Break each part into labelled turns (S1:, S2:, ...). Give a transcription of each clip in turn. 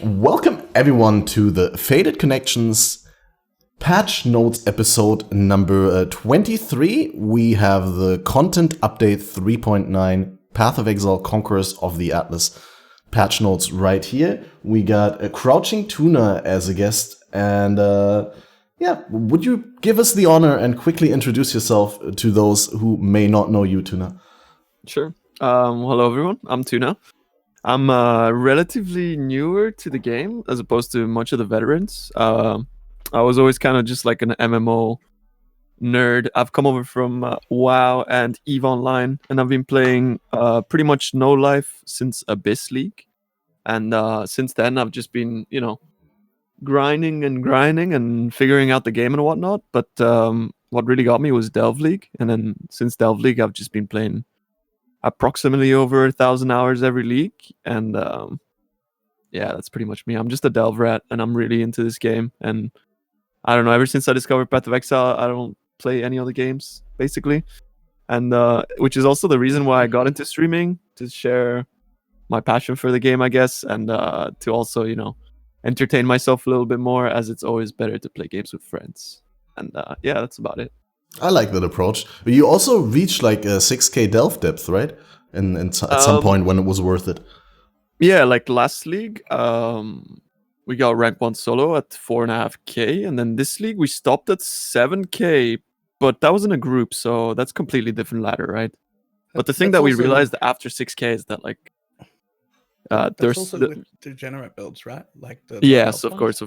S1: Welcome everyone to the Faded Connections patch notes episode number 23. We have the content update 3.9 Path of Exile Conquerors of the Atlas patch notes right here. We got a Crouching Tuna as a guest, and would you give us the honor and quickly introduce yourself to those who may not know you, Tuna?
S2: Sure. Hello everyone, I'm Tuna. I'm relatively newer to the game as opposed to much of the veterans. I was always kind of just like an MMO nerd. I've come over from WoW and EVE Online, and I've been playing pretty much No Life since Abyss League. And since then, I've just been, grinding and figuring out the game and whatnot. But what really got me was Delve League. And then since Delve League, I've just been playing approximately over 1,000 hours every league, and that's pretty much me. I'm just a delve rat, and I'm really into this game. And I don't know, ever since I discovered Path of Exile, I don't play any other games basically, and which is also the reason why I got into streaming, to share my passion for the game, I guess, and to also entertain myself a little bit more, as it's always better to play games with friends. And that's about it.
S1: I like that approach. You also reached like a 6k delve depth, right? And at some point when it was worth it.
S2: Yeah, like last league, we got rank 1 solo at 4.5k, and then this league we stopped at 7k, but that was in a group, so that's completely different ladder, right? But the thing that we realized after 6k is that like
S3: there's also with degenerate builds, right? Like
S2: yes, of course.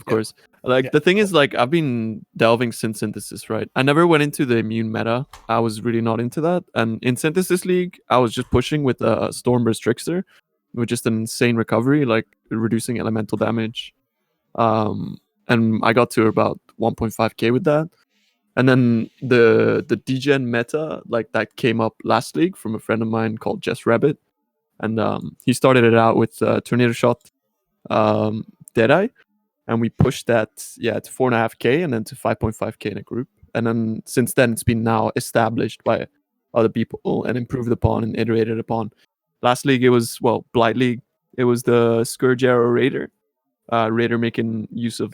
S2: Like the thing is, like, I've been delving since Synthesis, right? I never went into the immune meta. I was really not into that. And in Synthesis League, I was just pushing with Stormburst Trickster, with just an insane recovery, like reducing elemental damage. And I got to about 1.5k with that. And then the degen meta, like, that came up last league from a friend of mine called Jess Rabbit. And he started it out with Tornado Shot, Deadeye, and we pushed that to 4.5k and then to 5.5k in a group. And then since then, it's been now established by other people and improved upon and iterated upon. Last league, it was, Blight League. It was the Scourge Arrow Raider. Raider making use of,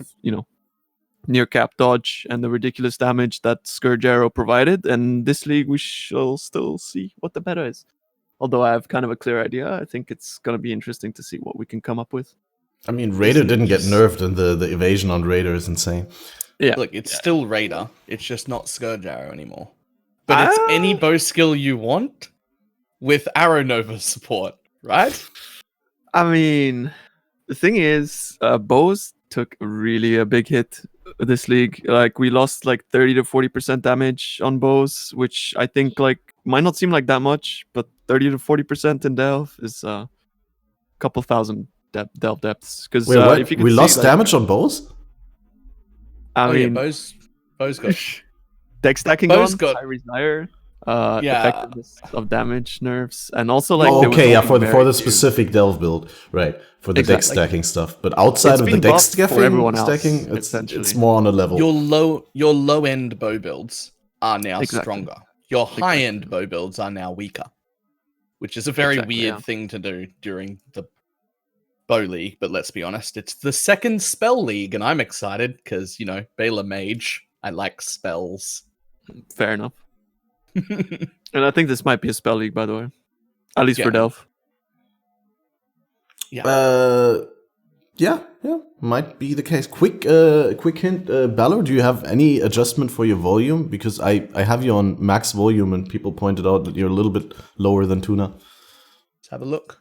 S2: near cap dodge and the ridiculous damage that Scourge Arrow provided. And this league, we shall still see what the meta is. Although I have kind of a clear idea, I think it's going to be interesting to see what we can come up with.
S1: I mean, Raider didn't get nerfed, and the evasion on Raider is insane.
S3: Yeah. Look, it's still Raider. It's just not Scourge Arrow anymore. But it's any bow skill you want with Arrow Nova support, right?
S2: I mean, the thing is, bows took really a big hit this league. Like, we lost like 30 to 40% damage on bows, which I think like might not seem like that much, but 30 to 40% in Delve is a couple thousand Delve depths. Because
S1: if you we lost damage on bows?
S3: I mean, bows got
S2: deck stacking
S3: bows
S2: on,
S3: got
S2: high desire, effectiveness of damage nerfs, and also like
S1: for the specific Delve build, right? For the deck stacking stuff, but outside of the deck stacking, it's more on a level.
S3: Your low end bow builds are now stronger. Your high end bow builds are now weaker, which is a very weird thing to do during the bow league. But let's be honest, it's the second spell league, and I'm excited because BalorMage. I like spells.
S2: Fair enough. And I think this might be a spell league, by the way, at least for Delve.
S1: Yeah, might be the case. Quick hint, Balor, do you have any adjustment for your volume? Because I have you on max volume, and people pointed out that you're a little bit lower than Tuna.
S3: Let's have a look.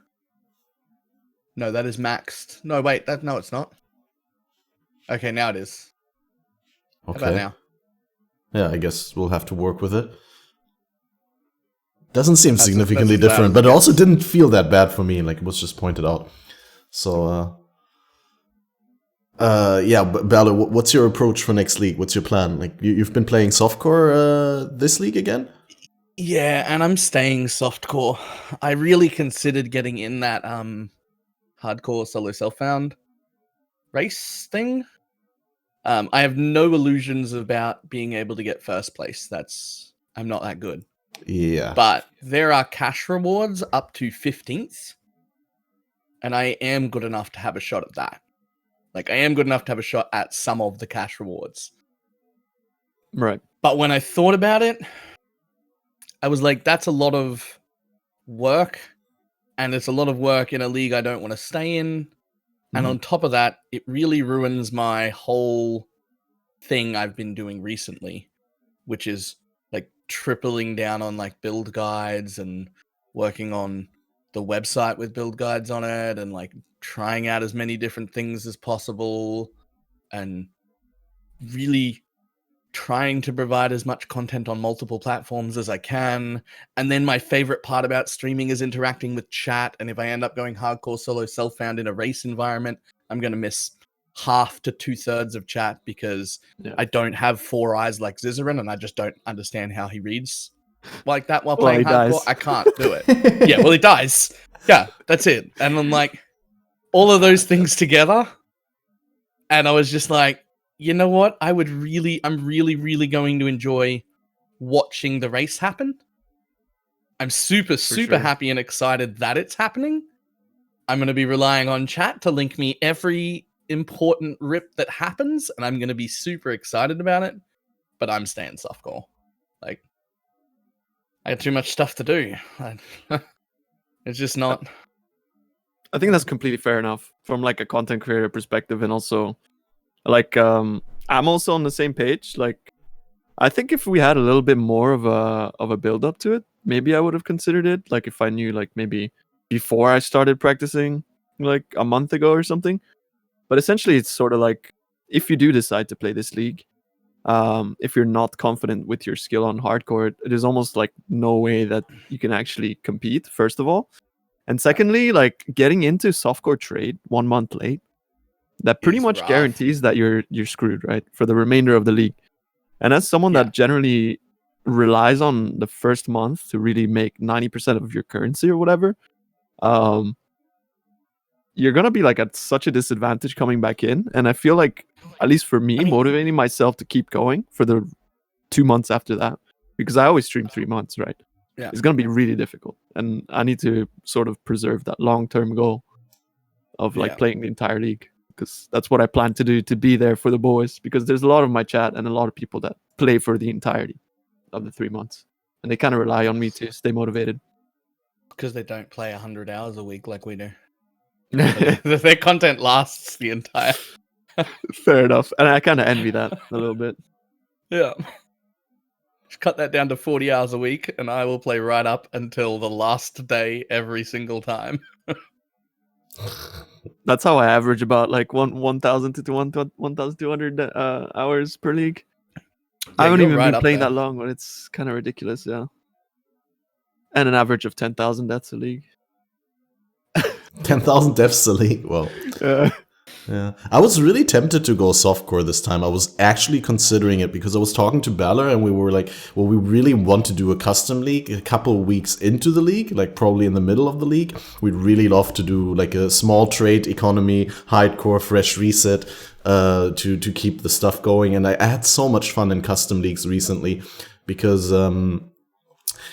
S3: No, that is maxed. No, wait, no, it's not. Okay, now it is.
S1: Okay.
S3: How about now?
S1: Yeah, I guess we'll have to work with it. Doesn't seem significantly different, but it also didn't feel that bad for me. Like, it was just pointed out. So, Balor, what's your approach for next league? What's your plan? Like, you've been playing softcore this league again?
S3: Yeah, and I'm staying softcore. I really considered getting in that hardcore solo self-found race thing. I have no illusions about being able to get first place. I'm not that good.
S1: Yeah.
S3: But there are cash rewards up to 15th. And I am good enough to have a shot at that. Like, I am good enough to have a shot at some of the cash rewards.
S2: Right.
S3: But when I thought about it, I was like, that's a lot of work. And it's a lot of work in a league I don't want to stay in. And on top of that, it really ruins my whole thing I've been doing recently, which is like tripling down on like build guides and working on the website with build guides on it and like trying out as many different things as possible and really trying to provide as much content on multiple platforms as I can. And then my favorite part about streaming is interacting with chat. And if I end up going hardcore solo self-found in a race environment, I'm going to miss half to 2/3 of chat because I don't have 4 eyes like Zizaran and I just don't understand how he reads like that while playing hardcore.
S2: Dies.
S3: I can't do it. Yeah, well, he dies. Yeah, that's it. And I'm like, all of those things together. And I was just like, you know what? I'm really going to enjoy watching the race happen. I'm super happy and excited that it's happening. I'm going to be relying on chat to link me every important rip that happens, and I'm going to be super excited about it. But I'm staying softcore. Like, I got too much stuff to do. It's just not.
S2: I think that's completely fair enough from like a content creator perspective, and also like I'm also on the same page. Like, I think if we had a little bit more of a build up to it, maybe I would have considered it. Like if I knew like maybe before I started practicing like a month ago or something. But essentially it's sort of like if you do decide to play this league, if you're not confident with your skill on hardcore, it is almost like no way that you can actually compete, first of all. And secondly, like getting into softcore trade 1 month late, that pretty much guarantees that you're screwed, right? For the remainder of the league. And as someone that generally relies on the first month to really make 90% of your currency or whatever, you're going to be like at such a disadvantage coming back in. And I feel like, at least for me, motivating myself to keep going for the 2 months after that, because I always stream 3 months, right? Yeah. It's going to be really difficult. And I need to sort of preserve that long-term goal of like playing the entire league, because that's what I plan to do, to be there for the boys, because there's a lot of my chat and a lot of people that play for the entirety of the 3 months. And they kind of rely on me to stay motivated.
S3: Because they don't play 100 hours a week like we do. Their content lasts the entire...
S2: Fair enough. And I kind of envy that a little bit.
S3: Yeah. Just cut that down to 40 hours a week and I will play right up until the last day every single time.
S2: That's how I average about like 1,000 to 1,200 hours per league. I haven't even been playing that long, but it's kind of ridiculous, yeah. And an average of 10,000 deaths a league.
S1: 10,000 deaths a league? Well, yeah. I was really tempted to go softcore this time. I was actually considering it because I was talking to Balor and we were like, well, we really want to do a custom league a couple of weeks into the league, like probably in the middle of the league. We'd really love to do like a small trade economy, hardcore, fresh reset to keep the stuff going. And I had so much fun in custom leagues recently because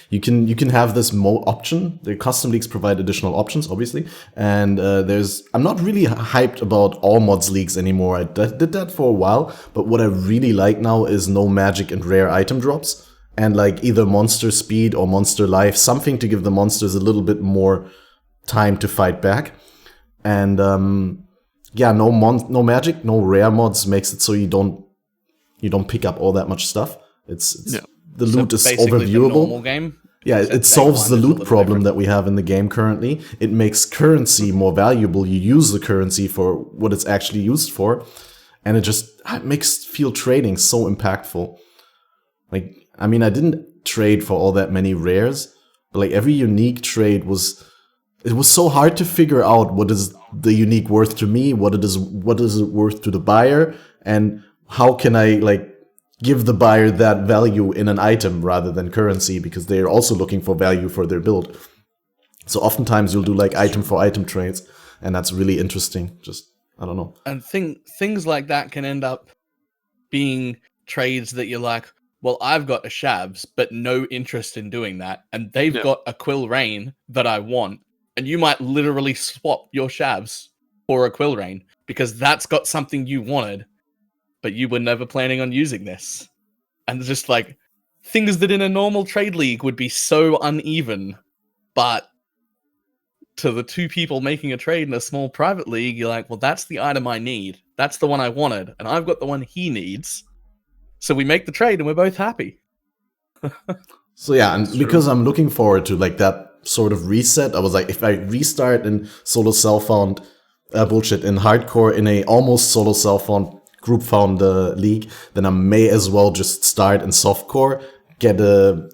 S1: you can have this option. The custom leagues provide additional options, obviously. And I'm not really hyped about all mods leagues anymore. I did that for a while. But what I really like now is no magic and rare item drops. And like either monster speed or monster life, something to give the monsters a little bit more time to fight back. And no magic, no rare mods makes it so you don't pick up all that much stuff. The loot is overviewable.
S3: Normal game.
S1: Yeah, it solves the loot problem that we have in the game currently. It makes currency more valuable. You use the currency for what it's actually used for. And it makes field trading so impactful. Like, I mean, I didn't trade for all that many rares, but like every unique trade was so hard to figure out what is the unique worth to me, what is it worth to the buyer, and how can I like give the buyer that value in an item rather than currency, because they're also looking for value for their build. So oftentimes you'll do like item for item trades, and that's really interesting. Just, I don't know.
S3: And things like that can end up being trades that you're like, well, I've got a Shavs, but no interest in doing that. And they've got a Quill Rain that I want. And you might literally swap your Shavs for a Quill Rain because that's got something you wanted, but you were never planning on using this. And just like things that in a normal trade league would be so uneven, but to the two people making a trade in a small private league, you're like, well, that's the item I need. That's the one I wanted, and I've got the one he needs. So we make the trade and we're both happy.
S1: So yeah, and because I'm looking forward to like that sort of reset, I was like, if I restart in solo self-found in hardcore in a almost solo self-found group found league, then I may as well just start in softcore, get a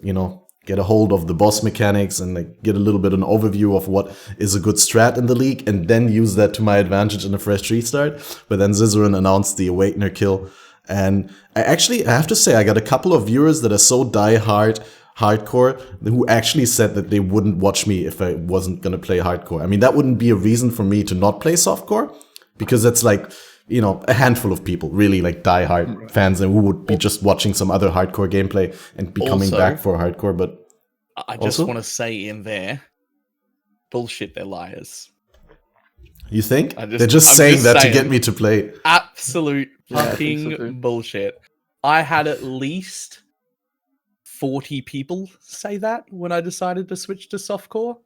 S1: hold of the boss mechanics and like get a little bit of an overview of what is a good strat in the league, and then use that to my advantage in a fresh restart. But then Zizaran announced the Awakener kill, and I have to say I got a couple of viewers that are so die-hard hardcore who actually said that they wouldn't watch me if I wasn't gonna play hardcore. I mean, that wouldn't be a reason for me to not play softcore, because it's like, a handful of people really like die-hard fans and who would be just watching some other hardcore gameplay and be coming back for hardcore. But
S3: I just want to say in there, bullshit, they're liars.
S1: You think? They're just saying that to get me to play.
S3: Absolute fucking bullshit. I had at least 40 people say that when I decided to switch to softcore.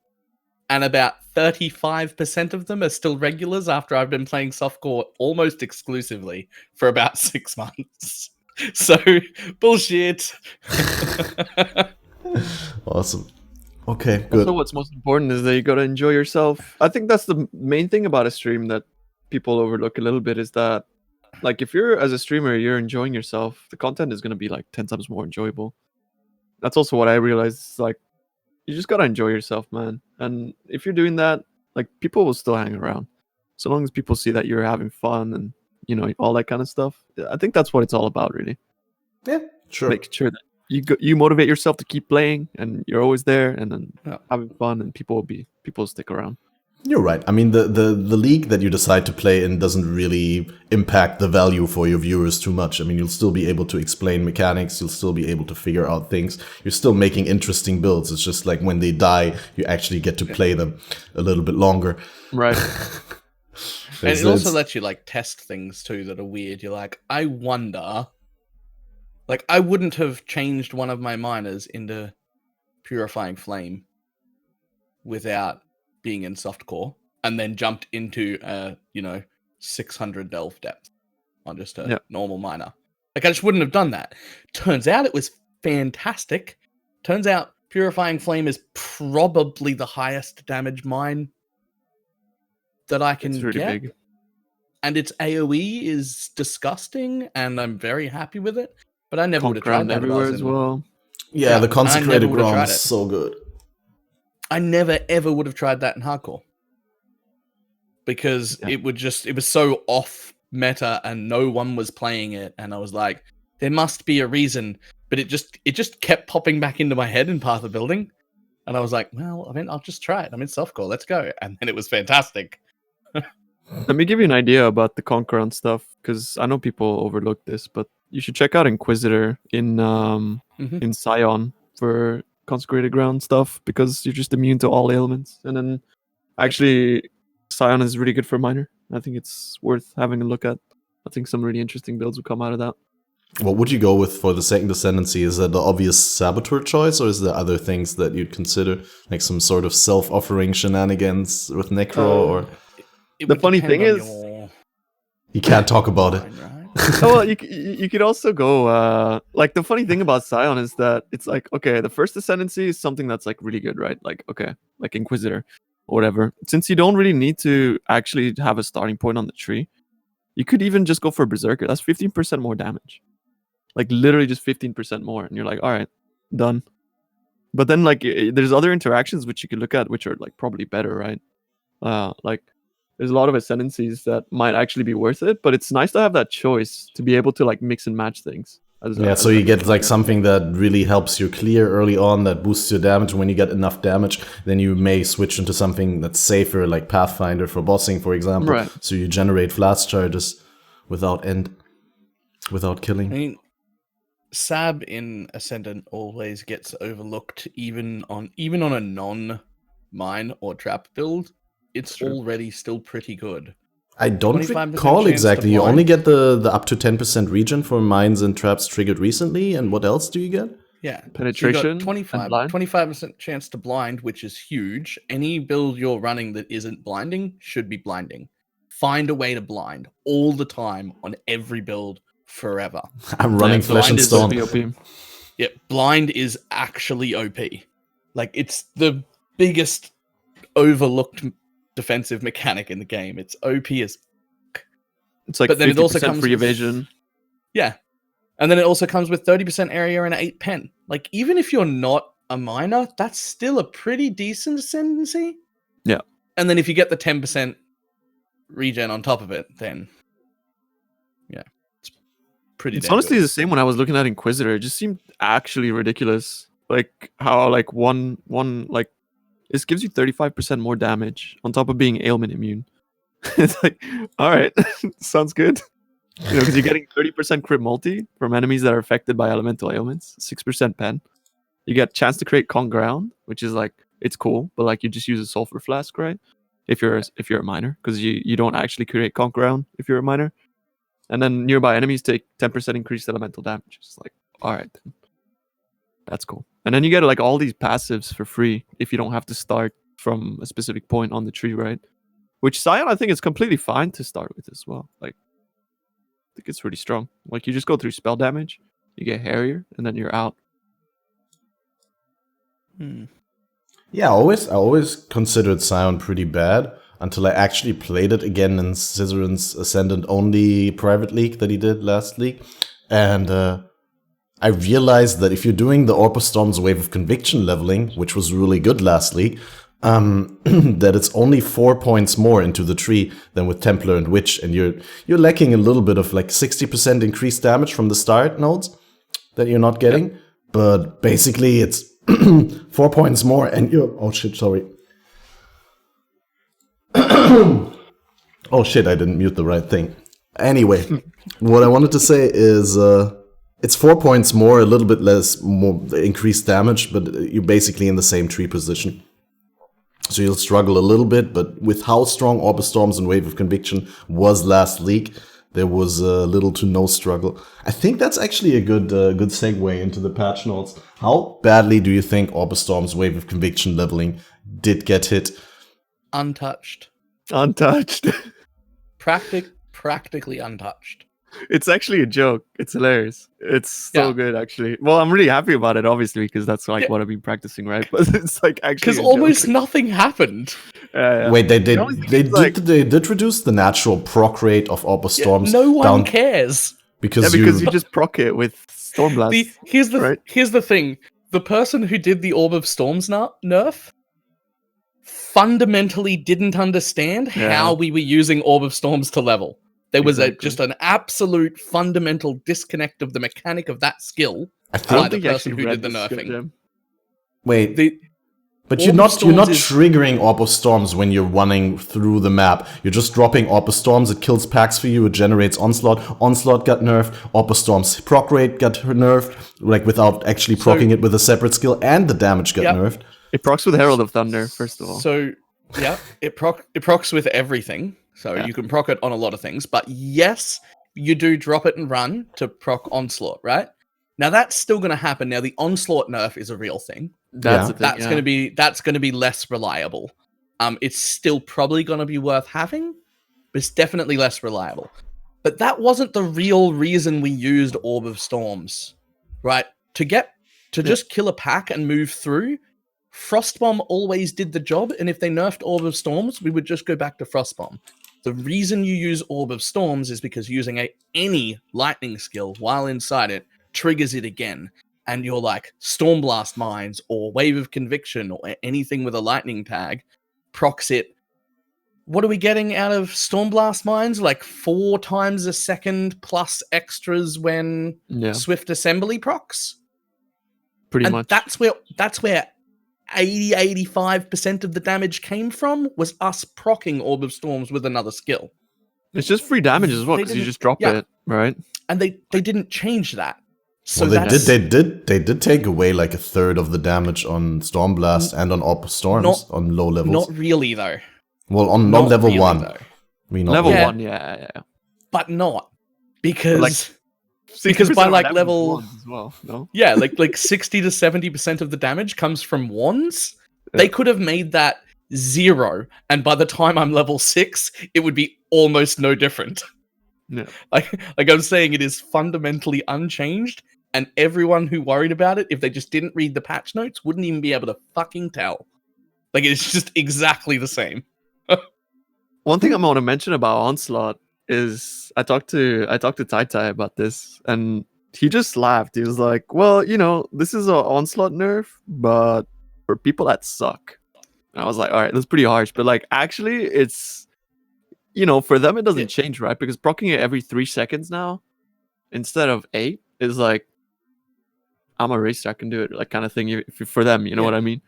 S3: And about 35% of them are still regulars after I've been playing softcore almost exclusively for about 6 months. So, bullshit.
S1: Awesome. Okay, good.
S2: Also, what's most important is that you gotta enjoy yourself. I think that's the main thing about a stream that people overlook a little bit, is that, like, if you're, as a streamer, you're enjoying yourself, the content is gonna be, like, 10 times more enjoyable. That's also what I realized, like, you just gotta enjoy yourself, man. And if you're doing that, like, people will still hang around. So long as people see that you're having fun and, all that kind of stuff. I think that's what it's all about, really.
S1: Yeah, sure.
S2: Making sure that you motivate yourself to keep playing, and you're always there, and then having fun, and people will stick around.
S1: You're right. I mean, the league that you decide to play in doesn't really impact the value for your viewers too much. I mean, you'll still be able to explain mechanics. You'll still be able to figure out things. You're still making interesting builds. It's just like when they die, you actually get to play them a little bit longer.
S2: Right.
S3: And it also lets you like test things too that are weird. You're like, I wonder. Like, I wouldn't have changed one of my miners into Purifying Flame without being in softcore, and then jumped into 600 delve depth on just a normal miner. Like, I just wouldn't have done that. Turns out it was fantastic. Turns out Purifying Flame is probably the highest damage mine that I can get. Big. And its AoE is disgusting, and I'm very happy with it. But I never would have tried that
S2: everywhere as well.
S1: Yeah, the consecrated ground is so good.
S3: I never ever would have tried that in hardcore, because it was so off meta and no one was playing it, and I was like, there must be a reason, but it just kept popping back into my head in Path of Building, and I was like, well, I mean, I'll just try it. I'm in softcore, let's go, and then it was fantastic.
S2: Let me give you an idea about the Conquerors stuff, because I know people overlook this, but you should check out Inquisitor in Scion for consecrated ground stuff, because you're just immune to all ailments. And then actually Scion is really good for miner. I think it's worth having a look at. I think some really interesting builds will come out of that.
S1: What would you go with for the second Ascendancy? Is that the obvious Saboteur choice, or is there other things that you'd consider, like some sort of self-offering shenanigans with Necro? Or
S2: the funny thing is,
S1: you can't talk about it.
S2: Oh, well, you could also go like, the funny thing about Scion is that it's like, okay, the first Ascendancy is something that's like really good, right? Like, okay, like Inquisitor or whatever. Since you don't really need to actually have a starting point on the tree, you could even just go for Berserker. That's 15% more damage, like literally just 15% more, and you're like, all right, done. But then like there's other interactions which you could look at which are like probably better, right? Like, there's a lot of Ascendancies that might actually be worth it, but it's nice to have that choice to be able to like mix and match things.
S1: So you get like something that really helps you clear early on, that boosts your damage. When you get enough damage, then you may switch into something that's safer, like Pathfinder for bossing, for example. Right. So you generate flash charges without killing.
S3: I mean, Sab in Ascendant always gets overlooked, even on a non-mine or trap build. It's already still pretty good.
S1: I don't recall exactly. You only get the up to 10% regen for mines and traps triggered recently, and what else do you get?
S3: Yeah.
S2: Penetration,
S3: so 25% chance to blind, which is huge. Any build you're running that isn't blinding should be blinding. Find a way to blind all the time on every build forever.
S1: I'm running Flesh and Stone.
S3: Yeah, blind is actually OP. Like, it's the biggest overlooked defensive mechanic in the game. It's OP as
S2: it's like, but then it also comes free evasion.
S3: Yeah. And then it also comes with 30% area and 8 pen. Like, even if you're not a miner, that's still a pretty decent ascendancy.
S2: Yeah.
S3: And then if you get the 10% regen on top of it, then yeah, it's pretty.
S2: It's honestly the same when I was looking at Inquisitor. It just seemed actually ridiculous. Like how like one like this gives you 35% more damage on top of being ailment immune. It's like, all right, sounds good. You know, because you're getting 30% crit multi from enemies that are affected by elemental ailments, 6% pen. You get chance to create Con Ground, which is like, it's cool, but like you just use a sulfur flask, right? If you're a miner, because you don't actually create Con Ground if you're a miner. And then nearby enemies take 10% increased elemental damage. It's like, all right, then. That's cool. And then you get like all these passives for free if you don't have to start from a specific point on the tree, right? Which Scion, I think, is completely fine to start with as well. Like, I think it's pretty strong. Like, you just go through spell damage, you get Harrier, and then you're out.
S1: Yeah, I always considered Scion pretty bad until I actually played it again in Scissorin's Ascendant only private league that he did last league. And I realized that if you're doing the Orb of Storm's Wave of Conviction leveling, which was really good last league, that it's only 4 points more into the tree than with Templar and Witch, and you're lacking a little bit of like 60% increased damage from the start nodes that you're not getting. Yep. But basically it's 4 points more, and you're oh shit, sorry. Oh shit, I didn't mute the right thing. Anyway, what I wanted to say is it's 4 points more, a little bit less more increased damage, but you're basically in the same tree position. So you'll struggle a little bit, but with how strong Orb of Storms and Wave of Conviction was last league, there was little to no struggle. I think that's actually a good segue into the patch notes. How badly do you think Orb of Storm's Wave of Conviction leveling did get hit?
S3: Untouched. Practically untouched.
S2: It's actually a joke. It's hilarious. It's so good, actually. Well, I'm really happy about it, obviously, because that's like what I've been practicing, right? But it's like actually
S3: because almost nothing happened.
S1: Wait, they did reduce the natural proc rate of Orb of Storms.
S3: No one cares
S1: because
S2: you just proc it with Stormblast.
S3: Here's the thing: the person who did the Orb of Storms nerf fundamentally didn't understand how we were using Orb of Storms to level. There was just an absolute fundamental disconnect of the mechanic of that skill by the person who did the nerfing.
S1: Wait, but you're not triggering Orb of Storms when you're running through the map. You're just dropping Orb of Storms. It kills packs for you. It generates Onslaught. Onslaught got nerfed. Orb of Storms proc rate got nerfed, like without actually proccing it with a separate skill, and the damage got nerfed.
S2: It procs with Herald of Thunder, first of all.
S3: So it procs with everything. So you can proc it on a lot of things, but yes, you do drop it and run to proc Onslaught, right? Now that's still going to happen. Now the Onslaught nerf is a real thing. That's going to be less reliable. It's still probably going to be worth having, but it's definitely less reliable. But that wasn't the real reason we used Orb of Storms, right? To just kill a pack and move through. Frostbomb always did the job, and if they nerfed Orb of Storms, we would just go back to Frostbomb. The reason you use Orb of Storms is because using any lightning skill while inside it triggers it again. And you're like Stormblast Mines or Wave of Conviction or anything with a lightning tag procs it. What are we getting out of Stormblast Mines? Like 4 times a second plus extras when Swift Assembly procs?
S2: Pretty much.
S3: That's where 80-85% of the damage came from, was us proccing Orb of Storms with another skill.
S2: It's just free damage as well, because you just drop it, right?
S3: And they didn't change that. So
S1: they did take away like a third of the damage on Stormblast and on Orb of Storms on low levels.
S3: Not really though.
S1: Well, on level 1.
S2: Level 1, yeah.
S3: But not. Because
S2: by
S3: like level
S2: as well, no?
S3: Yeah, like 60 to 70% of the damage comes from wands. They could have made that 0, and by the time I'm level 6, it would be almost no different.
S2: Yeah.
S3: Like I'm saying, it is fundamentally unchanged, and everyone who worried about it, if they just didn't read the patch notes, wouldn't even be able to fucking tell. Like, it's just exactly the same.
S2: One thing I want to mention about Onslaught is I talked to Tai Tai about this, and he just laughed. He was like, "Well, this is an Onslaught nerf, but for people that suck." And I was like, "All right, that's pretty harsh." But like, actually, it's for them it doesn't change, right? Because proccing it every 3 seconds now instead of 8 is like, I'm a racer, I can do it, like kind of thing. For them, you know what I mean?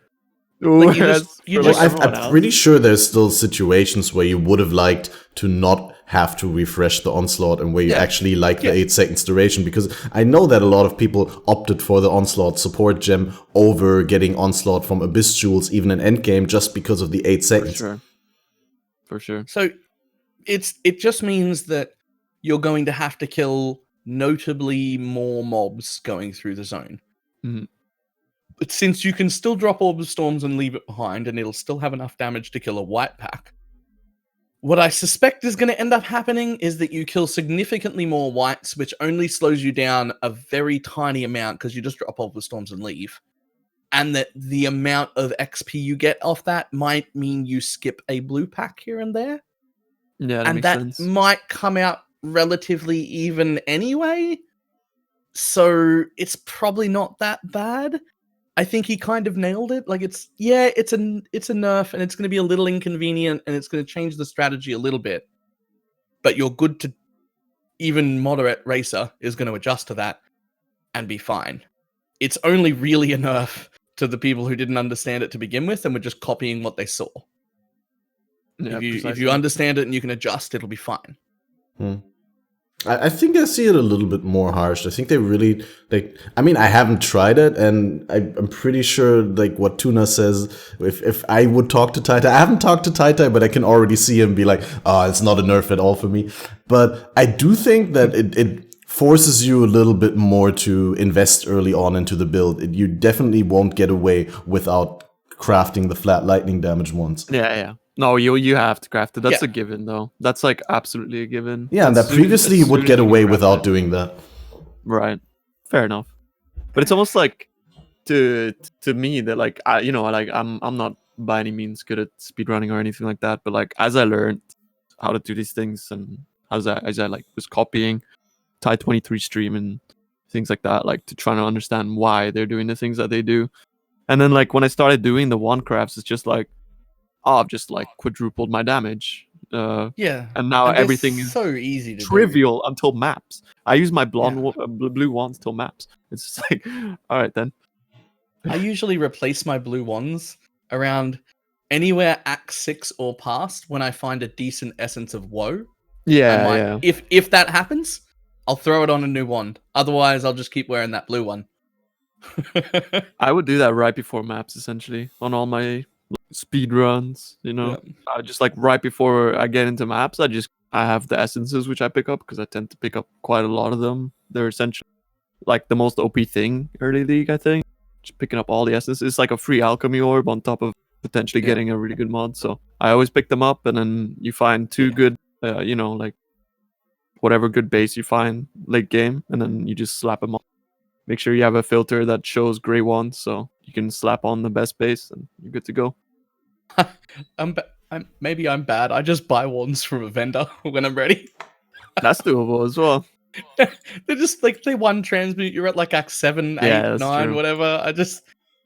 S3: Like
S1: I'm pretty sure there's still situations where you would have liked to not have to refresh the Onslaught and where you actually like the 8 seconds duration, because I know that a lot of people opted for the Onslaught support gem over getting Onslaught from Abyss Jewels, even in endgame, just because of the 8 seconds.
S2: For sure.
S3: So it just means that you're going to have to kill notably more mobs going through the zone.
S2: Mm-hmm.
S3: But since you can still drop Orb of Storms and leave it behind, and it'll still have enough damage to kill a white pack, what I suspect is going to end up happening is that you kill significantly more whites, which only slows you down a very tiny amount because you just drop Orb of Storms and leave. And that the amount of XP you get off that might mean you skip a blue pack here and there.
S2: Yeah,
S3: and that
S2: sense.
S3: Might come out relatively even anyway. So it's probably not that bad. I think he kind of nailed it. Like it's a nerf, and it's going to be a little inconvenient, and it's going to change the strategy a little bit. But your good to even moderate racer is going to adjust to that and be fine. It's only really a nerf to the people who didn't understand it to begin with and were just copying what they saw.
S2: Yeah,
S3: if you understand it and you can adjust, it'll be fine.
S1: I think I see it a little bit more harsh. I think they really I haven't tried it, and I'm pretty sure like what Tuna says. If I would talk to Tai Tai, I haven't talked to Tai Tai, but I can already see him be like, "Oh, it's not a nerf at all for me." But I do think that it forces you a little bit more to invest early on into the build. You definitely won't get away without crafting the flat lightning damage ones.
S2: Yeah. No, you have to craft it. That's a given, though. That's like absolutely a given.
S1: Yeah, and that previously you would get away without doing that.
S2: Right. Fair enough. But it's almost like to me that like I'm not by any means good at speedrunning or anything like that. But like as I learned how to do these things, and as I like was copying Ty23 stream and things like that, like to try to understand why they're doing the things that they do. And then like when I started doing the one crafts, it's just like, I've just like quadrupled my damage. And now everything is
S3: so easy to
S2: trivial until maps. I use my blue wands till maps. It's just like, all right then.
S3: I usually replace my blue wands around anywhere Act 6 or past when I find a decent Essence of Woe.
S2: Yeah.
S3: If that happens, I'll throw it on a new wand. Otherwise, I'll just keep wearing that blue one.
S2: I would do that right before maps, essentially, on all my speed runs. Just like right before I get into maps, I have the essences which I pick up because I tend to pick up quite a lot of them. They're essentially like the most OP thing early league, I think. Just picking up all the essences. It's like a free alchemy orb on top of potentially getting a really good mod. So I always pick them up, and then you find two good, like whatever good base you find late game, and then you just slap them on. Make sure you have a filter that shows gray wands, so you can slap on the best base, and you're good to go.
S3: Maybe I'm bad. I just buy wands from a vendor when I'm ready.
S2: That's doable as well.
S3: They're just like they one transmute. You're at like Act 7, 8, 9,
S2: true.
S3: Whatever. I just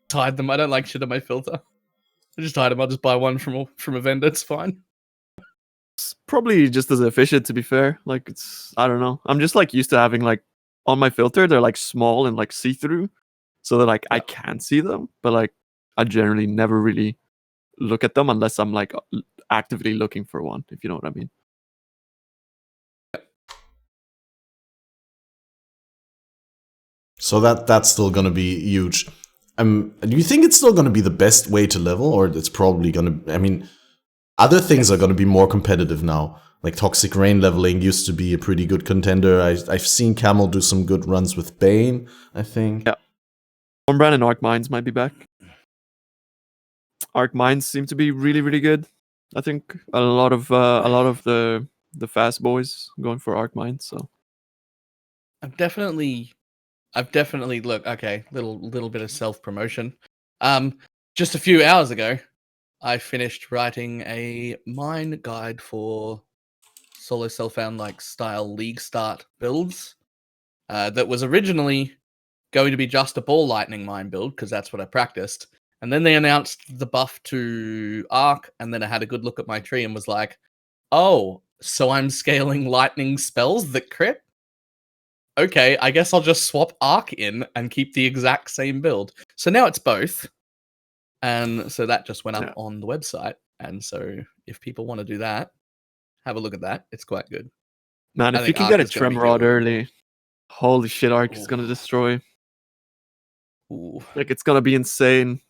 S3: tied them. I don't like shit on my filter. I just tied them. I'll just buy one from a vendor. It's fine.
S2: It's probably just as efficient, to be fair. Like I don't know. I'm just like used to having like on my filter, they're like small and like see-through, so that like I can see them, but like I generally never really look at them unless I'm like actively looking for one, if you know what I mean.
S1: So that's still gonna be huge. Do you think it's still gonna be the best way to level, or it's probably gonna? I mean, other things are gonna be more competitive now. like Toxic Rain leveling used to be a pretty good contender. I've seen Camel do some good runs with Bane, I think.
S2: Yeah. Stormbrand and Arc Mines might be back. Arc Mines seem to be really, really good. I think a lot of the fast boys going for Arc Mines. So
S3: I've definitely look, okay, little bit of self promotion. Just a few hours ago, I finished writing a mine guide for solo self-found like style league start builds. That was originally going to be just a ball lightning mine build because that's what I practiced. And then they announced the buff to Arc, and then I had a good look at my tree and was like, oh, so I'm scaling lightning spells that crit? Okay, I guess I'll just swap Arc in and keep the exact same build. So now it's both. And so that just went up on the website. And so if people want to do that, have a look at that. It's quite good.
S2: Man, if you can get a Tremorod early, holy shit, Arc is going to destroy.
S3: Ooh.
S2: Like, it's going to be insane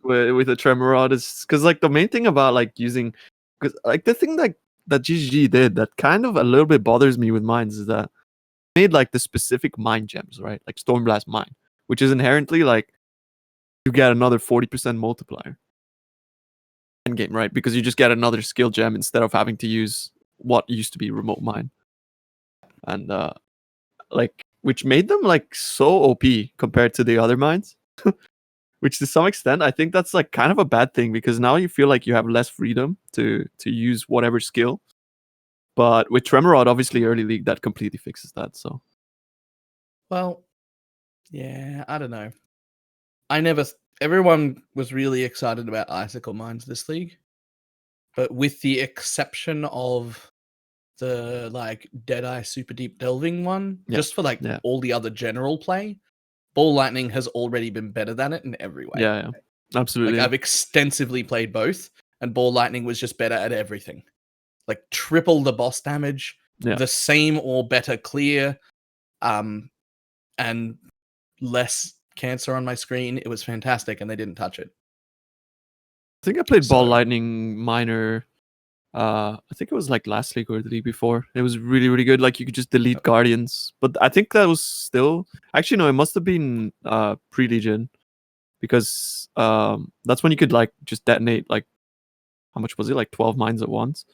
S2: with a Tremorod. Because, like, the main thing about, like, using... Because, like, the thing that GGG did that kind of a little bit bothers me with mines is that made like the specific mine gems, right? Like Stormblast Mine, which is inherently like you get another 40% multiplier in game, right? Because you just get another skill gem instead of having to use what used to be Remote Mine, and like which made them like so OP compared to the other mines. Which to some extent, I think that's like kind of a bad thing because now you feel like you have less freedom to use whatever skill. But with Tremorod, obviously early league, that completely fixes that. So,
S3: well, yeah, I don't know. Everyone was really excited about Icicle Mines this league, but with the exception of the like Deadeye Super Deep Delving one, just for like all the other general play, Ball Lightning has already been better than it in every way.
S2: Yeah, absolutely.
S3: Like I've extensively played both, and Ball Lightning was just better at everything. Like triple the boss damage, the same or better clear, and less cancer on my screen. It was fantastic, and they didn't touch it.
S2: I think I played Ball Lightning Minor. I think it was like last league or the league before. It was really, really good. Like you could just delete Guardians, but I think that was still actually no. It must have been pre-Legion because that's when you could like just detonate like how much was it, like 12 mines at once.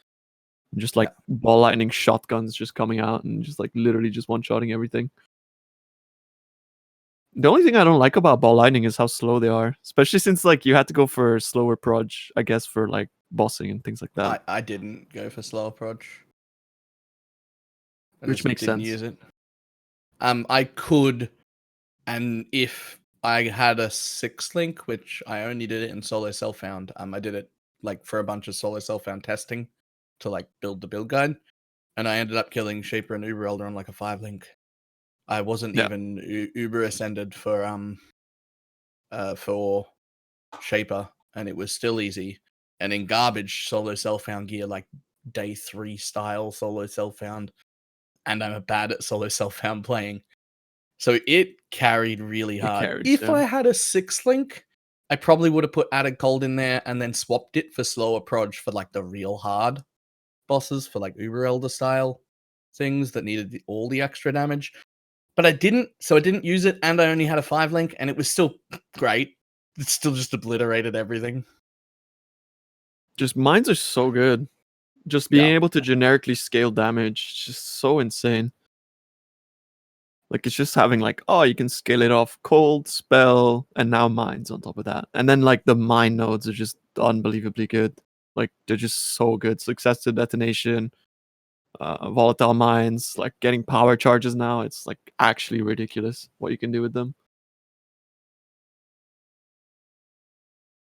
S2: Just like Ball Lightning shotguns just coming out and just like literally just one-shotting everything. The only thing I don't like about Ball Lightning is how slow they are, especially since like you had to go for slower proj, I guess, for like bossing and things like that.
S3: I didn't go for slower proj,
S2: which makes sense.
S3: Use it. I could, and if I had a 6-link, which I only did it in solo self-found, I did it like for a bunch of solo self-found testing to like build the build guide, and I ended up killing Shaper and Uber Elder on like a 5-link. I wasn't even Uber ascended for Shaper, and it was still easy. And in garbage solo self-found gear, like day 3 style solo self-found, and I'm bad at solo self-found playing, so it carried really hard. If I had a 6-link, I probably would have put added cold in there and then swapped it for slower proj for like the real hard bosses, for like Uber Elder style things that needed all the extra damage. But I didn't, so I didn't use it, and I only had a 5-link, and it was still great. It still just obliterated everything.
S2: Just mines are so good. Just being able to generically scale damage is just so insane. Like it's just having like, oh, you can scale it off cold, spell, and now mines on top of that. And then like the mine nodes are just unbelievably good. Like they're just so good. Success to detonation, volatile mines, like getting power charges now. It's like actually ridiculous what you can do with them.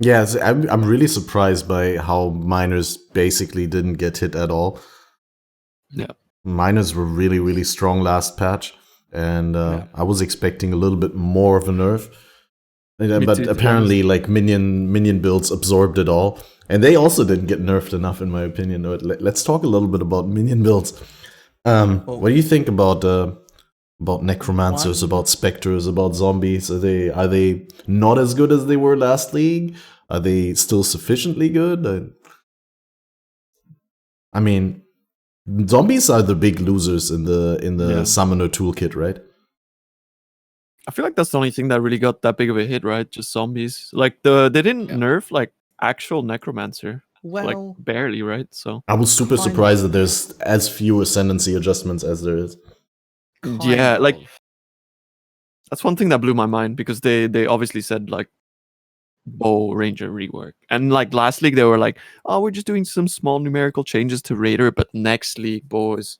S1: Yeah, I'm really surprised by how miners basically didn't get hit at all.
S2: Yeah,
S1: miners were really, really strong last patch, and I was expecting a little bit more of a nerf. But apparently, like minion builds absorbed it all, and they also didn't get nerfed enough, in my opinion. Let's talk a little bit about minion builds. What do you think about necromancers, about specters, about zombies? Are they not as good as they were last league? Are they still sufficiently good? I mean, Zombies are the big losers in the summoner toolkit, right?
S2: I feel like that's the only thing that really got that big of a hit, right? Just zombies. Like they didn't nerf like actual necromancer.
S3: Well,
S2: like barely, right? So
S1: I was super surprised that there's as few ascendancy adjustments as there is.
S2: Like that's one thing that blew my mind, because they obviously said like bow ranger rework, and like last league they were like, oh, we're just doing some small numerical changes to raider, but next league, boys,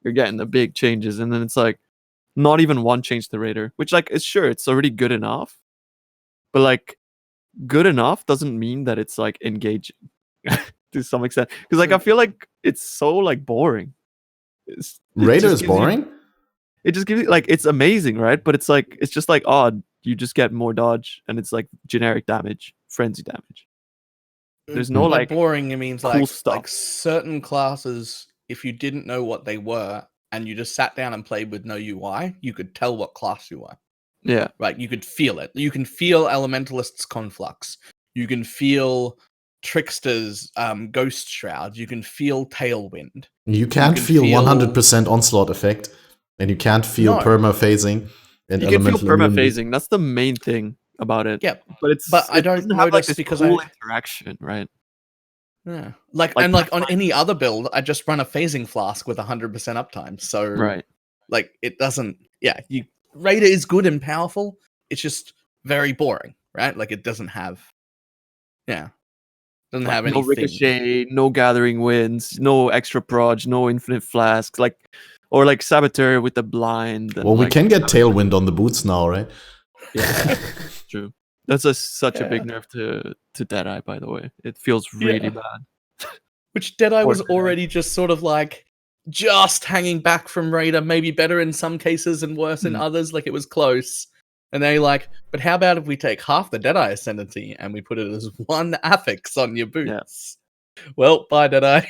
S2: you're getting the big changes. And then it's like not even one change to raider, which like it's already good enough, but like good enough doesn't mean that it's like engaging to some extent, because like I feel like it's so like boring.
S1: Raider is boring.
S2: It just gives you like, it's amazing, right? But it's like, it's just like odd. You just get more dodge, and it's like generic damage, frenzy damage. There's no like
S3: boring. It means
S2: cool stuff.
S3: Like certain classes, if you didn't know what they were and you just sat down and played with no UI, you could tell what class you were.
S2: Yeah.
S3: Right. You could feel it. You can feel Elementalist's Conflux. You can feel Trickster's Ghost Shroud. You can feel Tailwind.
S1: You can't feel 100% onslaught effect, and you can't feel perma phasing. And
S2: you can feel perma phasing. That's the main thing about it.
S3: Yeah,
S2: but
S3: I don't notice,
S2: like this
S3: because
S2: cool interaction, right?
S3: Yeah, like on any other build, I just run a phasing flask with 100% uptime. So
S2: right,
S3: like it doesn't. Yeah, Raider is good and powerful. It's just very boring, right? Like it doesn't have. Yeah. Doesn't have
S2: no ricochet, no gathering winds, no extra proj, no infinite flasks, like, or like Saboteur with the blind.
S1: Well, we can get Tailwind on the boots now, right?
S2: Yeah, true. That's such a big nerf to Deadeye, by the way. It feels really bad.
S3: Which Deadeye was already just sort of like just hanging back from Raider, maybe better in some cases and worse in others. Like it was close. And they like, but how about if we take half the Deadeye Ascendancy and we put it as one affix on your boots? Yeah. Well, bye, Deadeye.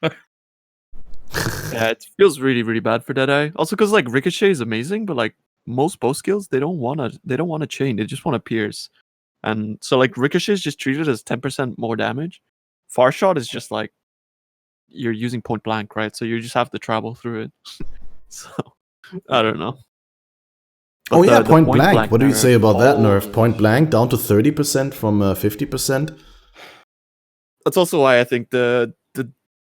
S2: Yeah, it feels really, really bad for Deadeye. Also, because like Ricochet is amazing, but like most bow skills, they don't want to chain. They just want to pierce. And so like Ricochet is just treated as 10% more damage. Far shot is just like you're using point blank, right? So you just have to travel through it. So I don't know.
S1: But point blank. What do you say about that nerf? Point blank down to 30% from 50%.
S2: That's also why I think the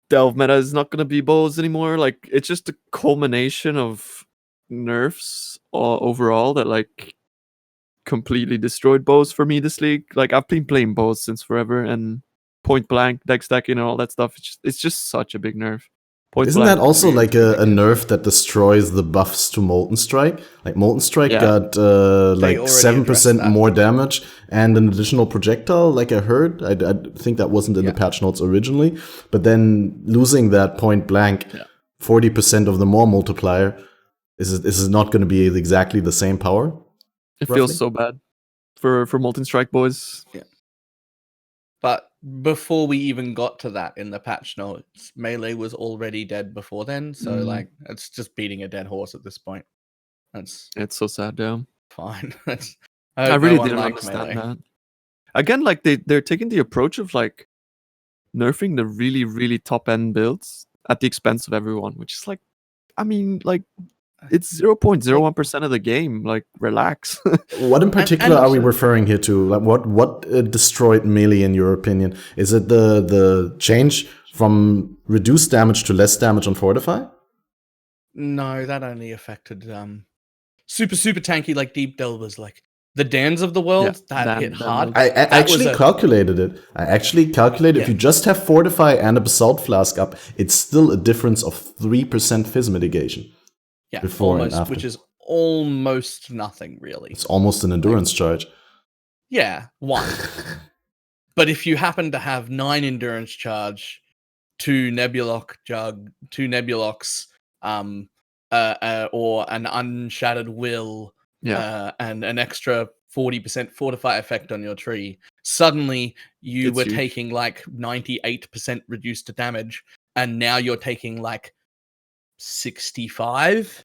S2: Delve meta is not going to be bows anymore. Like it's just a culmination of nerfs overall that like completely destroyed bows for me this league. Like I've been playing bows since forever, and point blank, deck stacking, and all that stuff. It's just such a big nerf.
S1: Isn't that also like a nerf that destroys the buffs to Molten Strike? Like Molten Strike got like 7% more damage and an additional projectile, like I heard. I think that wasn't in the patch notes originally. But then losing that point blank, 40% of the more multiplier, is it not going to be exactly the same power?
S2: It feels so bad for Molten Strike boys.
S3: Yeah. But before we even got to that in the patch notes, Melee was already dead before then. So like it's just beating a dead horse at this point. It's
S2: so sad, yeah.
S3: Fine.
S2: I really didn't understand that. Again, like they're taking the approach of like nerfing the really, really top end builds at the expense of everyone, which is like, I mean, like it's 0.01% of the game. Like, relax.
S1: What in particular are we referring here to? Like, what destroyed Melee in your opinion? Is it the change from reduced damage to less damage on Fortify?
S3: No, that only affected super tanky like Deep Delvers, like the Dans of the world. That hit hard.
S1: I actually calculated it. If you just have Fortify and a Basalt Flask up, it's still a difference of 3% Fizz mitigation.
S3: Yeah,
S1: before
S3: almost,
S1: and after.
S3: Which is almost nothing, really.
S1: It's almost an endurance charge.
S3: Yeah, 1. But if you happen to have 9 endurance charge, 2 Nebulox Jug, 2 Nebulox, or an Unshattered Will, and an extra 40% Fortify effect on your tree, suddenly you were taking like 98% reduced damage, and now you're taking like 65%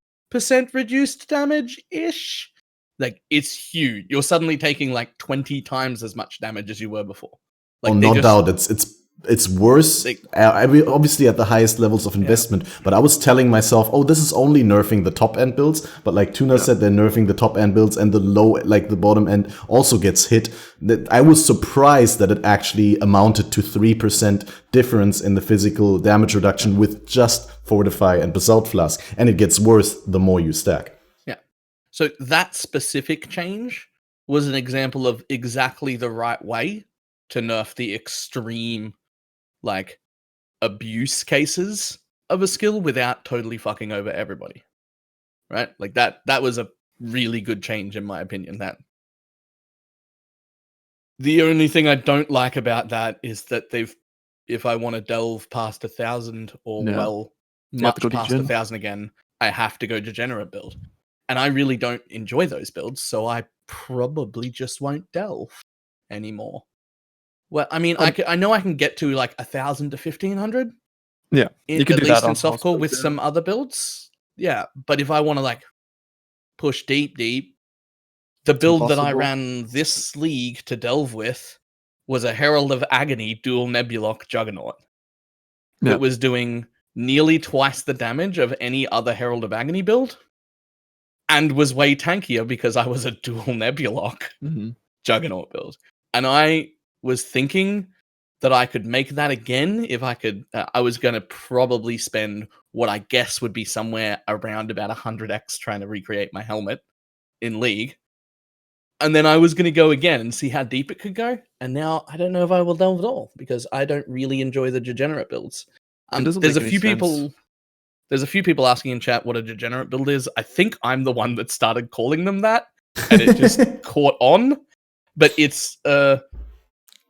S3: reduced damage-ish. Like, it's huge. You're suddenly taking like 20 times as much damage as you were before. Like,
S1: no doubt. It's it's worse. Obviously at the highest levels of investment, but I was telling myself, oh, this is only nerfing the top end builds. But like Tuna said, they're nerfing the top end builds, and the low, like the bottom end, also gets hit. That I was surprised that it actually amounted to 3% difference in the physical damage reduction with just Fortify and Basalt Flask, and it gets worse the more you stack.
S3: Yeah. So that specific change was an example of exactly the right way to nerf the extreme, like, abuse cases of a skill without totally fucking over everybody. Right? Like that was a really good change in my opinion. That the only thing I don't like about that is that if I want to delve past 1,000 or much past 1,000 again, I have to go degenerate build. And I really don't enjoy those builds, so I probably just won't delve anymore. Well, I mean, I know I can get to like 1,000 to 1,500.
S2: Yeah,
S3: you can at least in softcore with some other builds. Yeah, but if I want to like push deep, the build that I ran this league to delve with was a Herald of Agony dual Nebulock Juggernaut. It was doing nearly twice the damage of any other Herald of Agony build, and was way tankier because I was a dual Nebulock Juggernaut build. And I was thinking that I could make that again if I could. I was going to probably spend what I guess would be somewhere around about 100x trying to recreate my helmet in League. And then I was going to go again and see how deep it could go. And now I don't know if I will delve at all because I don't really enjoy the degenerate builds. There's a few people asking in chat what a degenerate build is. I think I'm the one that started calling them that, and it just caught on. But it's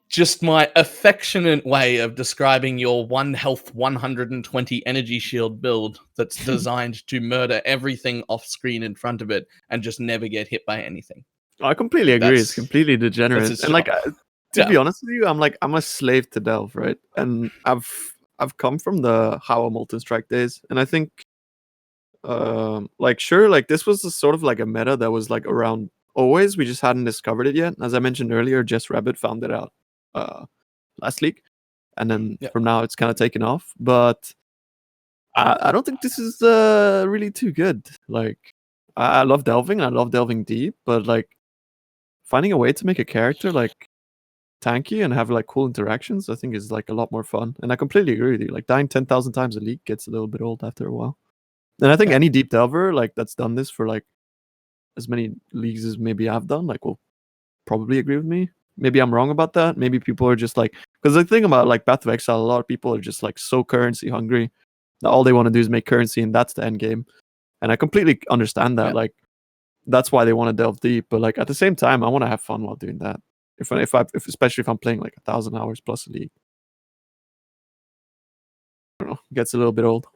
S3: just my affectionate way of describing your 1 health 120 energy shield build that's designed to murder everything off screen in front of it and just never get hit by anything.
S2: I completely agree. It's completely degenerate. And like, to be honest with you, I'm a slave to delve, right? And I've come from the How a Molten Strike days, and I think, like, sure, like this was a sort of like a meta that was like around always. We just hadn't discovered it yet. As I mentioned earlier, Jess Rabbit found it out last league, and then from now it's kind of taken off. But I don't think this is really too good. Like, I love delving, and I love delving deep, but like finding a way to make a character like tanky and have like cool interactions, I think is like a lot more fun. And I completely agree with you. Like dying 10,000 times a league gets a little bit old after a while. And I think any deep delver like that's done this for like as many leagues as maybe I've done, like will probably agree with me. Maybe I'm wrong about that. Maybe people are just like, because the thing about like Path of Exile, a lot of people are just like so currency hungry that all they want to do is make currency, and that's the end game. And I completely understand that. Like, that's why they want to delve deep. But like at the same time, I want to have fun while doing that. Especially if I'm playing like 1,000 hours plus a league. I don't know, gets a little bit old.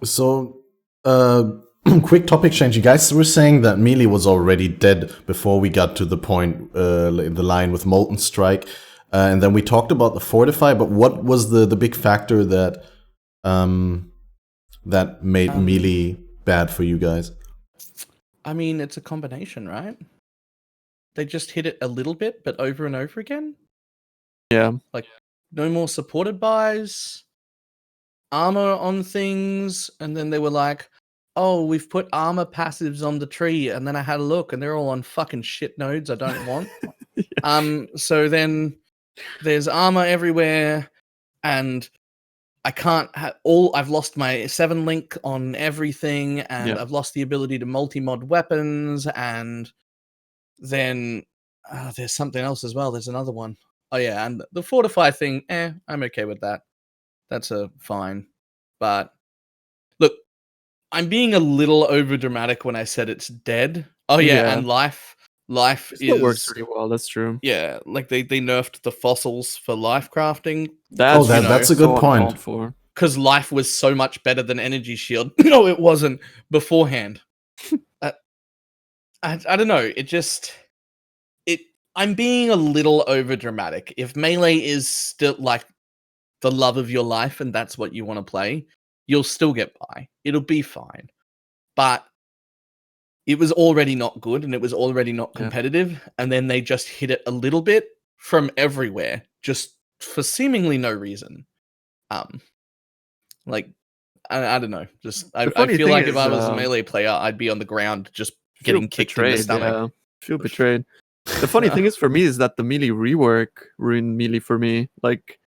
S1: So, quick topic change. You guys were saying that melee was already dead before we got to the point, the line with Molten Strike. And then we talked about the Fortify, but what was the big factor that that made melee bad for you guys?
S3: I mean, it's a combination, right? They just hit it a little bit, but over and over again.
S2: Yeah.
S3: Like, no more supported buys, armor on things, and then they were like, oh, we've put armor passives on the tree, and then I had a look, and they're all on fucking shit nodes I don't want. So then there's armor everywhere, and I can't have I've lost my 7 link on everything, and I've lost the ability to multi-mod weapons, and then there's something else as well. There's another one. Oh yeah, and the Fortify thing, I'm okay with that. That's fine. But look, I'm being a little over dramatic when I said it's dead. Oh yeah, and life
S2: works pretty well. That's true.
S3: Yeah, like they nerfed the fossils for life crafting.
S1: That's a good point.
S3: Because life was so much better than energy shield. No, it wasn't beforehand. I don't know. I'm being a little over dramatic. If melee is still like the love of your life and that's what you want to play, you'll still get by. It'll be fine. But it was already not good and it was already not competitive. And then they just hit it a little bit from everywhere, just for seemingly no reason. Like I don't know. Just I feel like if I was a melee player, I'd be on the ground just getting kicked in the stomach.
S2: Feel betrayed. The funny thing is for me is that the melee rework ruined melee for me. Like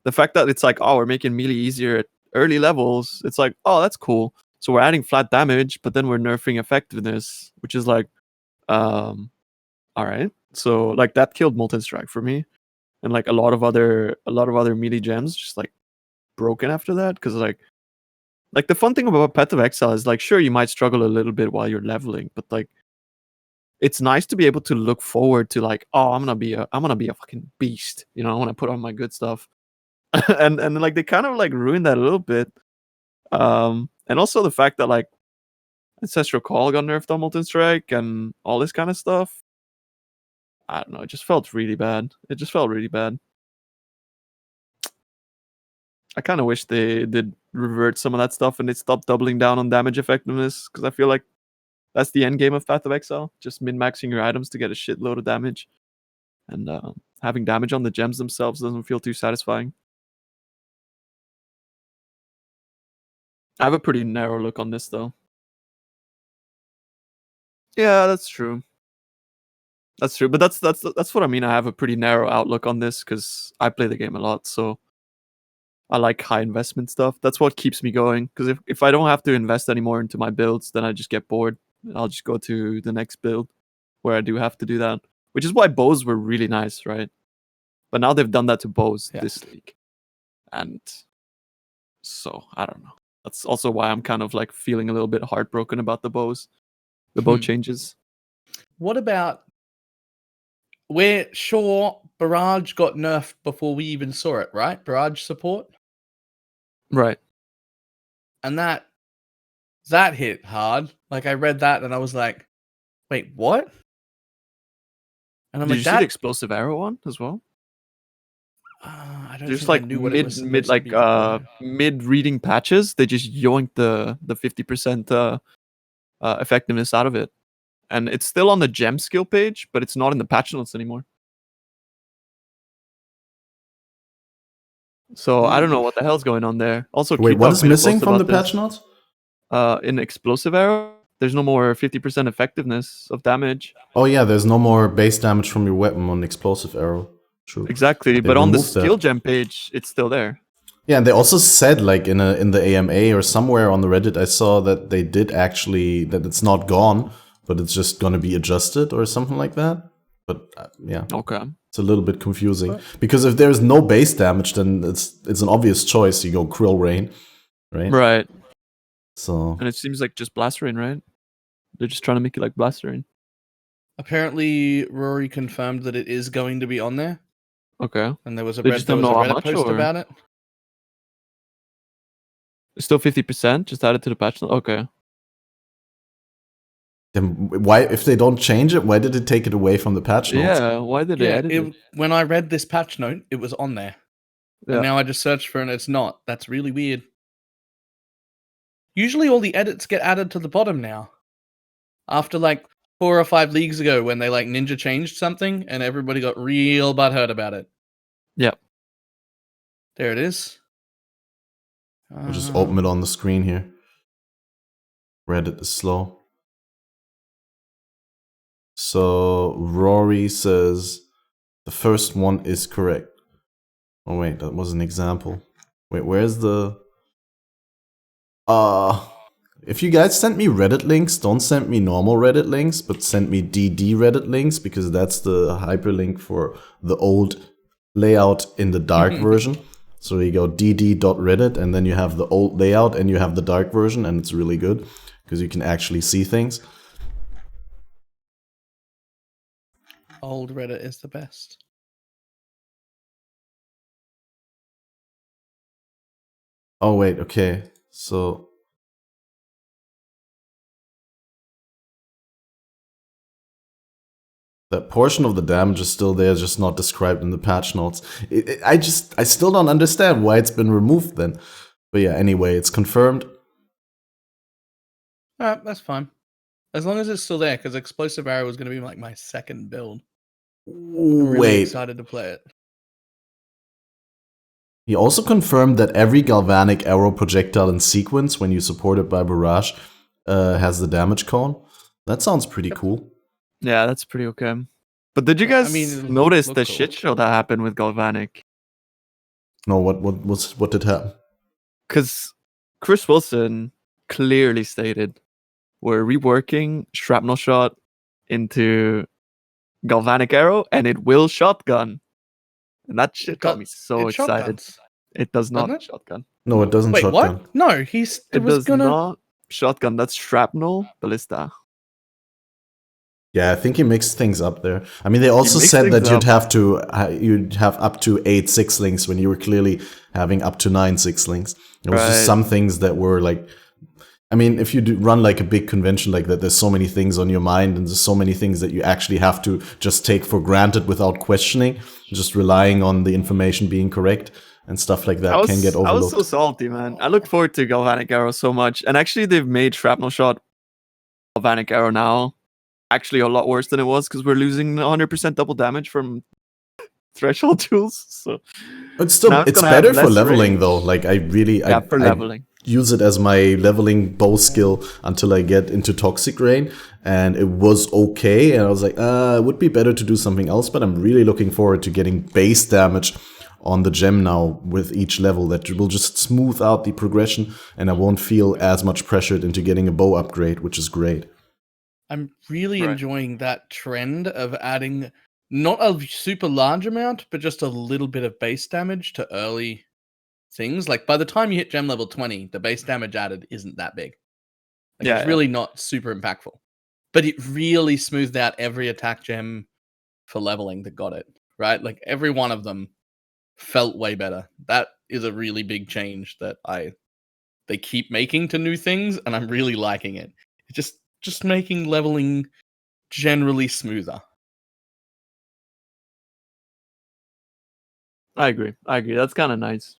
S2: the fact that it's like, oh, we're making melee easier at early levels. It's like, oh, that's cool. So we're adding flat damage, but then we're nerfing effectiveness, which is like, all right. So like that killed Molten Strike for me, and like a lot of other melee gems just like broken after that, because like the fun thing about Path of Exile is like, sure, you might struggle a little bit while you're leveling, but like it's nice to be able to look forward to like, oh, I'm gonna be a fucking beast, you know, I want to put on my good stuff. and like they kind of like ruined that a little bit. And also the fact that like Ancestral Call got nerfed on Molten Strike and all this kind of stuff. I don't know, it just felt really bad. It just felt really bad. I kind of wish they did revert some of that stuff and they stopped doubling down on damage effectiveness, because I feel like that's the end game of Path of Exile. Just min-maxing your items to get a shitload of damage. And having damage on the gems themselves doesn't feel too satisfying. I have a pretty narrow look on this, though. Yeah, that's true. That's true, but that's what I mean. I have a pretty narrow outlook on this because I play the game a lot, so I like high investment stuff. That's what keeps me going. Because if I don't have to invest anymore into my builds, then I just get bored. I'll just go to the next build where I do have to do that. Which is why bows were really nice, right? But now they've done that to bows this league, and so I don't know. That's also why I'm kind of like feeling a little bit heartbroken about the bows, the bow changes.
S3: What about? We're sure Barrage got nerfed before we even saw it, right? Barrage support?
S2: Right.
S3: And that hit hard. Like I read that and I was like, wait, what? And I'm
S2: Did
S3: like,
S2: you see the explosive arrow one as well?
S3: I don't
S2: just
S3: think
S2: like
S3: I knew what it was
S2: mid reading patches, they just yoinked the 50% effectiveness out of it. And it's still on the gem skill page, but it's not in the patch notes anymore. So I don't know what the hell's going on there. Also,
S1: wait, what is missing from the patch notes?
S2: In explosive arrow, there's no more 50% effectiveness of damage.
S1: Oh yeah, there's no more base damage from your weapon on explosive arrow. True.
S2: Exactly, but on the skill gem page, it's still there.
S1: Yeah, and they also said, like in the AMA or somewhere on the Reddit, I saw that they did actually, that it's not gone, but it's just gonna be adjusted or something like that. But yeah,
S2: okay,
S1: it's a little bit confusing because if there's no base damage, then it's an obvious choice. You go Krill Rain, right?
S2: Right.
S1: So
S2: and it seems like just Blast Rain, right? They're just trying to make it like Blast Rain.
S3: Apparently, Rory confirmed that it is going to be on there.
S2: Okay.
S3: And there was a Reddit post about it.
S2: It's still 50%, just added to the patch note. Okay.
S1: Then why, if they don't change it, why did it take it away from the patch notes?
S2: Yeah, why did they edit it?
S3: When I read this patch note, it was on there. Yeah. And now I just searched for it and it's not. That's really weird. Usually all the edits get added to the bottom now. After like 4 or 5 leagues ago when they like ninja changed something and everybody got real butthurt about it.
S2: Yep.
S3: There it is.
S1: I'll just open it on the screen here. Reddit is slow. So Rory says the first one is correct. Oh wait, that was an example. Wait, where's the... if you guys send me Reddit links, don't send me normal Reddit links, but send me DD Reddit links, because that's the hyperlink for the old layout in the dark version. So you go dd.reddit, and then you have the old layout, and you have the dark version, and it's really good, because you can actually see things.
S3: Old Reddit is the best.
S1: Oh wait, okay. So... that portion of the damage is still there, just not described in the patch notes. I still don't understand why it's been removed then. But yeah, anyway, it's confirmed.
S3: Alright, that's fine. As long as it's still there, because Explosive Arrow is going to be like my second build. I'm really excited to play it.
S1: He also confirmed that every galvanic arrow projectile in sequence, when you support it by barrage, has the damage cone. That sounds pretty cool.
S2: Yeah, that's pretty okay. But did you guys notice the shit show that happened with galvanic?
S1: No, what did happen?
S2: Because Chris Wilson clearly stated we're reworking shrapnel shot into galvanic arrow, and it will shotgun. And that shit got me so excited. It does not shotgun.
S1: No, it doesn't shotgun.
S3: What? No,
S2: it does not shotgun. That's shrapnel ballista.
S1: Yeah, I think he mixed things up there. I mean, they also said that you'd have up to 8 6-links when you were clearly having up to 9 6-links. There was just some things that were like, I mean, if you run like a big convention like that, there's so many things on your mind and there's so many things that you actually have to just take for granted without questioning, just relying on the information being correct and stuff like that can get overlooked.
S2: I was so salty, man. I look forward to galvanic arrow so much. And actually, they've made shrapnel shot galvanic arrow now actually a lot worse than it was because we're losing 100% double damage from threshold tools. So
S1: it's better for leveling though. Like I
S2: leveling.
S1: Use it as my leveling bow skill until I get into toxic rain, and it was okay. And I was like, it would be better to do something else. But I'm really looking forward to getting base damage on the gem now with each level. That will just smooth out the progression, and I won't feel as much pressured into getting a bow upgrade, which is great.
S3: I'm really enjoying that trend of adding not a super large amount, but just a little bit of base damage to early things. Like by the time you hit gem level 20, the base damage added isn't that big. It's really not super impactful. But it really smoothed out every attack gem for leveling that got it, right? Like every one of them felt way better. That is a really big change that they keep making to new things, and I'm really liking it. It's just making leveling generally smoother.
S2: I agree. That's kind of nice.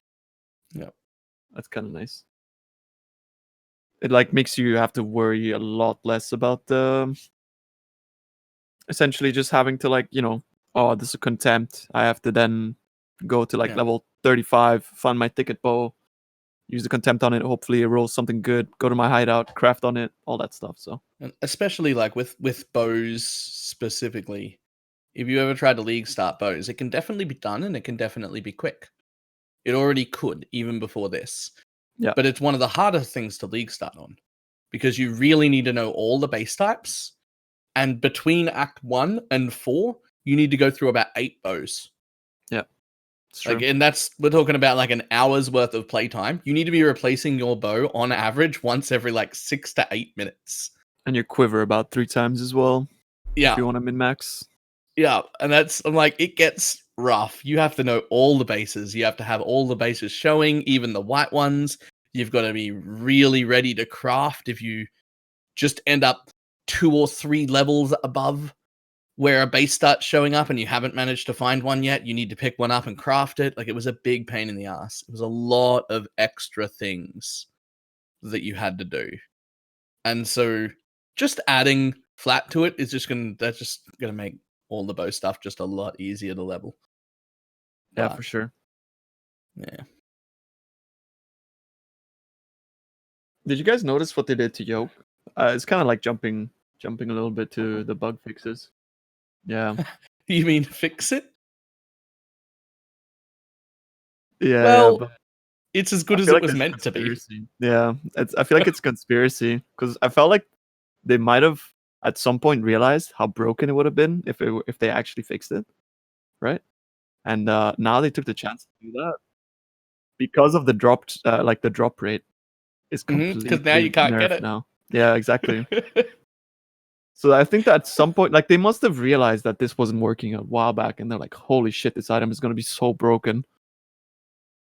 S3: Yeah.
S2: That's kind of nice. It like makes you have to worry a lot less about essentially just having to like, oh, this is a contempt. I have to then go to level 35, find my thicket bow, use the contempt on it, hopefully it rolls something good, go to my hideout, craft on it, all that stuff. So
S3: and especially like with bows specifically, if you ever tried to league start bows, it can definitely be done and it can definitely be quick. It already could even before this.
S2: Yeah.
S3: But it's one of the harder things to league start on because you really need to know all the base types. And between Act 1 and 4, you need to go through about 8 bows.
S2: Yeah.
S3: And we're talking about like an hour's worth of playtime. You need to be replacing your bow on average once every 6 to 8 minutes.
S2: And your quiver about 3 times as well.
S3: Yeah.
S2: If you want to min-max.
S3: Yeah. And I'm like, it gets rough. You have to know all the bases. You have to have all the bases showing, even the white ones. You've got to be really ready to craft if you just end up 2 or 3 levels above where a base starts showing up and you haven't managed to find one yet. You need to pick one up and craft it. Like, it was a big pain in the ass. It was a lot of extra things that you had to do. And so just adding flat to it is just gonna make all the bow stuff just a lot easier to level.
S2: Yeah, for sure.
S3: Yeah.
S2: Did you guys notice what they did to Yoke? It's kind of like jumping a little bit to the bug fixes. Yeah.
S3: You mean fix it?
S2: Yeah.
S3: Well,
S2: but
S3: it's as good as it was meant to be.
S2: Yeah. I feel like it's conspiracy because I felt like they might have at some point realized how broken it would have been if they actually fixed it, right? And now they took the chance to do that because of the drop rate is completely
S3: because now you can't get it
S2: now. Yeah, exactly. So I think that at some point, they must have realized that this wasn't working a while back, and they're like, "Holy shit, this item is going to be so broken."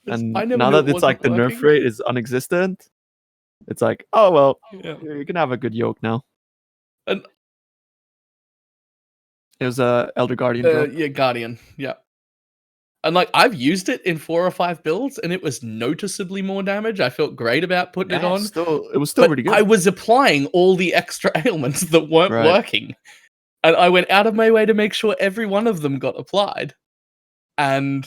S2: And now that it's like the nerf rate is non-existent, it's like, oh well, you can have a good yoke now.
S3: And
S2: it was a Elder Guardian.
S3: Yeah, Guardian. Yeah. And I've used it in 4 or 5 builds, and it was noticeably more damage. I felt great about putting it on.
S2: It was still pretty good.
S3: I was applying all the extra ailments that weren't working, and I went out of my way to make sure every one of them got applied. And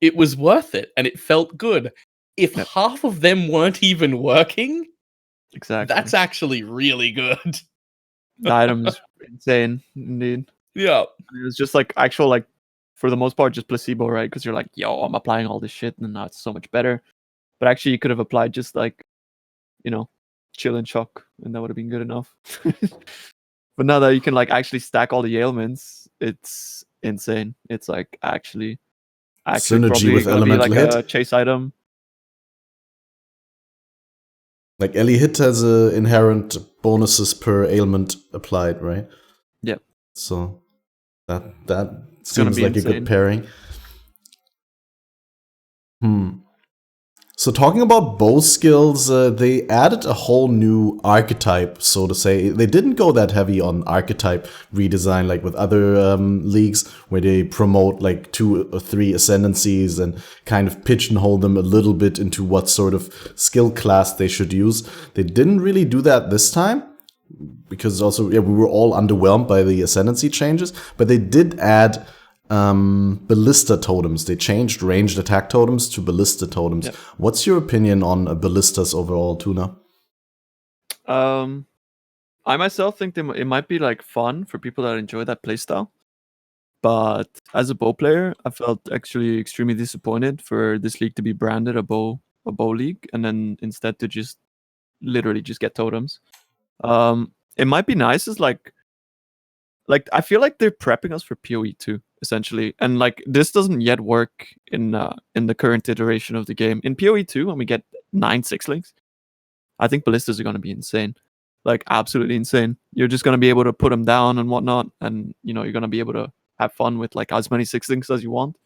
S3: it was worth it and it felt good. If half of them weren't even working,
S2: exactly,
S3: that's actually really good.
S2: The item's insane, indeed.
S3: Yeah.
S2: It was just like actual, like, for the most part, just placebo, right? Because you're like, yo, I'm applying all this shit and now it's so much better. But actually, you could have applied just like, chill and shock, and that would have been good enough. But now that you can like actually stack all the ailments, it's insane. It's like actually
S1: synergy
S2: probably
S1: with
S2: gonna be like
S1: elemental hit.
S2: a chase item.
S1: Like Ellie Hit has inherent bonuses per ailment applied, right?
S2: Yeah.
S1: So that seems like
S2: insane.
S1: a good pairing. So talking about bow skills, they added a whole new archetype, so to say. They didn't go that heavy on archetype redesign like with other leagues, where they promote like 2 or 3 ascendancies and kind of pigeonhole them a little bit into what sort of skill class they should use. They didn't really do that this time, because also we were all underwhelmed by the ascendancy changes, but they did add ballista totems. They changed ranged attack totems to ballista totems. Yep. What's your opinion on ballistas overall, Tuna?
S2: I myself think it might be like fun for people that enjoy that playstyle. But as a bow player, I felt actually extremely disappointed for this league to be branded a bow league, and then instead to just literally just get totems. It might be nice as like I feel like they're prepping us for PoE 2 essentially, and like this doesn't yet work in the current iteration of the game. In PoE 2, when we get 9 6-links, I think ballistas are going to be insane, like absolutely insane. You're just going to be able to put them down and whatnot, and you're going to be able to have fun with like as many 6-links as you want.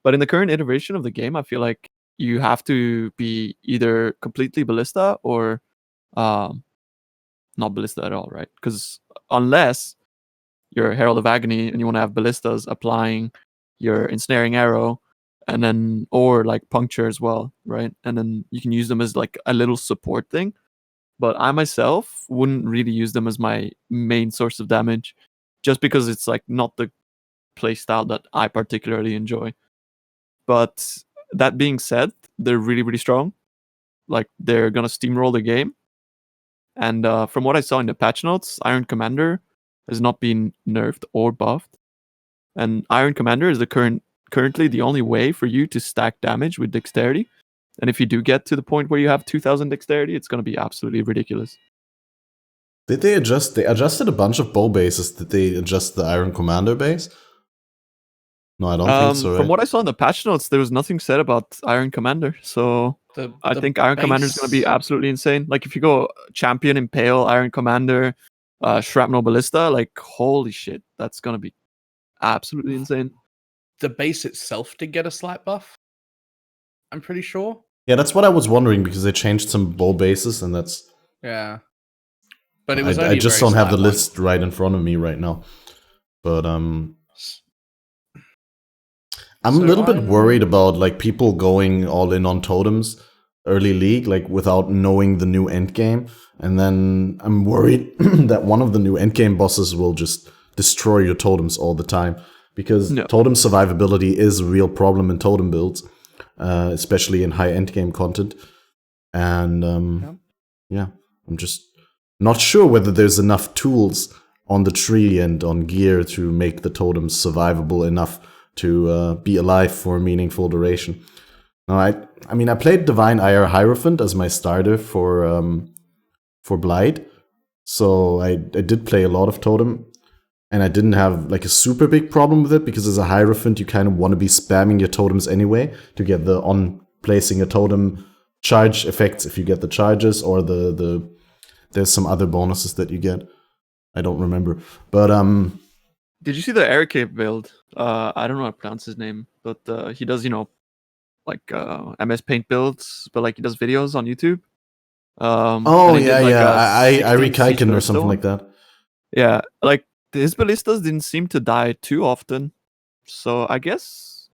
S2: But in the current iteration of the game, I feel like you have to be either completely ballista or not ballista at all, right? Because unless you're Herald of Agony and you want to have ballistas applying your ensnaring arrow, and then or like puncture as well, right? And then you can use them as like a little support thing. But I myself wouldn't really use them as my main source of damage, just because it's like not the playstyle that I particularly enjoy. But that being said, they're really, really strong. Like they're gonna steamroll the game. And from what I saw in the patch notes, Iron Commander has not been nerfed or buffed. And Iron Commander is currently the only way for you to stack damage with dexterity. And if you do get to the point where you have 2000 dexterity, it's going to be absolutely ridiculous.
S1: Did they adjust? They adjusted a bunch of bow bases. Did they adjust the Iron Commander base? No, I don't think so, right?
S2: From what I saw in the patch notes, there was nothing said about Iron Commander. So I think Iron Commander is going to be absolutely insane. Like if you go Champion, Impale, Iron Commander, Shrapnel, Ballista, like holy shit, that's going to be absolutely insane.
S3: The base itself did get a slight buff, I'm pretty sure.
S1: Yeah, that's what I was wondering, because they changed some bow bases, and that's...
S3: Yeah. But it was
S1: I just don't have the list right in front of me right now. But I'm a little bit worried about like people going all in on totems early league, like without knowing the new endgame. And then I'm worried that one of the new endgame bosses will just destroy your totems all the time. Because totem survivability is a real problem in totem builds, especially in high endgame content. And I'm just not sure whether there's enough tools on the tree and on gear to make the totems survivable enough to be alive for a meaningful duration. Now, I mean, I played Divine Ire Hierophant as my starter for Blight, so I did play a lot of totem, and I didn't have like a super big problem with it, because as a Hierophant, you kind of want to be spamming your totems anyway to get the on placing a totem charge effects if you get the charges, or there's some other bonuses that you get. I don't remember, but
S2: Did you see the Eric build? I don't know how to pronounce his name, but he does, like MS Paint builds, but like he does videos on YouTube.
S1: Iri Kaiken or something like that.
S2: Yeah, like his ballistas didn't seem to die too often, so I guess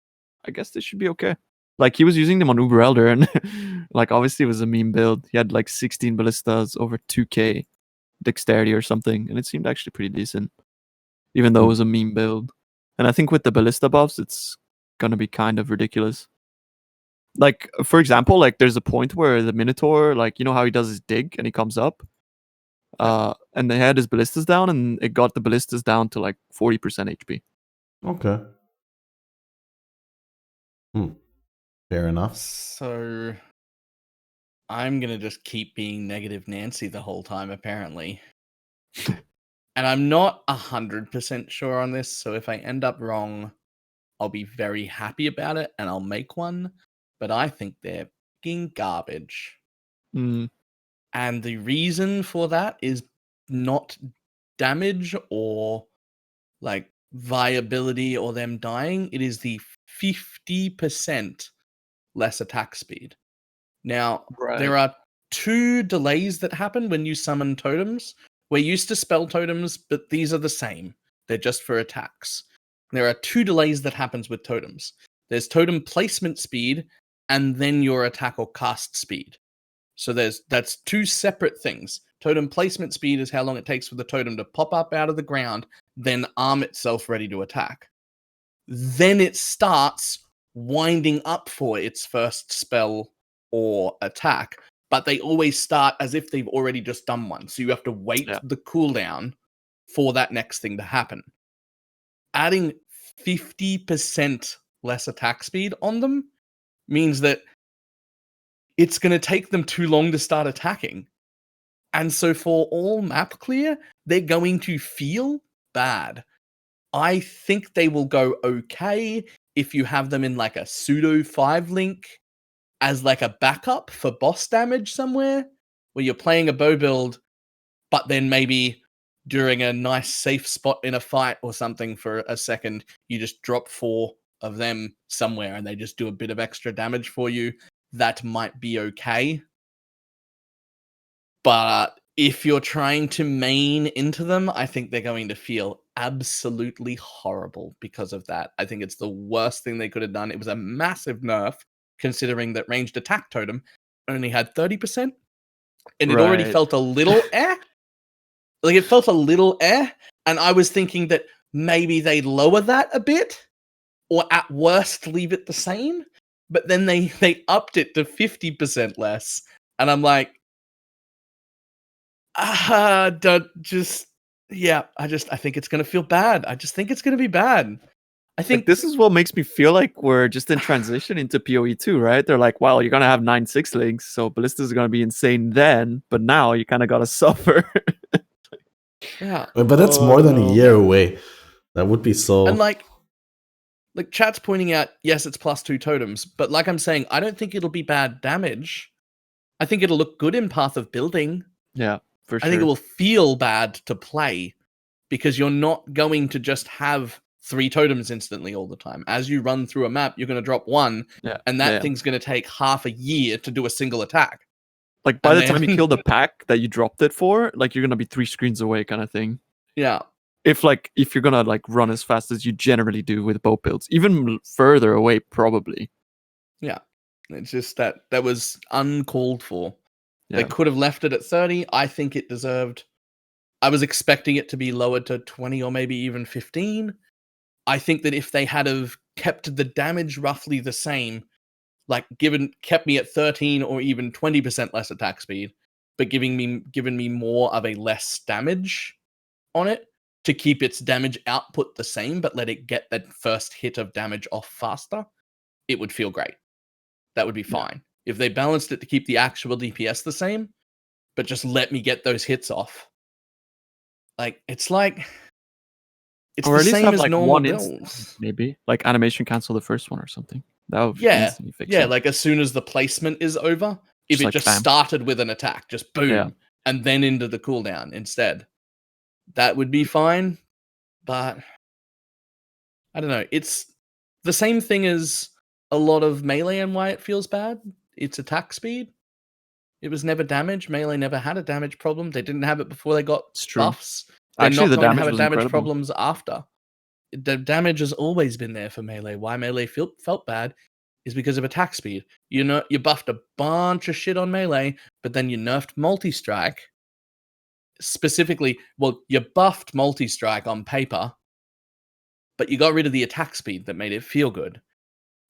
S2: this should be okay. Like he was using them on Uber Elder, and like obviously it was a meme build. He had like 16 ballistas over 2k dexterity or something, and it seemed actually pretty decent, even though it was a meme build. And I think with the ballista buffs, it's gonna be kind of ridiculous. Like, for example, like there's a point where the Minotaur, like, you know how he does his dig and he comes up? And they had his ballistas down, and it got the ballistas down to like 40% HP.
S1: Okay. Fair enough.
S3: So I'm gonna just keep being negative Nancy the whole time, apparently. And I'm not 100% sure on this, so if I end up wrong, I'll be very happy about it and I'll make one. But I think they're fucking garbage.
S2: Mm.
S3: And the reason for that is not damage or like viability or them dying. It is the 50% less attack speed. Now, there are 2 delays that happen when you summon totems. We're used to spell totems, but these are the same. They're just for attacks. There are 2 delays that happens with totems. There's totem placement speed, and then your attack or cast speed. So that's 2 separate things. Totem placement speed is how long it takes for the totem to pop up out of the ground, then arm itself ready to attack. Then it starts winding up for its first spell or attack, but they always start as if they've already just done one. So you have to wait the cooldown for that next thing to happen. Adding 50% less attack speed on them means that it's going to take them too long to start attacking. And so for all map clear, they're going to feel bad. I think they will go okay if you have them in like a pseudo 5 link as like a backup for boss damage somewhere, where you're playing a bow build, but then maybe during a nice safe spot in a fight or something for a second, you just drop 4 of them somewhere and they just do a bit of extra damage for you. That might be okay. But if you're trying to main into them, I think they're going to feel absolutely horrible because of that. I think it's the worst thing they could have done. It was a massive nerf, considering that ranged attack totem only had 30%. And it already felt a little Like, it felt a little and I was thinking that maybe they'd lower that a bit, or at worst leave it the same. But then they upped it to 50% less, and I'm like, I think it's gonna feel bad. I just think it's gonna be bad. I think
S2: like, this is what makes me feel like we're just in transition into PoE 2, right? They're like, well, you're gonna have 9/6 links, so ballistas are gonna be insane then, but now you kind of gotta suffer.
S3: Yeah,
S1: but that's more than a year away. That would be so.
S3: And like chat's pointing out, yes, it's +2 totems, but like I'm saying, I don't think it'll be bad damage. I think it'll look good in Path of Building.
S2: Yeah, for sure.
S3: I think it will feel bad to play because you're not going to just have 3 totems instantly all the time. As you run through a map, you're going to drop 1, and that thing's going to take half a year to do a single attack.
S2: Like, by the time you kill the pack that you dropped it for, like, you're going to be 3 screens away kind of thing.
S3: Yeah.
S2: If you're going to like run as fast as you generally do with bow builds, even further away, probably.
S3: Yeah. It's just that was uncalled for.
S2: Yeah.
S3: They could have left it at 30. I think it deserved. I was expecting it to be lowered to 20 or maybe even 15. I think that if they had have kept the damage roughly the same, like kept me at 13 or even 20% less attack speed, but given me more of a less damage on it to keep its damage output the same, but let it get that first hit of damage off faster, it would feel great. That would be fine. If they balanced it to keep the actual DPS the same, but just let me get those hits off. Like, it's the
S2: or at least
S3: same
S2: have
S3: as
S2: like
S3: normal
S2: one
S3: builds.
S2: instance, maybe like animation cancel the first one or something. That would instantly fix it.
S3: Like as soon as the placement is over, if it just
S2: bam.
S3: started with an attack, just boom, and then into the cooldown instead, that would be fine. But I don't know. It's the same thing as a lot of melee and why it feels bad. It's attack speed. It was never damage. Melee never had a damage problem. They didn't have it before they got buffs. They're
S2: Actually,
S3: not
S2: the
S3: going to
S2: damage
S3: have
S2: was
S3: damage
S2: incredible.
S3: problems after. The damage has always been there for melee. Why melee felt bad is because of attack speed. You know, you buffed a bunch of shit on melee, but then you nerfed multi-strike. Specifically, well, you buffed multi-strike on paper, but you got rid of the attack speed that made it feel good.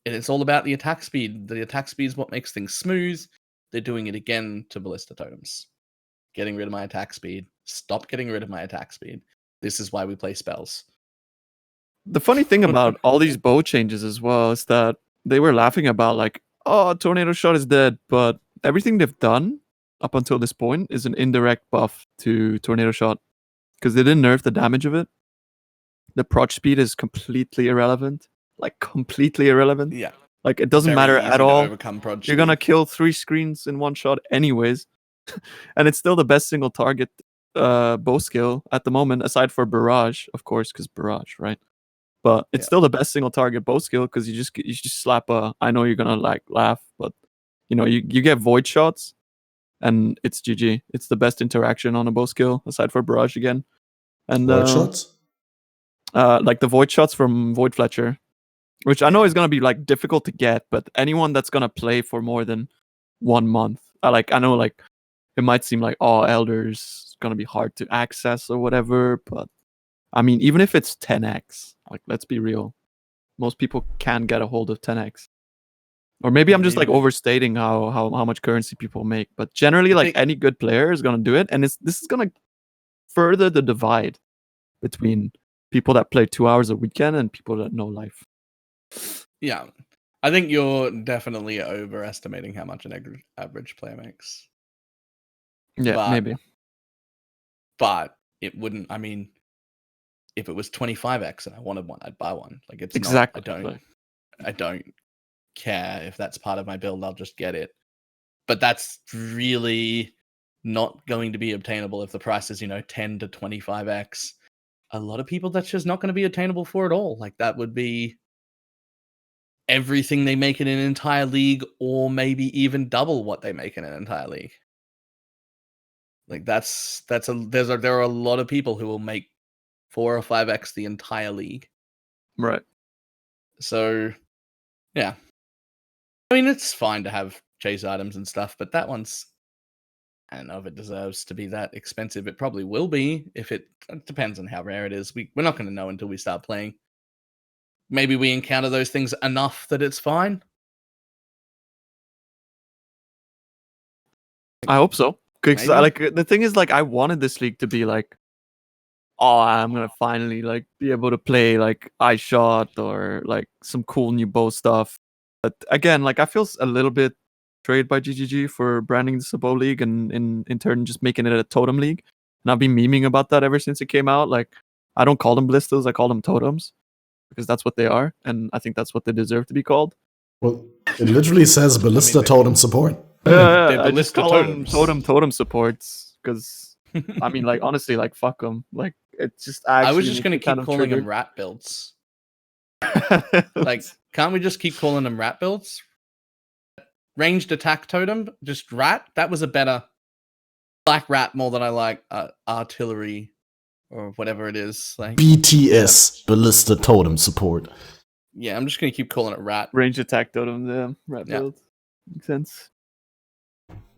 S3: And it's all about the attack speed. The attack speed is what makes things smooth. They're doing it again to Ballista Totems. Getting rid of my attack speed. Stop getting rid of my attack speed. This is why we play spells.
S2: The funny thing about all these bow changes as well is that they were laughing about like, oh, Tornado Shot is dead, but everything they've done up until this point is an indirect buff to Tornado Shot because they didn't nerf the damage of it. The proc speed is completely irrelevant. Like, completely irrelevant.
S3: Yeah.
S2: Like, it doesn't matter at all. You're going to kill 3 screens in one shot anyways. And it's still the best single target bow skill at the moment, aside for Barrage, of course, because Barrage, right? But it's still the best single target bow skill because you just slap a. I know you're gonna like laugh, but you know you get void shots, and it's GG. It's the best interaction on a bow skill aside for Barrage again. And
S1: void shots,
S2: like the void shots from Void Fletcher, which I know is gonna be like difficult to get, but anyone that's gonna play for more than 1 month, I know like it might seem like Elder's gonna be hard to access or whatever, but I mean, even if it's 10x, like let's be real, most people can get a hold of 10x. Or maybe I'm just like overstating how much currency people make, but generally, like any good player is gonna do it, and this is gonna further the divide between people that play 2 hours a weekend and people that know life.
S3: Yeah, I think you're definitely overestimating how much an average player makes.
S2: Yeah, maybe.
S3: But it wouldn't. I mean, if it was 25x and I wanted one, I'd buy one. Like it's
S2: exactly.
S3: I don't care if that's part of my build. I'll just get it. But that's really not going to be obtainable if the price is 10 to 25x. A lot of people, that's just not going to be attainable for at all. Like that would be everything they make in an entire league, or maybe even double what they make in an entire league. Like there are a lot of people who will make 4 or 5x the entire league.
S2: Right.
S3: So, yeah. I mean, it's fine to have chase items and stuff, but that one's... I don't know if it deserves to be that expensive. It probably will be. It depends on how rare it is. We're not going to know until we start playing. Maybe we encounter those things enough that it's fine.
S2: I hope so. Because like the thing is, like, I wanted this league to be like, oh, I'm gonna finally like be able to play like Eye Shot or like some cool new bow stuff. But again, like I feel a little bit betrayed by GGG for branding this a bow league and in turn just making it a totem league. And I've been memeing about that ever since it came out. Like I don't call them ballistas, I call them totems because that's what they are, and I think that's what they deserve to be called.
S1: Well, it literally says ballista totem support.
S2: Yeah, I just call them totem supports because I mean, like honestly, like fuck them. Like it's just.
S3: I was just gonna keep calling them rat builds. Like, can't we just keep calling them rat builds? Ranged attack totem, just rat. That was a better black rat more than I like artillery or whatever it is. Like
S1: BTS ballista totem support.
S3: Yeah, I'm just gonna keep calling it rat.
S2: Ranged attack totem, yeah, rat build. Makes sense.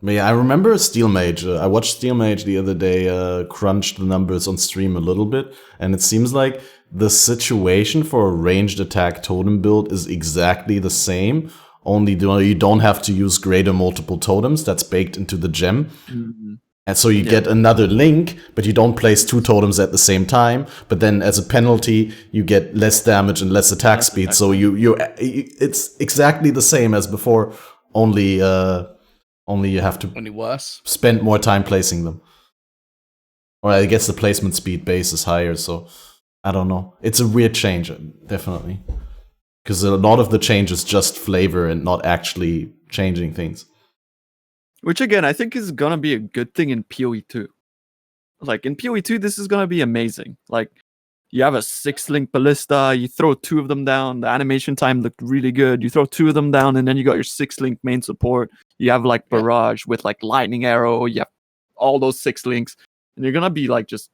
S1: Yeah, I remember Steel Mage. I watched Steel Mage the other day, crunched the numbers on stream a little bit, and it seems like the situation for a ranged attack totem build is exactly the same, only you don't have to use greater multiple totems. That's baked into the gem. Mm-hmm. And so you get another link, but you don't place 2 totems at the same time. But then as a penalty, you get less damage and less attack speed. So it's exactly the same as before, only you have to spend more time placing them. Or I guess the placement speed base is higher, so I don't know. It's a weird change, definitely. Because a lot of the change is just flavor and not actually changing things.
S2: Which again, I think is gonna be a good thing in PoE 2. Like in PoE 2, this is gonna be amazing. Like you have a 6-link ballista, you throw 2 of them down, the animation time looked really good. You throw 2 of them down, and then you got your 6-link main support. You have like Barrage with like lightning arrow, you have all those 6 links, and you're gonna be like just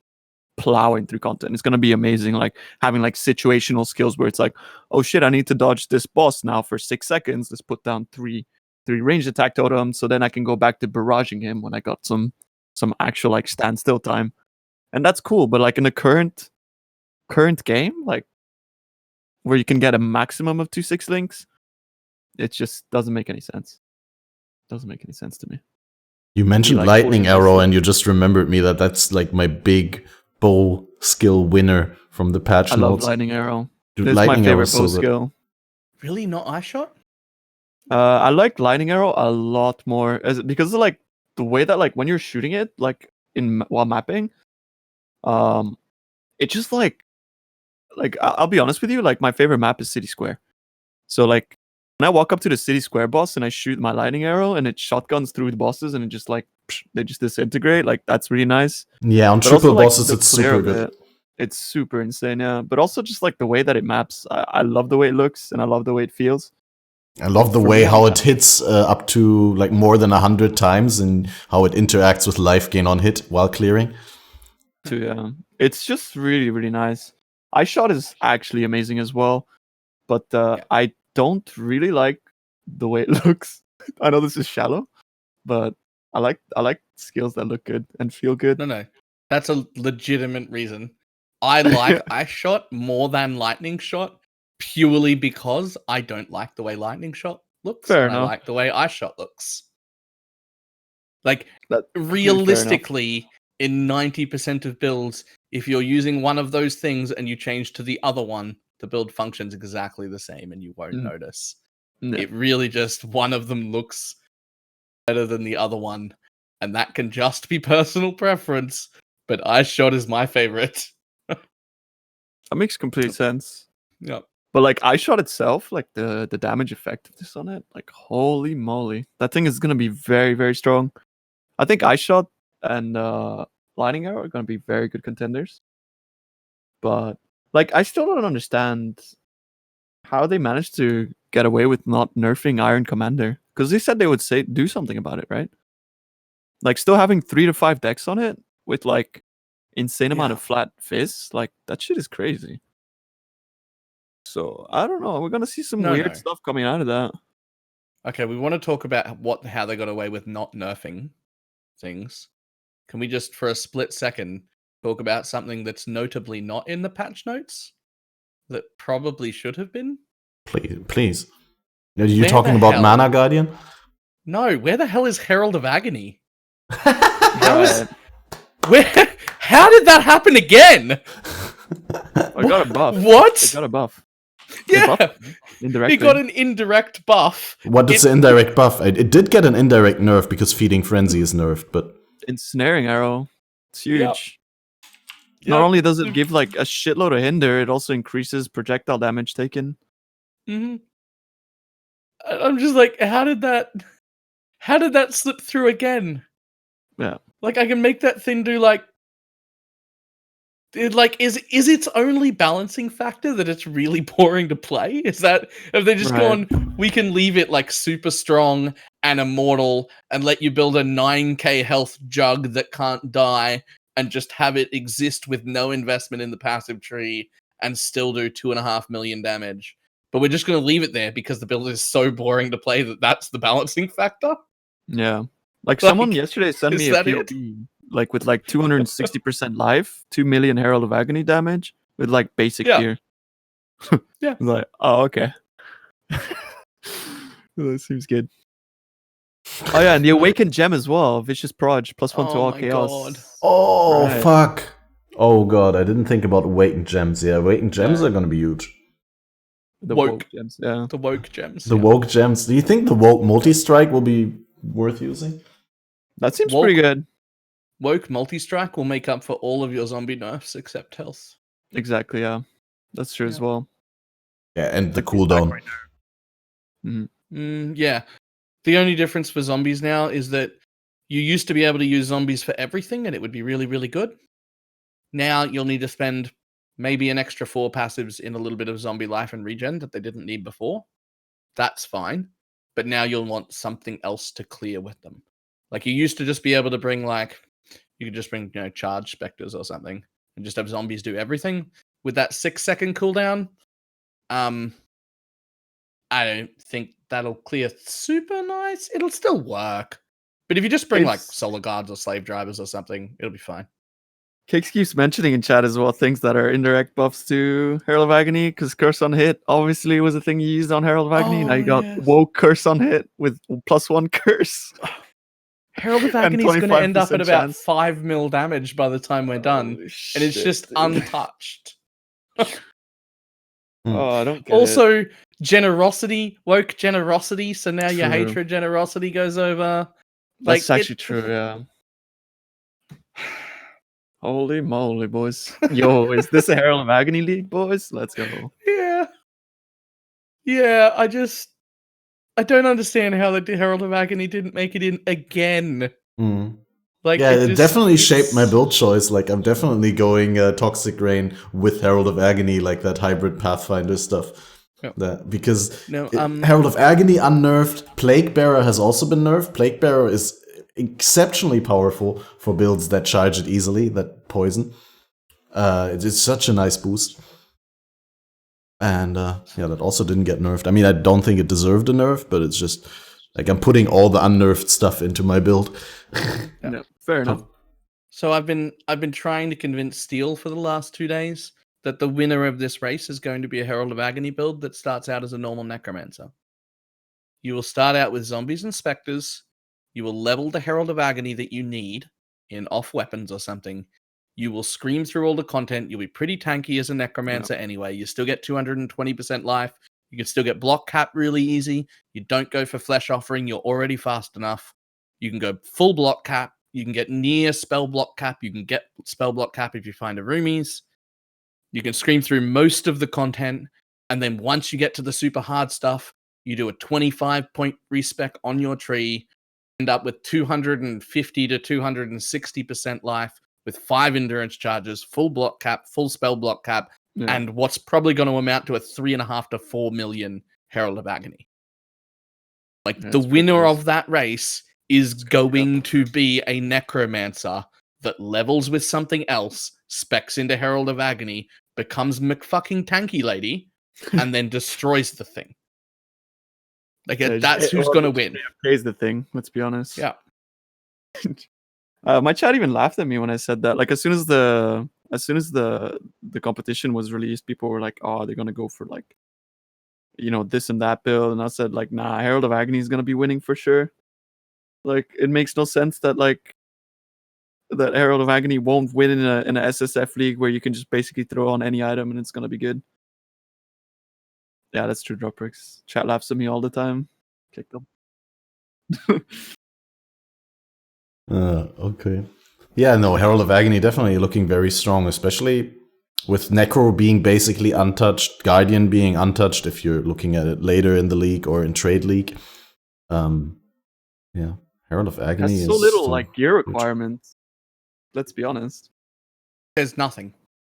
S2: plowing through content. It's gonna be amazing, like having like situational skills where it's like, oh shit, I need to dodge this boss now for 6 seconds. Let's put down 3 ranged attack totems, so then I can go back to barraging him when I got some actual like standstill time. And that's cool, but like in the current game, like where you can get a maximum of 2 6 links, it just doesn't make any sense. Doesn't make any sense to me.
S1: You mentioned
S2: like
S1: lightning
S2: pushing
S1: arrow,
S2: this-
S1: and you just remembered me that's like my big bow skill winner from the patch
S2: I love
S1: notes.
S2: lightning arrow.
S1: Dude,
S2: This is my
S1: lightning arrow
S2: favorite
S1: is
S2: bow
S1: so good.
S2: skill.
S3: Really, not eye shot?
S2: I like lightning arrow a lot more because of like the way that like when you're shooting it like while mapping, it just like I'll be honest with you, like my favorite map is City Square. So like when I walk up to the City Square boss and I shoot my lightning arrow and it shotguns through the bosses and it just like they just disintegrate, like that's really nice.
S1: Yeah, on
S2: But
S1: triple
S2: also, like,
S1: bosses,
S2: the
S1: it's
S2: clear
S1: super
S2: of
S1: good.
S2: it, it's super insane, yeah. But also just like the way that it maps, I love the way it looks and I love the way it feels.
S1: I love the
S2: For
S1: way
S2: me,
S1: how it hits up to like more than 100 times and how it interacts with life gain on hit while clearing.
S2: It's just really, really nice. Eye shot is actually amazing as well, but I don't really like the way it looks. I know this is shallow, but I like skills that look good and feel good.
S3: No. That's a legitimate reason. I like eye shot more than lightning shot purely because I don't like the way lightning shot looks.
S2: Fair
S3: and
S2: enough.
S3: I like the way eye shot looks. Like,
S2: That's completely fair enough.
S3: realistically, in 90% of builds, if you're using one of those things and you change to the other one, the build functions exactly the same and you won't notice.
S2: No.
S3: It really just, one of them looks better than the other one, and that can just be personal preference, but eye shot is my favorite.
S2: That makes complete sense.
S3: Yep.
S2: But like eye shot itself, like the damage effectiveness on it, like holy moly, that thing is gonna be very, very strong. I think eye shot and lightning arrow are gonna be very good contenders. But like I still don't understand how they managed to get away with not nerfing Iron Commander, because they said they would do something about it, right? Like still having 3 to 5 decks on it with like insane amount of flat fists, like that shit is crazy. So I don't know. We're gonna see some weird stuff coming out of that.
S3: Okay, we want to talk about how they got away with not nerfing things. Can we just, for a split second, talk about something that's notably not in the patch notes that probably should have been?
S1: Please. Are you talking about Mana Guardian?
S3: No, where the hell is Herald of Agony?
S2: How
S3: did that happen again?
S2: I got a buff.
S3: What?
S2: I got a buff.
S3: Yeah,
S2: indirectly.
S3: he got an indirect buff.
S1: What is the indirect buff? It did get an indirect nerf because Feeding Frenzy is nerfed, but
S2: Ensnaring Arrow, it's huge.
S3: Yep.
S2: Not only does it give like a shitload of hinder, it also increases projectile damage taken.
S3: Mm-hmm. I'm just like, how did that slip through again?
S2: Yeah,
S3: like I can make that thing do like is its only balancing factor that it's really boring to play? Is that, have they just gone, we can leave it like super strong and immortal and let you build a 9k health jug that can't die and just have it exist with no investment in the passive tree and still do 2.5 million damage, but we're just going to leave it there because the build is so boring to play that's the balancing factor?
S2: Yeah, like someone yesterday sent me a POB like with like 260% life, 2 million Herald of Agony damage with like basic gear.
S3: Yeah.
S2: I was like, oh, okay. That seems good. Oh yeah, and the Awakened Gem as well. Vicious Proj, +1 to all chaos.
S3: God.
S1: Oh, fuck. Oh god, I didn't think about Awakened Gems. Yeah, Awakened Gems are gonna be huge.
S2: The woke gems, yeah.
S3: The woke gems.
S1: The woke gems. Do you think the woke multi-strike will be worth using?
S2: That seems pretty good.
S3: Woke multi-strike will make up for all of your zombie nerfs except health.
S2: Exactly, yeah. That's true as well.
S1: Yeah, and the cooldown.
S3: Yeah. The only difference for zombies now is that you used to be able to use zombies for everything and it would be really, really good. Now you'll need to spend maybe an extra 4 passives in a little bit of zombie life and regen that they didn't need before. That's fine. But now you'll want something else to clear with them. Like you used to just be able to bring you could just bring, charge specters or something and just have zombies do everything. With that 6-second cooldown, I don't think that'll clear super nice. It'll still work. But if you just bring like solar guards or slave drivers or something, it'll be fine.
S2: Cakes keeps mentioning in chat as well things that are indirect buffs to Herald of Agony, because Curse on Hit obviously was a thing you used on Herald of Agony. Now you got Woke Curse on Hit with +1 Curse.
S3: Herald of Agony is going to end up at about 5 mil damage by the time we're done, and it's just untouched.
S2: I don't get
S3: also, generosity, woke generosity, so now your hatred generosity goes over.
S2: That's actually true, yeah. Holy moly, boys. Yo, is this a Herald of Agony league, boys? Let's go.
S3: Yeah, I don't understand how the Herald of Agony didn't make it in again.
S1: Like, yeah, it definitely shaped my build choice. Like, I'm definitely going Toxic Rain with Herald of Agony, like that hybrid Pathfinder stuff. Because Herald of Agony unnerfed. Plague Bearer has also been nerfed. Plague Bearer is exceptionally powerful for builds that charge it easily, that poison. It's such a nice boost. And that also didn't get nerfed. I mean, I don't think it deserved a nerf, but it's just like I'm putting all the unnerfed stuff into my build.
S2: No, fair enough.
S3: So I've been trying to convince Steel for the last 2 days that the winner of this race is going to be a Herald of Agony build that starts out as a normal Necromancer. You will start out with zombies and specters. You will level the Herald of Agony that you need in off weapons or something. You will scream through all the content. You'll be pretty tanky as a Necromancer anyway. You still get 220% life. You can still get block cap really easy. You don't go for Flesh Offering. You're already fast enough. You can go full block cap. You can get near spell block cap. You can get spell block cap if you find a roomies. You can scream through most of the content. And then once you get to the super hard stuff, you do a 25-point respec on your tree. End up with 250 to 260% life with 5 endurance charges, full block cap, full spell block cap, and what's probably going to amount to a 3.5 to 4 million Herald of Agony. Like, the winner of that race is going to be a Necromancer that levels with something else, specs into Herald of Agony, becomes McFucking Tanky Lady, and then destroys the thing. Like, that's who's going to win.
S2: Is the thing, let's be honest.
S3: Yeah.
S2: My chat even laughed at me when I said that. Like, as soon as the competition was released, people were like, "Oh, they're gonna go for like, this and that build," and I said like, "Nah, Herald of Agony is gonna be winning for sure." Like, it makes no sense that that Herald of Agony won't win in a SSF league where you can just basically throw on any item and it's gonna be good. Yeah, that's true, Droprix. Chat laughs at me all the time. Kick them.
S1: Okay. Yeah, no, Herald of Agony definitely looking very strong, especially with Necro being basically untouched, Guardian being untouched if you're looking at it later in the league or in Trade League. Yeah, Herald of Agony
S2: has so little like gear requirements. Let's be honest.
S3: There's nothing.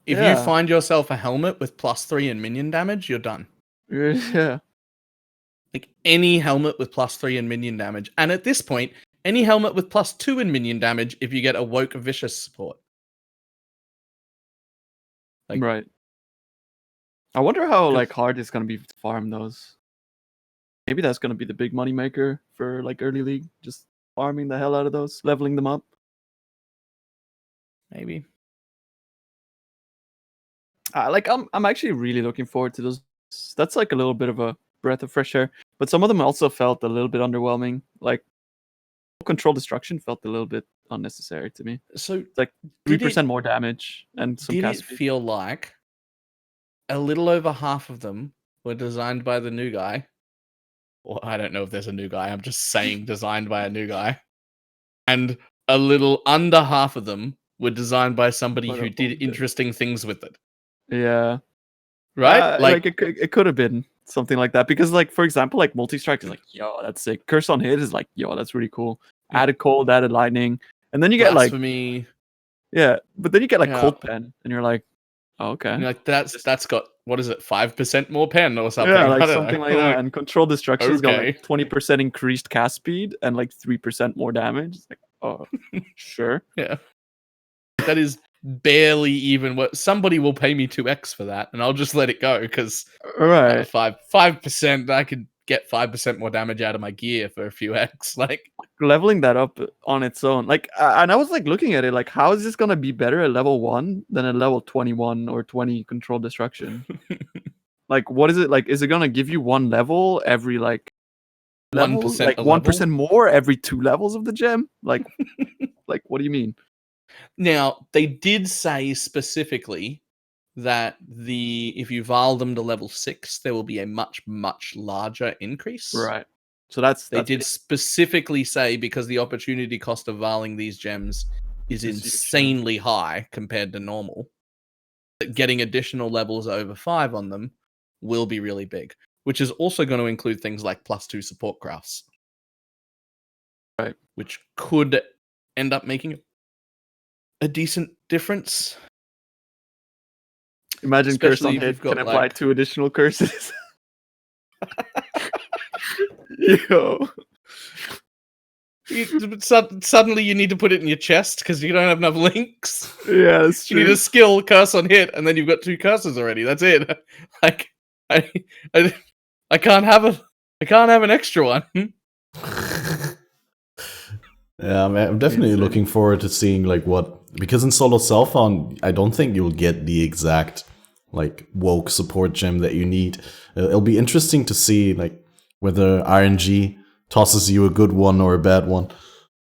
S3: If you find yourself a helmet with +3 in minion damage, you're done.
S2: Yeah.
S3: Like, any helmet with +3 in minion damage. And at this point, any helmet with +2 in minion damage if you get a Woke Vicious support.
S2: Like, right. I wonder how hard it's gonna be to farm those. Maybe that's gonna be the big money maker for like early league, just farming the hell out of those, leveling them up.
S3: Maybe.
S2: I'm actually really looking forward to those. That's like a little bit of a breath of fresh air. But some of them also felt a little bit underwhelming. Like, Control Destruction felt a little bit unnecessary to me.
S3: So
S2: it's like 3% more damage and some
S3: cast speed. Did it feel like a little over half of them were designed by the new guy? Well, I don't know if there's a new guy. I'm just saying designed by a new guy. And a little under half of them were designed by somebody who did interesting things with it.
S2: Yeah.
S3: Right?
S2: Like it could have been something like that. Because, like, for example, like Multi-Strike is like, yo, that's sick. Curse on Hit is like, yo, that's really cool. Added Cold, added Lightning. And then you get
S3: Blasphemy.
S2: like... Yeah, but then you get like Cold Pen. And you're like, oh, okay.
S3: And like, that's got, what is it, 5% more pen or something?
S2: Yeah, like something like that. And Control Destruction's got like 20% increased cast speed and like 3% more damage. It's like, oh, sure.
S3: Yeah. That is barely even what somebody will pay me 2x for that, and I'll just let it go because 5% I could get 5% more damage out of my gear for a few X. Like
S2: leveling that up on its own. Like, and I was like looking at it, like, how is this gonna be better at level 1 than at level 21 or 20 control destruction? Like, what is it like? Is it gonna give you one level every like
S3: 1%,
S2: like 1% more every 2 levels of the gem? Like, like what do you mean?
S3: Now they did say specifically that if you Val them to level 6, there will be a much larger increase.
S2: Right. So
S3: they did specifically say, because the opportunity cost of Valing these gems is insanely high compared to normal, that getting additional levels over 5 on them will be really big, which is also going to include things like +2 support crafts.
S2: Right.
S3: Which could end up making a decent difference.
S2: Imagine curse on hit can apply 2 additional curses. Yo.
S3: Suddenly you need to put it in your chest because you don't have enough links.
S2: Yeah, that's true.
S3: You need a skill, curse on hit, and then you've got 2 curses already. That's it. Like I can't have an extra one.
S1: Yeah, I'm definitely looking forward to seeing like because in solo self-found, I don't think you'll get the exact like woke support gem that you need. It'll be interesting to see like whether RNG tosses you a good one or a bad one,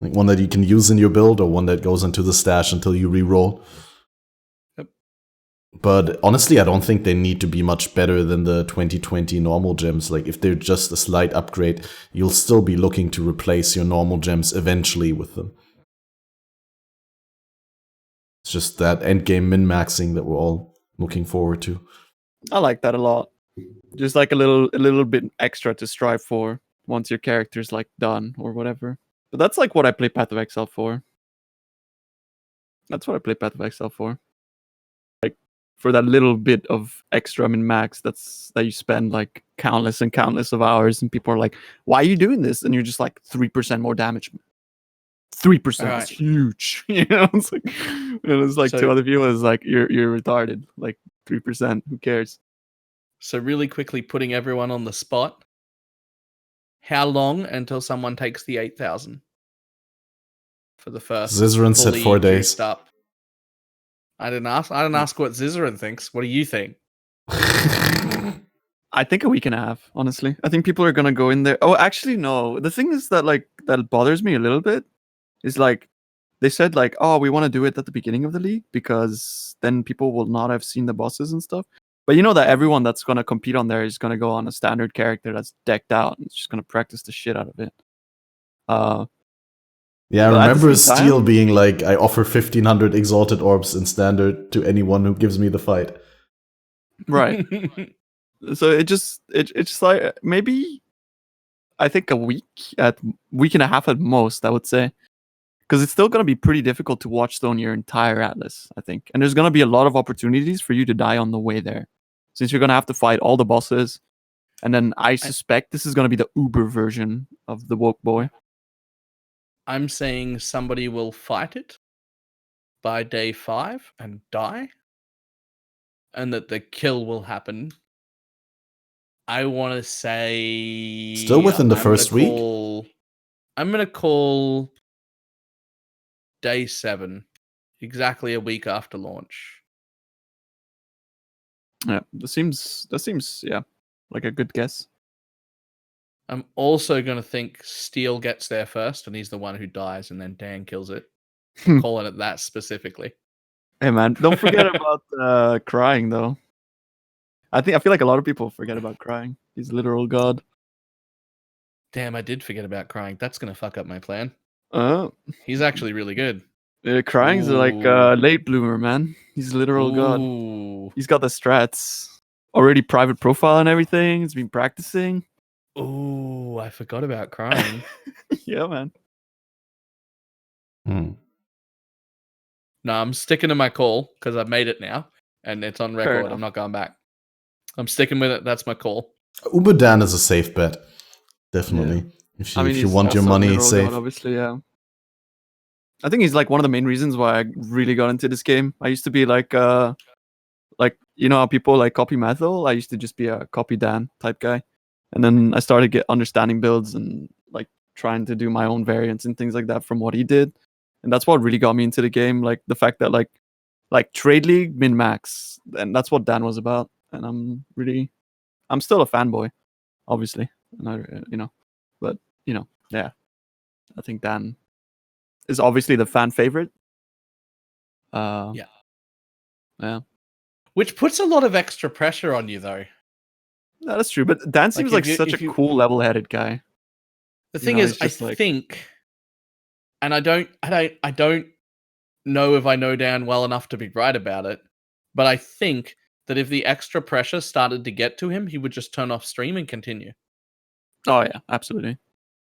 S1: like one that you can use in your build or one that goes into the stash until you reroll.
S3: Yep.
S1: But honestly, I don't think they need to be much better than the 2020 normal gems. Like if they're just a slight upgrade, you'll still be looking to replace your normal gems eventually with them. It's just that endgame min-maxing that we're all looking forward to.
S2: I like that a lot. Just like a little bit extra to strive for once your character's like done or whatever. But that's like what I play Path of Exile for. That's what I play Path of Exile for. Like for that little bit of extra min-max that you spend like countless and countless of hours, and people are like, "Why are you doing this?" And you're just like 3% more damage. 3% is huge. You know, it's like, and it's like to other people, it's like you're retarded. Like 3%, who cares?
S3: So really quickly putting everyone on the spot. How long until someone takes the 8,000 for the first?
S1: Zizaran said 4 days.
S3: Up. I didn't ask what Zizaran thinks. What do you think?
S2: I think a week and a half, honestly. I think people are gonna go in there. Oh, actually, no. The thing is that like that bothers me a little bit is like they said like, oh, we want to do it at the beginning of the league because then people will not have seen the bosses and stuff. But you know that everyone that's gonna compete on there is gonna go on a standard character that's decked out and it's just gonna practice the shit out of it.
S1: Yeah, I remember Steel being like, I offer 1,500 exalted orbs in standard to anyone who gives me the fight.
S2: Right. So it's just like maybe I think a week and a half at most, I would say. Because it's still going to be pretty difficult to watchstone your entire atlas, I think. And there's going to be a lot of opportunities for you to die on the way there. Since you're going to have to fight all the bosses. And then I suspect this is going to be the Uber version of the Woke Boy.
S3: I'm saying somebody will fight it by day 5 and die. And that the kill will happen. I want to say...
S1: Still within the first week?
S3: I'm going to call... day 7, exactly a week after launch.
S2: Yeah, that seems yeah, like a good guess.
S3: I'm also going to think Steel gets there first, and he's the one who dies, and then Dan kills it. I'm calling it that specifically.
S2: Hey man, don't forget about crying though. I feel like a lot of people forget about crying. He's literal god.
S3: Damn, I did forget about crying. That's going to fuck up my plan.
S2: He's
S3: actually really good.
S2: Crying's like a late bloomer, man. He's literal god. He's got the strats. Already private profile and everything. He's been practicing.
S3: Oh, I forgot about crying.
S2: Yeah, man.
S3: No, I'm sticking to my call because I've made it now. And it's on record. I'm not going back. I'm sticking with it. That's my call.
S1: Uberdan is a safe bet. Definitely. Yeah. If you want your money safe.
S2: God, obviously, yeah. I think he's like one of the main reasons why I really got into this game. I used to be like you know how people like copy Mathil? I used to just be a copy Dan type guy. And then I started understanding builds and like trying to do my own variants and things like that from what he did. And that's what really got me into the game. Like the fact that like trade league min max, and that's what Dan was about. And I'm still a fanboy, obviously. And but yeah, I think Dan is obviously the fan favorite. Yeah.
S3: Which puts a lot of extra pressure on you, though.
S2: No, that's true. But Dan seems like such a cool, level-headed guy.
S3: The thing is, I think, and I don't know if I know Dan well enough to be right about it, but I think that if the extra pressure started to get to him, he would just turn off stream and continue.
S2: Oh yeah, absolutely.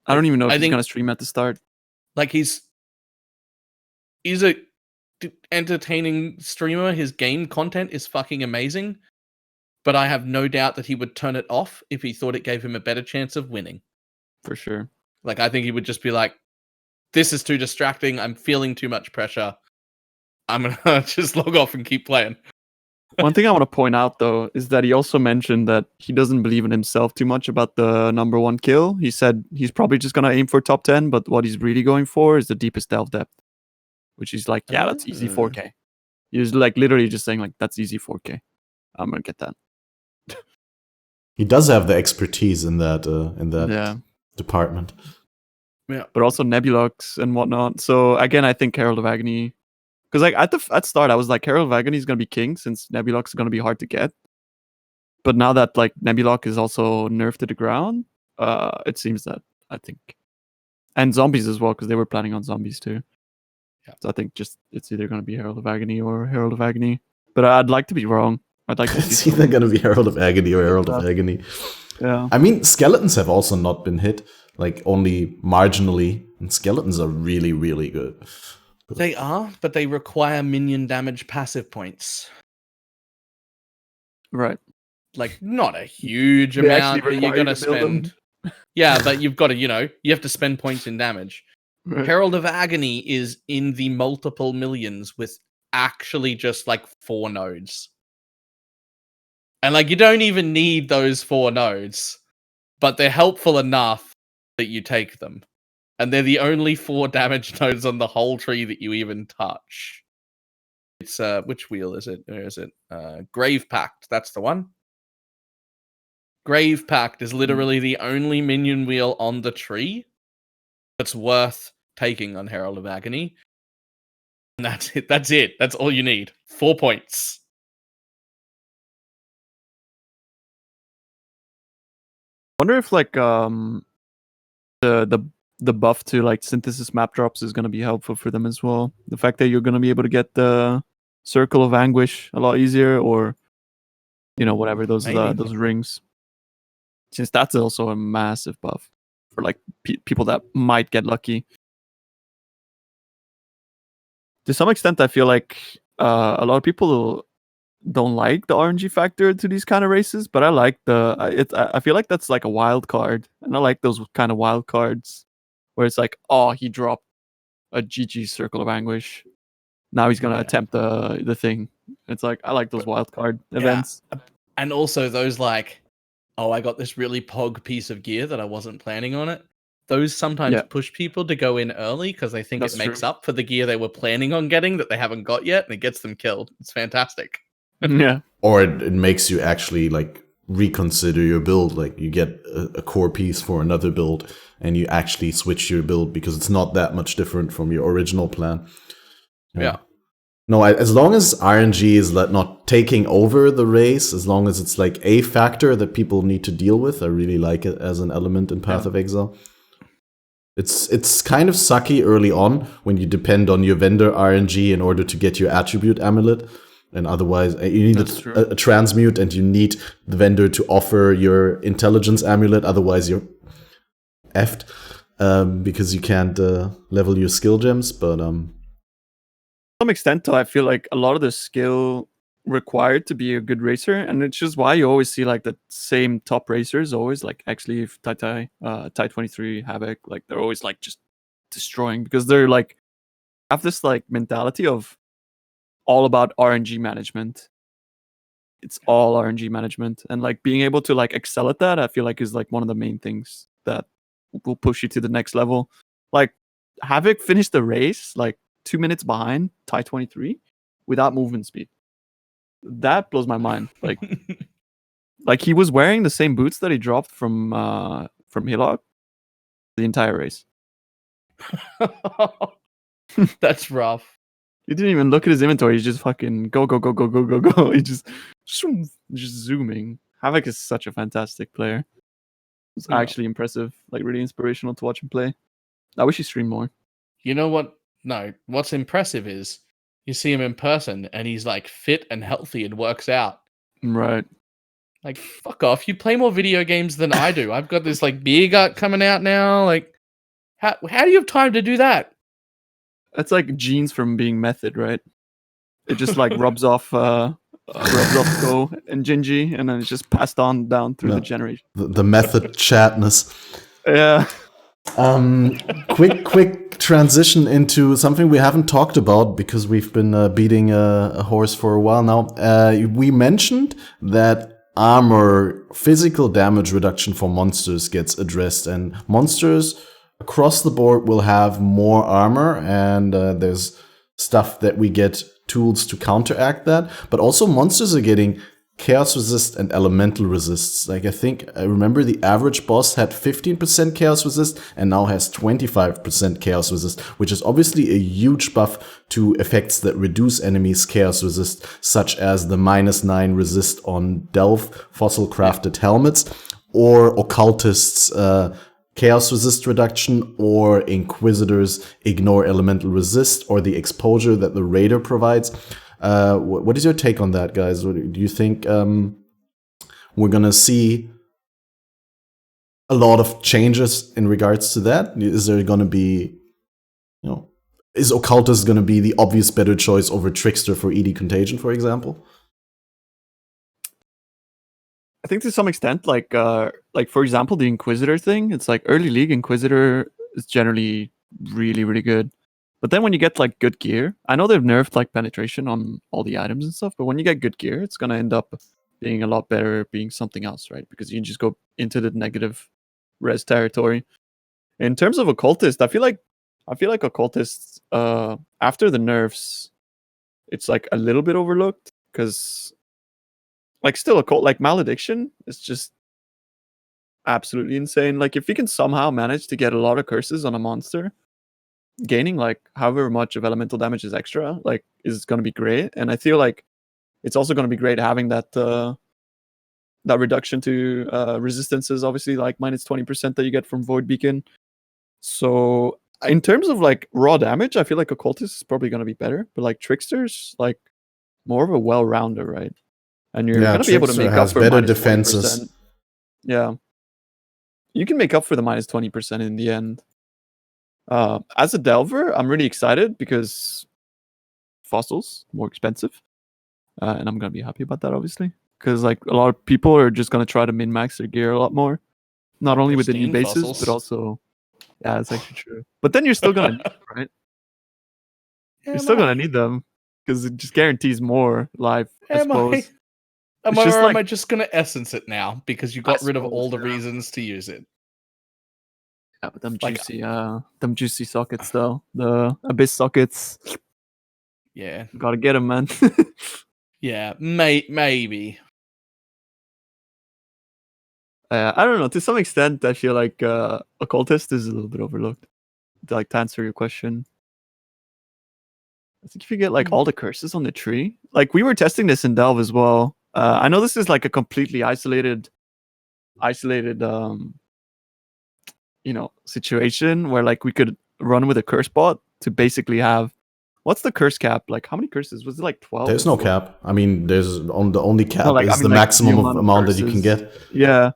S2: I don't even know if he's gonna stream at the start.
S3: Like he's a entertaining streamer. His game content is fucking amazing, but I have no doubt that he would turn it off if he thought it gave him a better chance of winning.
S2: For sure.
S3: Like I think he would just be like, "This is too distracting. I'm feeling too much pressure. I'm gonna just log off and keep playing."
S2: One thing I want to point out, though, is that he also mentioned that he doesn't believe in himself too much about the number 1 kill. He said he's probably just going to aim for top 10, but what he's really going for is the deepest delve depth, which is like, yeah, that's easy 4K. He was like literally just saying like, that's easy 4K. I'm going to get that.
S1: He does have the expertise in that department.
S3: Yeah,
S2: but also Nebulux and whatnot. So again, I think Herald of Agony. Because like at start, I was like, Herald of Agony is gonna be king since Nebulux is gonna be hard to get. But now that like Nebulux is also nerfed to the ground, it seems that I think, and zombies as well because they were planning on zombies too. Yeah. So I think just it's either gonna be Herald of Agony or Herald of Agony. But I'd like to be wrong. I'd like to see
S1: it's either gonna be Herald of Agony or Herald of Agony.
S2: Yeah.
S1: I mean, skeletons have also not been hit, like only marginally, and skeletons are really, really good.
S3: They are, but they require minion damage passive points.
S2: Right.
S3: Like, not a huge amount that you're going to spend. Yeah, but you've got to, you have to spend points in damage. Right. Herald of Agony is in the multiple millions with actually just like 4 nodes. And like, you don't even need those 4 nodes, but they're helpful enough that you take them. And they're the only 4 damage nodes on the whole tree that you even touch. It's, which wheel is it? Where is it? Grave Pact, that's the one. Grave Pact is literally the only minion wheel on the tree that's worth taking on Herald of Agony. And that's it. That's all you need. 4 points.
S2: I wonder if like the buff to like synthesis map drops is going to be helpful for them as well. The fact that you're going to be able to get the Circle of Anguish a lot easier, or whatever those rings, since that's also a massive buff for like people that might get lucky. To some extent, I feel like a lot of people don't like the RNG factor to these kind of races, but I like I feel like that's like a wild card, and I like those kind of wild cards where it's like, oh, he dropped a GG Circle of Anguish. Now he's gonna attempt the thing. It's like, I like those wild card events.
S3: And also those like, oh, I got this really pog piece of gear that I wasn't planning on it. Those sometimes push people to go in early because they think it makes up for the gear they were planning on getting that they haven't got yet, and it gets them killed. It's fantastic.
S2: Yeah.
S1: Or it makes you actually like reconsider your build. Like you get a core piece for another build and you actually switch your build because it's not that much different from your original plan.
S3: Yeah.
S1: No, as long as RNG is not taking over the race, as long as it's like a factor that people need to deal with, I really like it as an element in Path of Exile. It's kind of sucky early on when you depend on your vendor RNG in order to get your attribute amulet. And otherwise, you need a transmute, and you need the vendor to offer your intelligence amulet. Otherwise, you're effed because you can't level your skill gems. But to
S2: some extent, though, I feel like a lot of the skill required to be a good racer, and it's just why you always see like the same top racers always like actually Tai 23, Havoc, like they're always like just destroying because they're like have this like mentality of all about RNG management. it's all RNG management, and like being able to like excel at that, I feel like is like one of the main things that will push you to the next level. Like Havoc finished the race like 2 minutes behind Tie 23 without movement speed. That blows my mind. Like like he was wearing the same boots that he dropped from Hillock the entire race.
S3: That's rough.
S2: He didn't even look at his inventory. He's just fucking go. He just zooming. Havoc is such a fantastic player. It's actually impressive. Like really inspirational to watch him play. I wish he streamed more.
S3: You know what? No, what's impressive is you see him in person and he's like fit and healthy and works out.
S2: Right.
S3: Like, fuck off. You play more video games than I do. I've got this like beer gut coming out now. Like, how do you have time to do that?
S2: That's like genes from being method, right? It just like rubs off Go and Gingy, and then it's just passed on down through the generation.
S1: The method chatness.
S2: Yeah.
S1: Quick transition into something we haven't talked about because we've been beating a horse for a while now. We mentioned that armor, physical damage reduction for monsters gets addressed, and monsters across the board will have more armor, and there's stuff that we get tools to counteract that. But also monsters are getting chaos resist and elemental resists. Like I remember the average boss had 15% chaos resist and now has 25% chaos resist, which is obviously a huge buff to effects that reduce enemies' chaos resist, such as the -9 resist on Delve fossil crafted helmets, or occultists chaos resist reduction, or Inquisitors ignore elemental resist, or the exposure that the Raider provides. What is your take on that, guys? Do you think we're gonna see a lot of changes in regards to that? Is there gonna be, is Occultist gonna be the obvious better choice over Trickster for ED Contagion, for example?
S2: I think to some extent, like for example, the Inquisitor thing. It's like early league Inquisitor is generally really, really good. But then when you get like good gear, I know they've nerfed like penetration on all the items and stuff, but when you get good gear, it's gonna end up being a lot better being something else, right? Because you just go into the negative res territory. In terms of Occultist, I feel like Occultists after the nerfs, it's like a little bit overlooked because like still occult, like Malediction is just absolutely insane. Like if you can somehow manage to get a lot of curses on a monster, gaining like however much of elemental damage is extra, like is going to be great. And I feel like it's also going to be great having that that reduction to resistances, obviously like -20% that you get from Void Beacon. So in terms of like raw damage, I feel like Occultist is probably going to be better, but like Trickster's like more of a well-rounder, right? And you're going to be able to make up for
S1: better
S2: defenses.
S1: defenses.
S2: Yeah, you can make up for the -20% in the end. As a Delver, I'm really excited because fossils more expensive, and I'm gonna be happy about that, obviously, because like a lot of people are just gonna try to min-max their gear a lot more, not only with the new bases, but also, yeah, it's actually true. But then you're still gonna need them, right? You're still gonna need them because it just guarantees more life. I suppose.
S3: Am I just gonna essence it now because you got rid of all the reasons to use it?
S2: Yeah, but them juicy sockets though, the abyss sockets.
S3: Yeah,
S2: gotta get them, man.
S3: Yeah, maybe.
S2: I don't know. To some extent, I feel like Occultist is a little bit overlooked. To answer your question, I think if you get like all the curses on the tree, like we were testing this in Delve as well. I know this is like a completely isolated situation where like we could run with a curse bot to basically have, what's the curse cap? Like how many curses? Was it like 12?
S1: There's no cap. I mean, the only cap is the maximum amount that you can get.
S2: Yeah.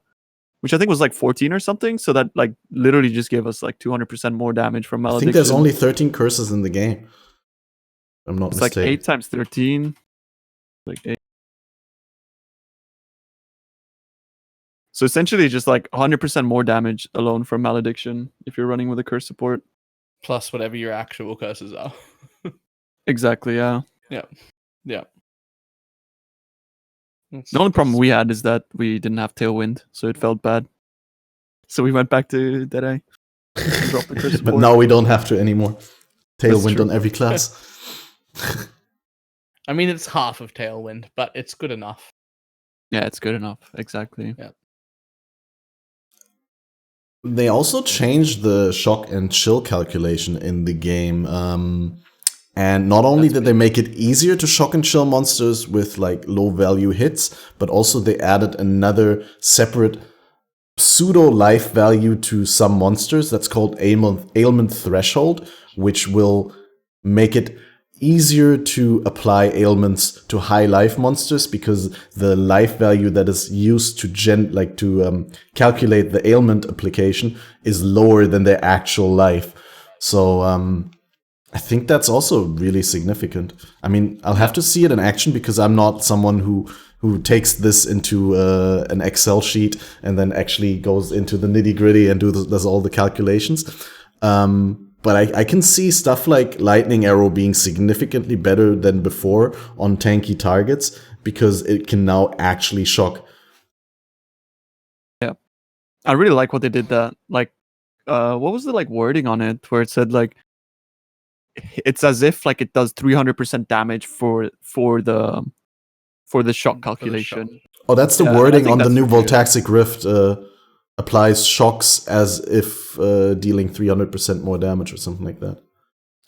S2: Which I think was like 14 or something. So that like literally just gave us like 200% more damage from Malediction.
S1: I think there's only 13 curses in the game. I'm not mistaken.
S2: Like 8 times 13. Like 8. So essentially just like 100% more damage alone from Malediction if you're running with a curse support.
S3: Plus whatever your actual curses are.
S2: Exactly, yeah.
S3: Yeah.
S2: The only problem we had is that we didn't have Tailwind, so it felt bad. So we went back to Deadeye.
S1: But now we don't have to anymore. Tailwind on every class.
S3: I mean, it's half of Tailwind, but it's good enough.
S2: Yeah, it's good enough. Exactly.
S3: Yeah.
S1: They also changed the shock and chill calculation in the game. And not only did they make it easier to shock and chill monsters with like low value hits, but also they added another separate pseudo life value to some monsters that's called ailment threshold, which will make it easier to apply ailments to high life monsters because the life value that is used to calculate the ailment application is lower than their actual life. So I think that's also really significant. I mean, I'll have to see it in action because I'm not someone who takes this into an Excel sheet and then actually goes into the nitty-gritty and does all the calculations. But I can see stuff like Lightning Arrow being significantly better than before on tanky targets because it can now actually shock.
S2: Yeah. I really like what they did that. Like, what was the like wording on it where it said like, it's as if like it does 300% damage for the shock calculation.
S1: Oh, that's the wording on the new Voltaxic Rift. Applies shocks as if dealing 300% more damage or something like that.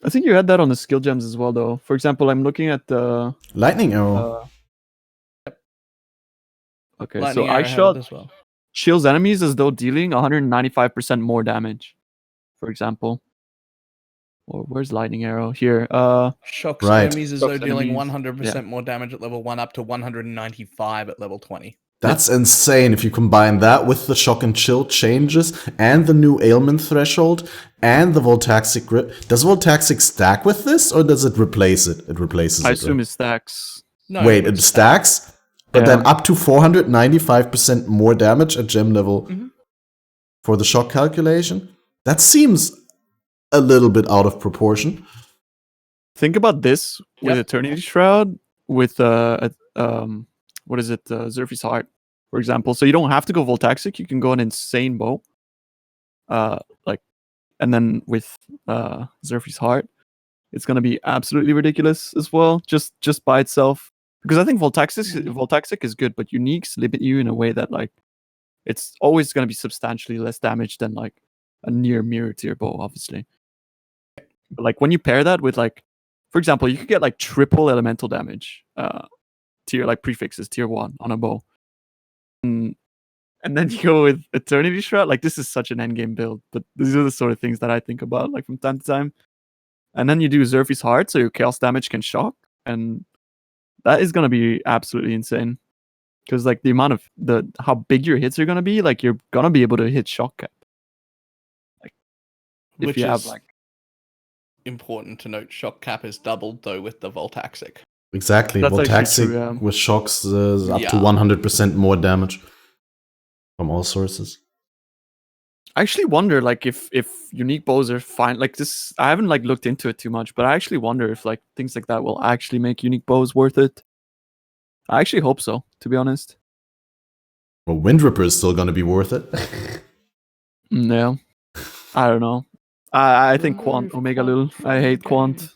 S2: I think you had that on the skill gems as well, though. For example, I'm looking at the
S1: Lightning Arrow.
S2: Okay,
S3: Lightning
S2: so
S3: Arrow
S2: I shot
S3: as well.
S2: chills enemies as though dealing 195% more damage, for example. Or where's Lightning Arrow? Here.
S3: Shocks
S1: right.
S3: enemies as though dealing 100% more damage at level 1 up to 195 at level 20.
S1: That's insane if you combine that with the shock and chill changes and the new ailment threshold and the Voltaxic grip. Does Voltaxic stack with this or does it replace it? It replaces it.
S2: I assume it stacks.
S3: No,
S1: wait, it stacks? But then up to 495% more damage at gem level for the shock calculation? That seems a little bit out of proportion.
S2: Think about this with Eternity Shroud, with what is it, Zerfy's Heart, for example. So you don't have to go Voltaxic, you can go an insane bow. And then with Zerfy's Heart, it's gonna be absolutely ridiculous as well, just by itself. Because I think Voltaxic is good, but uniques limit you in a way that like it's always gonna be substantially less damage than like a near mirror to your bow, obviously. But like when you pair that with like, for example, you could get like triple elemental damage tier like prefixes tier 1 on a bow, and then you go with Eternity Shroud. Like this is such an endgame build, but these are the sort of things that I think about like from time to time. And then you do Zerfy's Heart, so your chaos damage can shock, and that is gonna be absolutely insane. Because like the amount of how big your hits are gonna be, like you're gonna be able to hit shock cap. Like if you have like
S3: important to note, shock cap is doubled though with the Voltaxic.
S1: Exactly. Voltaxic with shocks is up to 100% more damage from all sources.
S2: I actually wonder like if unique bows are fine. Like this, I haven't like looked into it too much, but I actually wonder if like things like that will actually make unique bows worth it. I actually hope so, to be honest.
S1: Well, Wind Ripper is still going to be worth it.
S2: Yeah. I don't know. I think Quant Omega Lul. I hate Quant.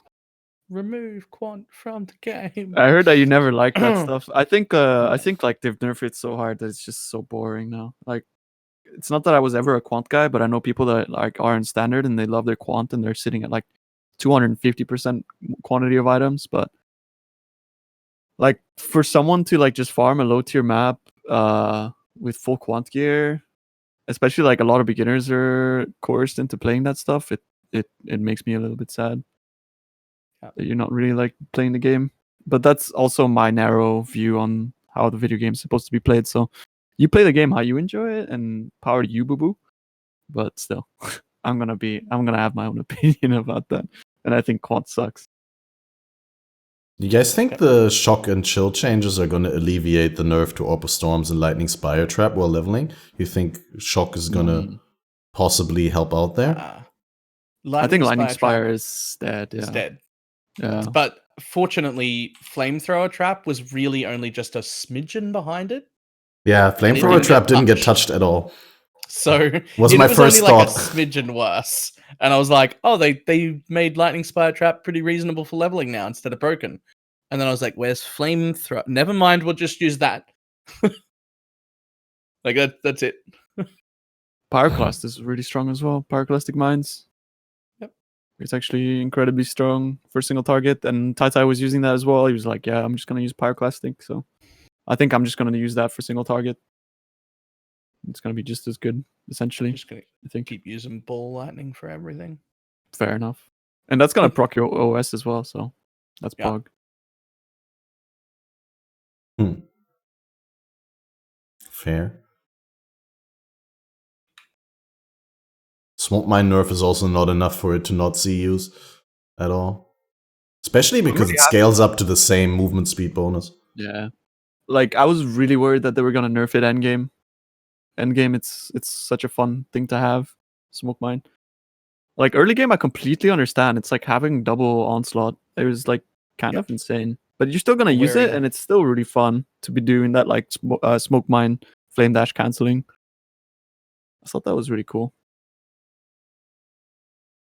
S3: Remove Quant from the game.
S2: I heard that you never liked that stuff. I think like they've nerfed it so hard that it's just so boring now. Like it's not that I was ever a Quant guy, but I know people that like are in standard and they love their Quant and they're sitting at like 250% quantity of items. But like for someone to like just farm a low tier map with full Quant gear, especially like a lot of beginners are coerced into playing that stuff, it makes me a little bit sad that you're not really like playing the game. But that's also my narrow view on how the video game is supposed to be played. So you play the game how you enjoy it, and power to you, boo boo. But still, I'm gonna have my own opinion about that, and I think Quant sucks.
S1: You guys think the shock and chill changes are going to alleviate the nerf to Orb of Storms and Lightning Spire Trap while leveling? You think shock is going to possibly help out there?
S2: I think Lightning Spire is dead. Yeah.
S3: It's dead.
S2: Yeah.
S3: But fortunately, Flamethrower Trap was really only just a smidgen behind it.
S1: Yeah, Flamethrower Trap didn't get touched at all.
S3: So
S1: was my first
S3: only
S1: thought.
S3: Like a smidgen worse. And I was like, oh, they made Lightning Spire Trap pretty reasonable for leveling now instead of broken. And then I was like, where's Flamethrower? Never mind, we'll just use that. Like that's it.
S2: Pyroclast is really strong as well. Pyroclastic Mines.
S3: Yep.
S2: It's actually incredibly strong for single target. And Tai was using that as well. He was like, yeah, I'm just going to use Pyroclastic. So I think I'm just going to use that for single target. It's going to be just as good, essentially.
S3: Just going to keep using Ball Lightning for everything.
S2: Fair enough. And that's going to proc your OS as well. So that's bug.
S1: Fair. Smoke Mine Nerf is also not enough for it to not see use at all. Especially because it scales up to the same movement speed bonus.
S2: Yeah. Like, I was really worried that they were going to nerf it endgame. Endgame, it's such a fun thing to have. Smoke Mine. Like, early game, I completely understand. It's like having double onslaught. It was like kind of insane. But you're still going to use it, and it's still really fun to be doing that, like Smoke Mine, Flame Dash canceling. I thought that was really cool.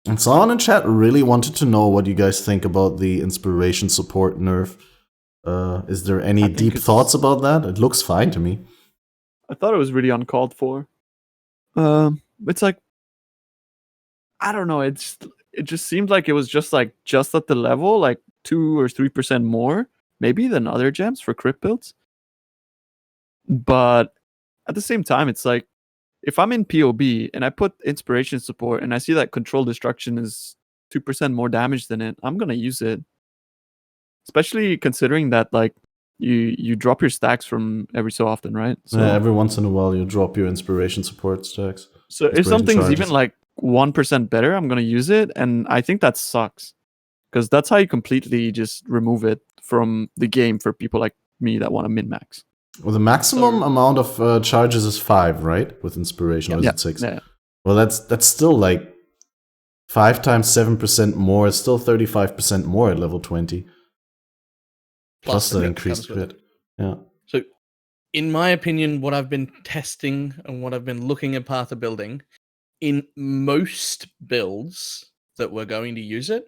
S1: And someone in chat really wanted to know what you guys think about the inspiration support nerf. Is there any deep thoughts about that? It looks fine to me.
S2: I thought it was really uncalled for. It's like, I don't know. It just seemed like it was just at the level, like 2 or 3% more, maybe, than other gems for crit builds. But at the same time, it's like, if I'm in POB and I put inspiration support and I see that control destruction is 2% more damage than it, I'm gonna use it. Especially considering that, like, you drop your stacks from every so often, right? So,
S1: yeah, every once in a while you drop your inspiration support stacks.
S2: So if something's even like 1% better, I'm gonna use it, and I think that sucks. Because that's how you completely just remove it from the game for people like me that want to min-max.
S1: Well, the maximum amount of charges is 5, right? With inspiration, or is it 6?
S2: Yeah.
S1: Well, that's still like 5 times 7% more. It's still 35% more at level 20. Plus the increased crit. Yeah.
S3: So, in my opinion, what I've been testing and what I've been looking at Path of Building, in most builds that were going to use it,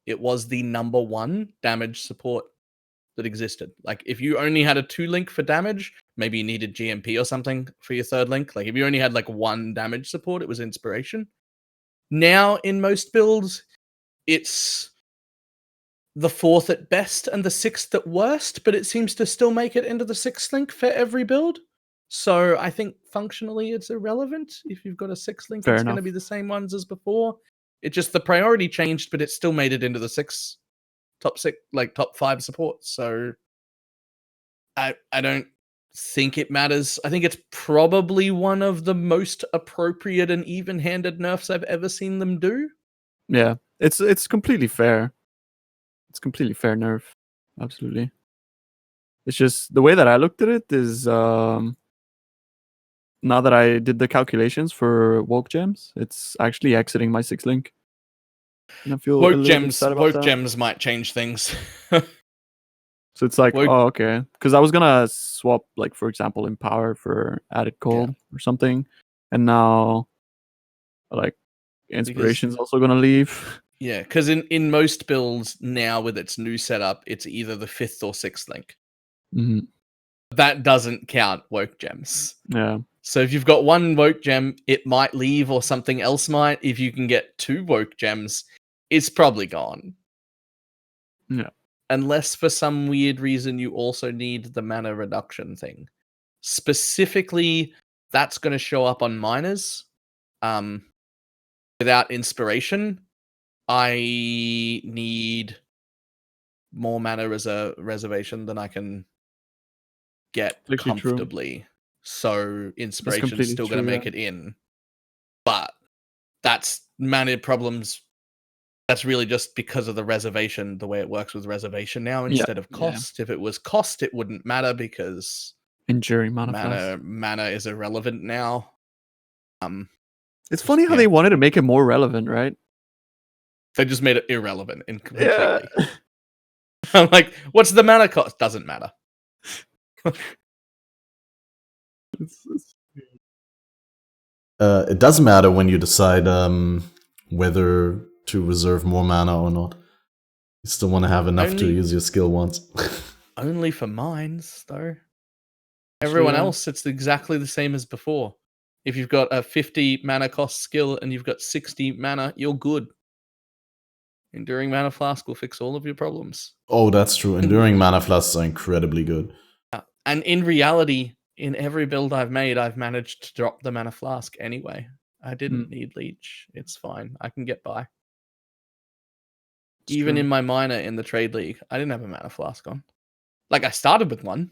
S3: it was the number 1 damage support that existed. Like, if you only had a 2 link for damage, maybe you needed GMP or something for your 3rd link. Like, if you only had like 1 damage support, it was inspiration. Now, in most builds, it's the 4th at best and the 6th at worst, but it seems to still make it into the 6th link for every build. So I think functionally it's irrelevant. If you've got a 6th link, it's going to be the same ones as before. It just, the priority changed, but it still made it into the top 5 supports. So I don't think it matters. I think it's probably one of the most appropriate and even-handed nerfs I've ever seen them do.
S2: Yeah, it's completely fair. It's completely fair nerf. Absolutely. It's just the way that I looked at it is now that I did the calculations for woke gems, it's actually exiting my 6th link. And I feel
S3: woke gems might change things.
S2: So it's like, oh, okay. Because I was gonna swap, like, for example, Empower for added cold or something. And now, like, Inspiration's also gonna leave.
S3: Yeah, because in most builds now with its new setup, it's either the 5th or 6th link.
S2: Mm-hmm.
S3: That doesn't count woke gems.
S2: Yeah.
S3: So if you've got 1 woke gem, it might leave or something else might. If you can get 2 woke gems, it's probably gone.
S2: Yeah.
S3: Unless for some weird reason you also need the mana reduction thing. Specifically, that's going to show up on miners. Without inspiration, I need more mana as a reservation than I can get comfortably. True. So inspiration is still going to make it in. But that's mana problems. That's really just because of the reservation, the way it works with reservation now instead of cost. If it was cost, it wouldn't matter because
S2: enduring mana
S3: is irrelevant now.
S2: It's funny how they wanted to make it more relevant, right?
S3: They just made it irrelevant completely. I'm like, what's the mana cost? Doesn't matter.
S1: It does matter when you decide whether to reserve more mana or not. You still want to have enough to use your skill once.
S3: Only for mines, though. Everyone else, it's exactly the same as before. If you've got a 50 mana cost skill and you've got 60 mana, you're good. Enduring Mana Flask will fix all of your problems.
S1: Oh, that's true. Enduring Mana Flasks are incredibly good.
S3: And in reality, in every build I've made, I've managed to drop the Mana Flask anyway. I didn't need Leech. It's fine. I can get by. Even in my minor in the Trade League, I didn't have a Mana Flask on. Like, I started with one.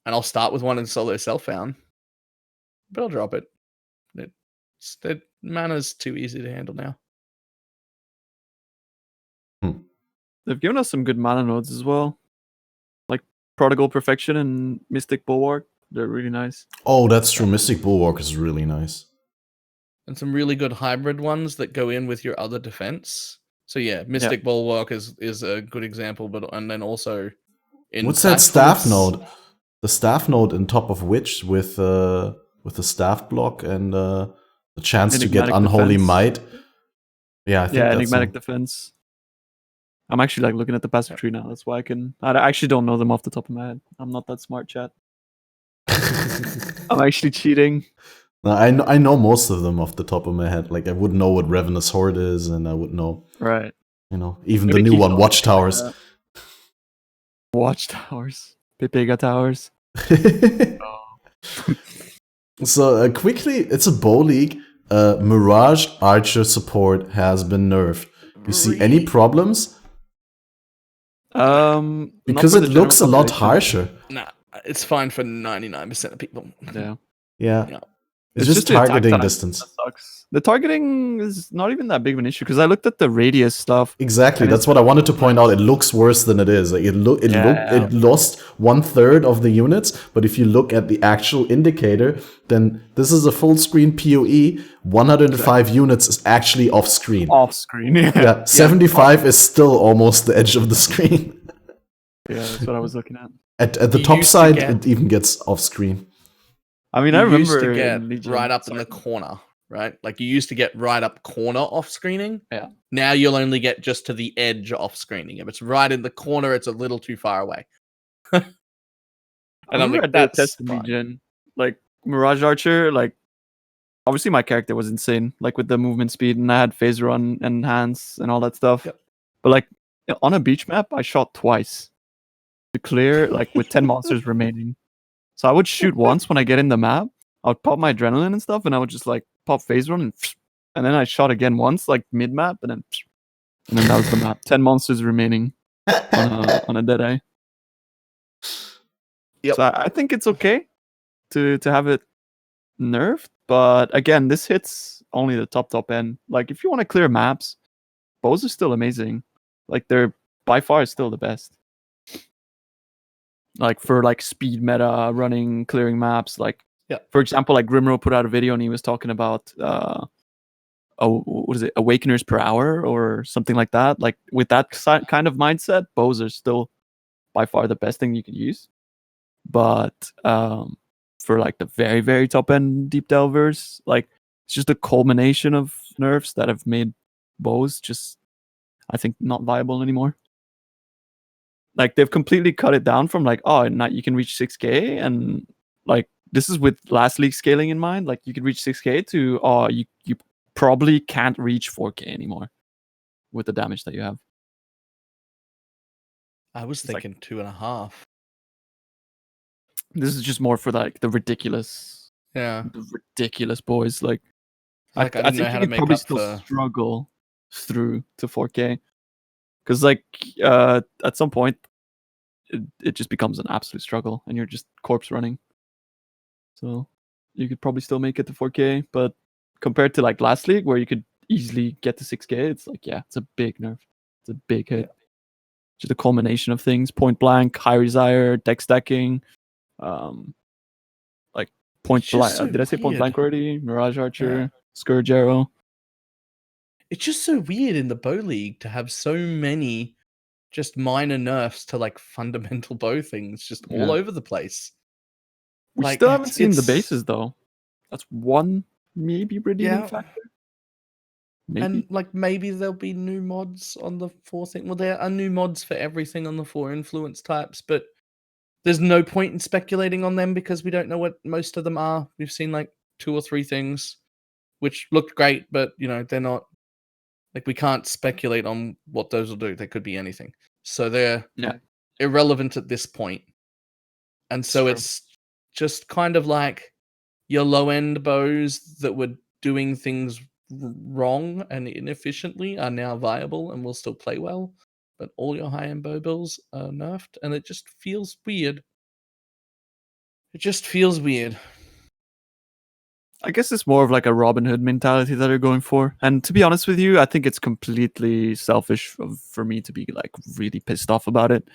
S3: And I'll start with one in solo self-found. But I'll drop it. The mana's too easy to handle now.
S2: They've given us some good mana nodes as well. Like Prodigal Perfection and Mystic Bulwark. They're really nice.
S1: Oh, that's true. Mystic Bulwark is really nice.
S3: And some really good hybrid ones that go in with your other defense. So yeah, Mystic Bulwark is a good example, and then also in
S1: what's that staff node? The staff node on top of which with the staff block and the chance to get Unholy Might. Yeah, I think that's
S2: Enigmatic Defense. I'm actually like looking at the passive tree now. That's why I actually don't know them off the top of my head. I'm not that smart, chat. I'm actually cheating.
S1: No, I know most of them off the top of my head. Like I would know what Ravenous Horde is, and I would know,
S2: right?
S1: You know, even maybe the new one, Watchtowers.
S2: Watchtowers, Pepega Towers.
S1: So quickly, it's a bow league. Mirage Archer support has been nerfed. You see any problems? Because it looks a lot harsher.
S3: Nah, it's fine for 99% of people.
S1: Yeah. It's just targeting distance.
S2: That sucks. The targeting is not even that big of an issue because I looked at the radius stuff.
S1: Exactly, that's what I wanted to point out. It looks worse than it is. Like it lost 1/3 of the units, but if you look at the actual indicator, then this is a full screen PoE. 105 units is actually off screen.
S2: Off screen,
S1: yeah. 75 is still almost the edge of the screen.
S2: Yeah, that's what I was looking at.
S1: At the top side, it even gets off screen.
S2: I mean, I remember
S3: used to get right up in the corner, right? Like you used to get right up corner off screening.
S2: Yeah.
S3: Now you'll only get just to the edge off screening. If it's right in the corner, it's a little too far away.
S2: And I'm like, that's fine. Like Mirage Archer, like obviously my character was insane, like with the movement speed, and I had phase run and hands and all that stuff.
S3: Yep.
S2: But like on a beach map, I shot twice to clear, like with 10 monsters remaining. So I would shoot once when I get in the map. I would pop my adrenaline and stuff, and I would just like pop phase run, and then I shot again once, like mid map, and then that was the map. 10 monsters remaining on a dead eye.
S3: Yep.
S2: So I think it's okay to have it nerfed, but again, this hits only the top end. Like if you want to clear maps, bows are still amazing. Like they're by far still the best. Like for like speed meta running clearing maps, like for example, like Grimro put out a video and he was talking about what is it, Awakeners per hour or something like that. Like with that kind of mindset, bows are still by far the best thing you could use. But for like the very, very top end deep delvers, like it's just a culmination of nerfs that have made bows just, I think, not viable anymore. Like they've completely cut it down from like, oh, now you can reach 6K, and like this is with last league scaling in mind. Like you could reach 6K to, oh, you probably can't reach 4K anymore with the damage that you have.
S3: I was thinking like 2.5.
S2: This is just more for like the ridiculous boys. Like I think you could probably still struggle through to 4K. Because like at some point, it just becomes an absolute struggle, and you're just corpse running. So you could probably still make it to 4K, but compared to like last league, where you could easily get to 6K, it's like it's a big nerf. It's a big hit. Just a culmination of things: point blank, high desire, deck stacking, like point blank. Did I say point blank already? Mirage Archer, Scourge Arrow.
S3: It's just so weird in the bow league to have so many just minor nerfs to like fundamental bow things just all over the place.
S2: We still haven't seen the bases though. That's one maybe redeeming factor. Maybe.
S3: And like maybe there'll be new mods on the 4 thing. Well, there are new mods for everything on the 4 influence types, but there's no point in speculating on them because we don't know what most of them are. We've seen like 2 or 3 things which looked great, but they're not like, we can't speculate on what those will do. They could be anything. So they're irrelevant at this point. And so it's just kind of like your low end bows that were doing things wrong and inefficiently are now viable and will still play well, but all your high end bow builds are nerfed, and it just feels weird.
S2: I guess it's more of like a Robin Hood mentality that they're going for. And to be honest with you, I think it's completely selfish for me to be like really pissed off about it.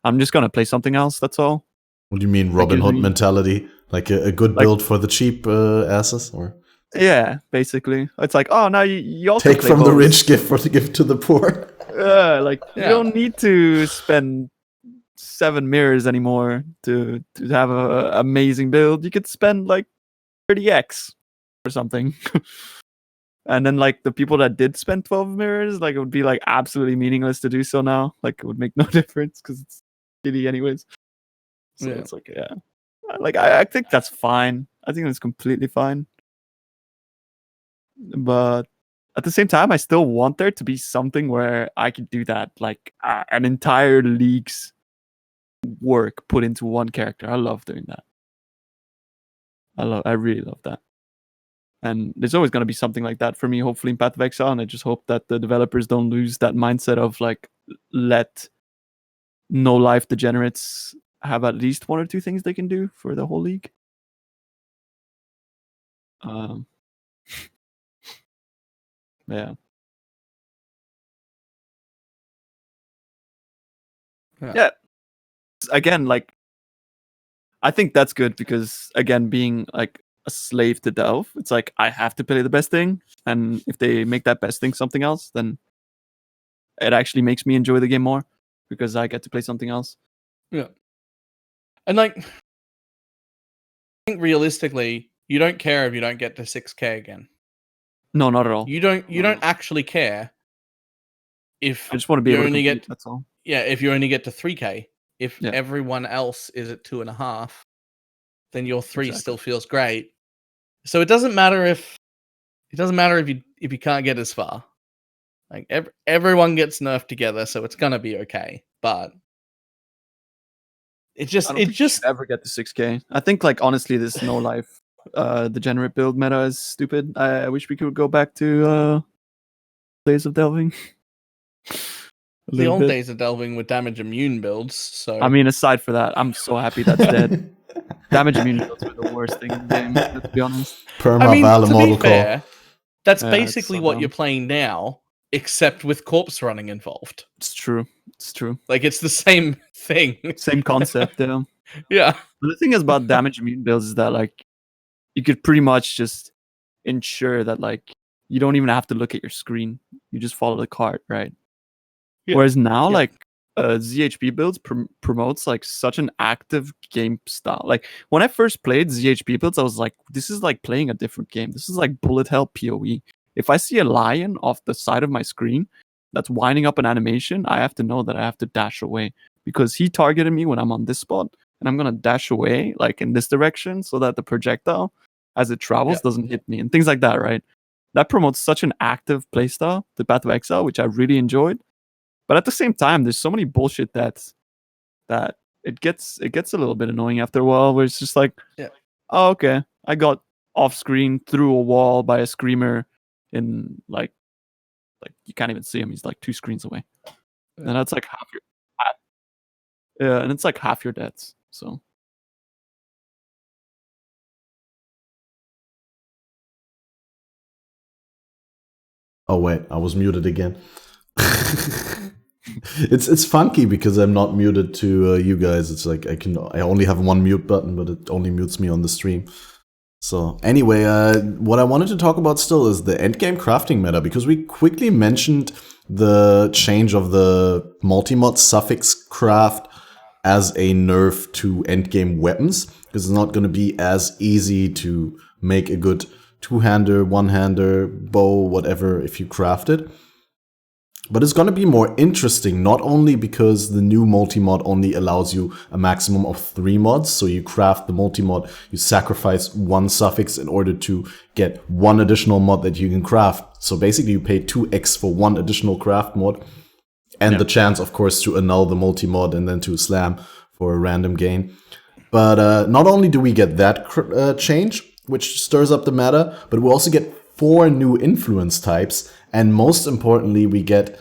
S2: I'm just gonna play something else, that's all.
S1: What do you mean Robin Hood mentality? Like a good build for the cheap asses? Or
S2: yeah, basically. It's like, oh, now you also
S1: take from the rich, give to the poor.
S2: You don't need to spend 7 mirrors anymore to have an amazing build. You could spend like 30x or something. And then like the people that did spend 12 mirrors, like it would be like absolutely meaningless to do so now. Like it would make no difference because it's shitty anyways. So it's like, like I think that's fine. I think that's completely fine. But at the same time, I still want there to be something where I could do that, like an entire league's work put into one character. I love doing that. I really love that. And there's always going to be something like that for me, hopefully in Path of Exile. And I just hope that the developers don't lose that mindset of like, let no life degenerates have at least 1 or 2 things they can do for the whole league. Yeah. Again, like, I think that's good because, again, being like a slave to Delve, it's like I have to play the best thing, and if they make that best thing something else, then it actually makes me enjoy the game more because I get to play something else.
S3: Yeah. And like, I think realistically, you don't care if you don't get to 6K again.
S2: No, not at all.
S3: You don't actually care if
S2: I just want to be able to compete, that's all.
S3: Yeah, if you only get to 3K. If everyone else is at 2.5, then your 3 still feels great. So it doesn't matter if you can't get as far. Like everyone gets nerfed together, so it's gonna be okay. But it just
S2: ever get to 6K. I think like honestly, this no life degenerate build meta is stupid. I wish we could go back to days of delving.
S3: The old days of delving with damage immune builds. So
S2: I mean, aside for that, I'm so happy that's dead. Damage immune builds were the worst thing in the game, let's be honest.
S3: To be fair, that's basically what you're playing now, except with corpse running involved.
S2: It's true.
S3: Like it's the same thing.
S2: Same concept, yeah.
S3: Yeah.
S2: But the thing is about damage immune builds is that like you could pretty much just ensure that like you don't even have to look at your screen. You just follow the card, right? Yeah. Whereas now, like ZHP builds promotes like such an active game style. Like when I first played ZHP builds, I was like, this is like playing a different game. This is like bullet hell PoE. If I see a lion off the side of my screen that's winding up an animation, I have to know that I have to dash away because he targeted me when I'm on this spot, and I'm gonna dash away like in this direction so that the projectile, as it travels, doesn't hit me and things like that, right? That promotes such an active playstyle, the Path of Exile, which I really enjoyed. But at the same time, there's so many bullshit that it gets a little bit annoying after a while, where it's just like, oh, okay, I got off screen through a wall by a screamer in like you can't even see him. He's like 2 screens away, and that's like half your and it's like half your deaths. So
S1: oh wait, I was muted again. It's funky because I'm not muted to you guys. It's like I only have one mute button, but it only mutes me on the stream. So anyway, what I wanted to talk about still is the endgame crafting meta, because we quickly mentioned the change of the multi-mod suffix craft as a nerf to endgame weapons, because it's not going to be as easy to make a good two-hander, one-hander, bow, whatever, if you craft it. But it's going to be more interesting, not only because the new multi-mod only allows you a maximum of 3 mods, so you craft the multi-mod, you sacrifice 1 suffix in order to get 1 additional mod that you can craft. So basically you pay 2x for 1 additional craft mod, and the chance, of course, to annul the multi-mod and then to slam for a random gain. But not only do we get that change, which stirs up the meta, but we also get 4 new influence types, and most importantly, we get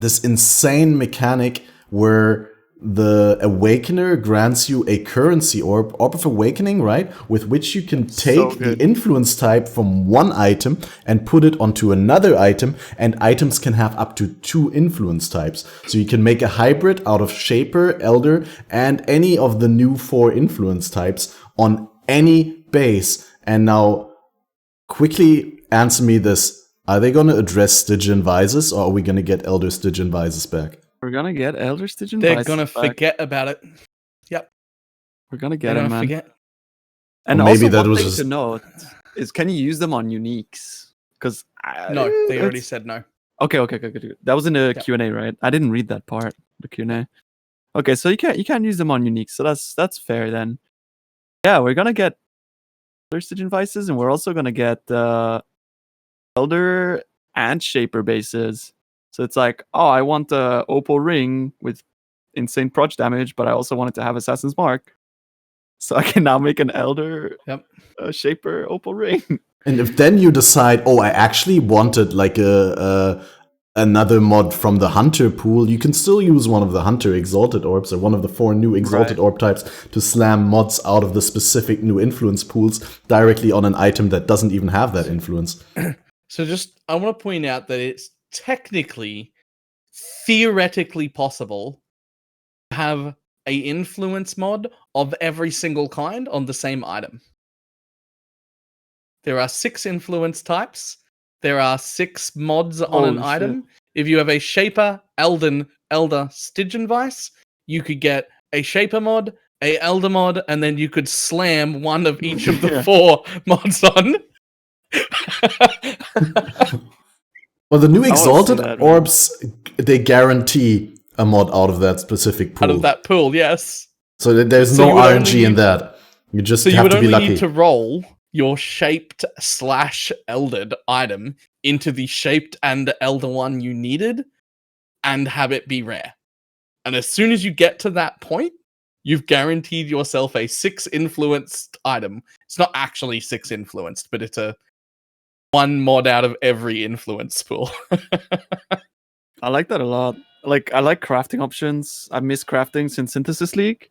S1: this insane mechanic where the Awakener grants you a currency orb of awakening, right? With which you can take the influence type from one item and put it onto another item, and items can have up to 2 influence types. So you can make a hybrid out of Shaper, Elder, and any of the new 4 influence types on any base. And now, quickly answer me this. Are they going to address Stygian Vises, or are we going to get Elder Stygian Vises back?
S2: We're going to get Elder Stygian Vises.
S3: They're going to forget about it. Yep.
S2: We're going to get them, man.
S3: Forget.
S2: And maybe also, that was thing to note is, can you use them on uniques? Because
S3: no, they already said no.
S2: Okay. That was in the Q&A, right? I didn't read that part, the Q&A. Okay, so you can't use them on uniques, so that's fair then. Yeah, we're going to get Elder Stygian Vises, and we're also going to get Elder and Shaper bases. So it's like, oh, I want the Opal Ring with insane proj damage, but I also want it to have Assassin's Mark. So I can now make an Elder Shaper Opal Ring.
S1: And if then you decide, oh, I actually wanted like another mod from the Hunter pool, you can still use one of the Hunter Exalted Orbs or one of the 4 new Exalted Orb types to slam mods out of the specific new influence pools directly on an item that doesn't even have that influence.
S3: So I want to point out that it's technically, theoretically possible to have a influence mod of every single kind on the same item. There are 6 influence types. There are 6 mods on an item. If you have a Shaper, Elder, Stygian Vice, you could get a Shaper mod, a Elder mod, and then you could slam one of each of the 4 mods on.
S1: Well, the new Exalted Orbs, they guarantee a mod out of that specific pool.
S3: Out of that pool, yes.
S1: So there's no RNG in that. You just have to be lucky. So you would only
S3: need to roll your shaped / eldered item into the shaped and elder one you needed and have it be rare. And as soon as you get to that point, you've guaranteed yourself a 6 influenced item. It's not actually 6 influenced, but it's a 1 mod out of every influence pool.
S2: I like that a lot. Like, I like crafting options. I've missed crafting since Synthesis League.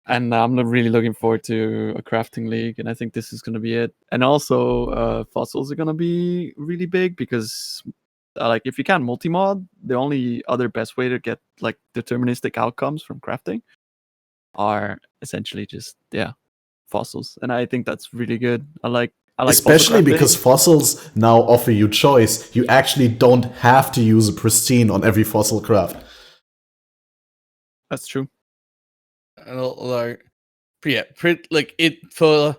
S2: And I'm really looking forward to a crafting league, and I think this is going to be it. And also, fossils are going to be really big because, like, if you can't multi-mod, the only other best way to get like deterministic outcomes from crafting are essentially just fossils, and I think that's really good. I like
S1: especially because fossils now offer you choice. You actually don't have to use a pristine on every fossil craft.
S2: That's true.
S3: Although, like it for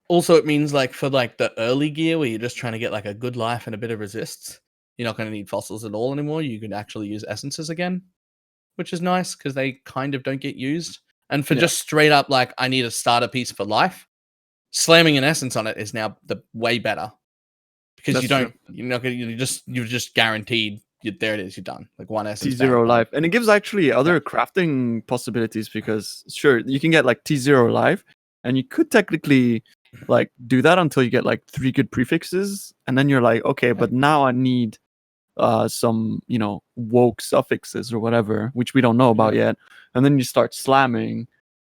S3: also it means like for like the early gear where you're just trying to get like a good life and a bit of resists, you're not going to need fossils at all anymore. You can actually use essences again, which is nice because they kind of don't get used. And for just straight up like I need a starter piece for life, slamming an essence on it is now the way better because you're just guaranteed. There it is, you're done. Like 1 essence.
S2: T0 life. And it gives actually other crafting possibilities because, sure, you can get like T0 life, and you could technically like do that until you get like 3 good prefixes, and then you're like, okay, but now I need some, woke suffixes or whatever, which we don't know about yet. And then you start slamming,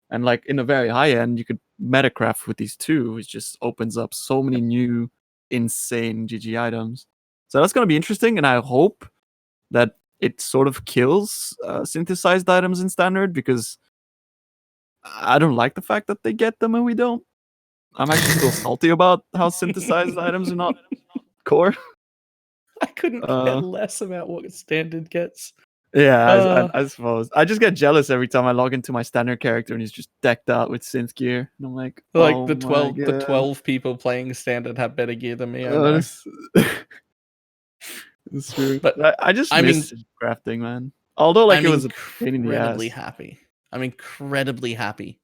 S2: and like in the very high end, you could metacraft with these 2, which just opens up so many new insane GG items. So that's going to be interesting, and I hope that it sort of kills synthesized items in standard because I don't like the fact that they get them and we don't. I'm actually still salty about how synthesized items are not core.
S3: I couldn't care less about what standard gets.
S2: Yeah, I suppose. I just get jealous every time I log into my standard character and he's just decked out with synth gear. And I'm like,
S3: the 12 people playing standard have better gear than me. I know.
S2: It's true. But I just miss crafting, man. Although it was a pain in the ass.
S3: I'm incredibly happy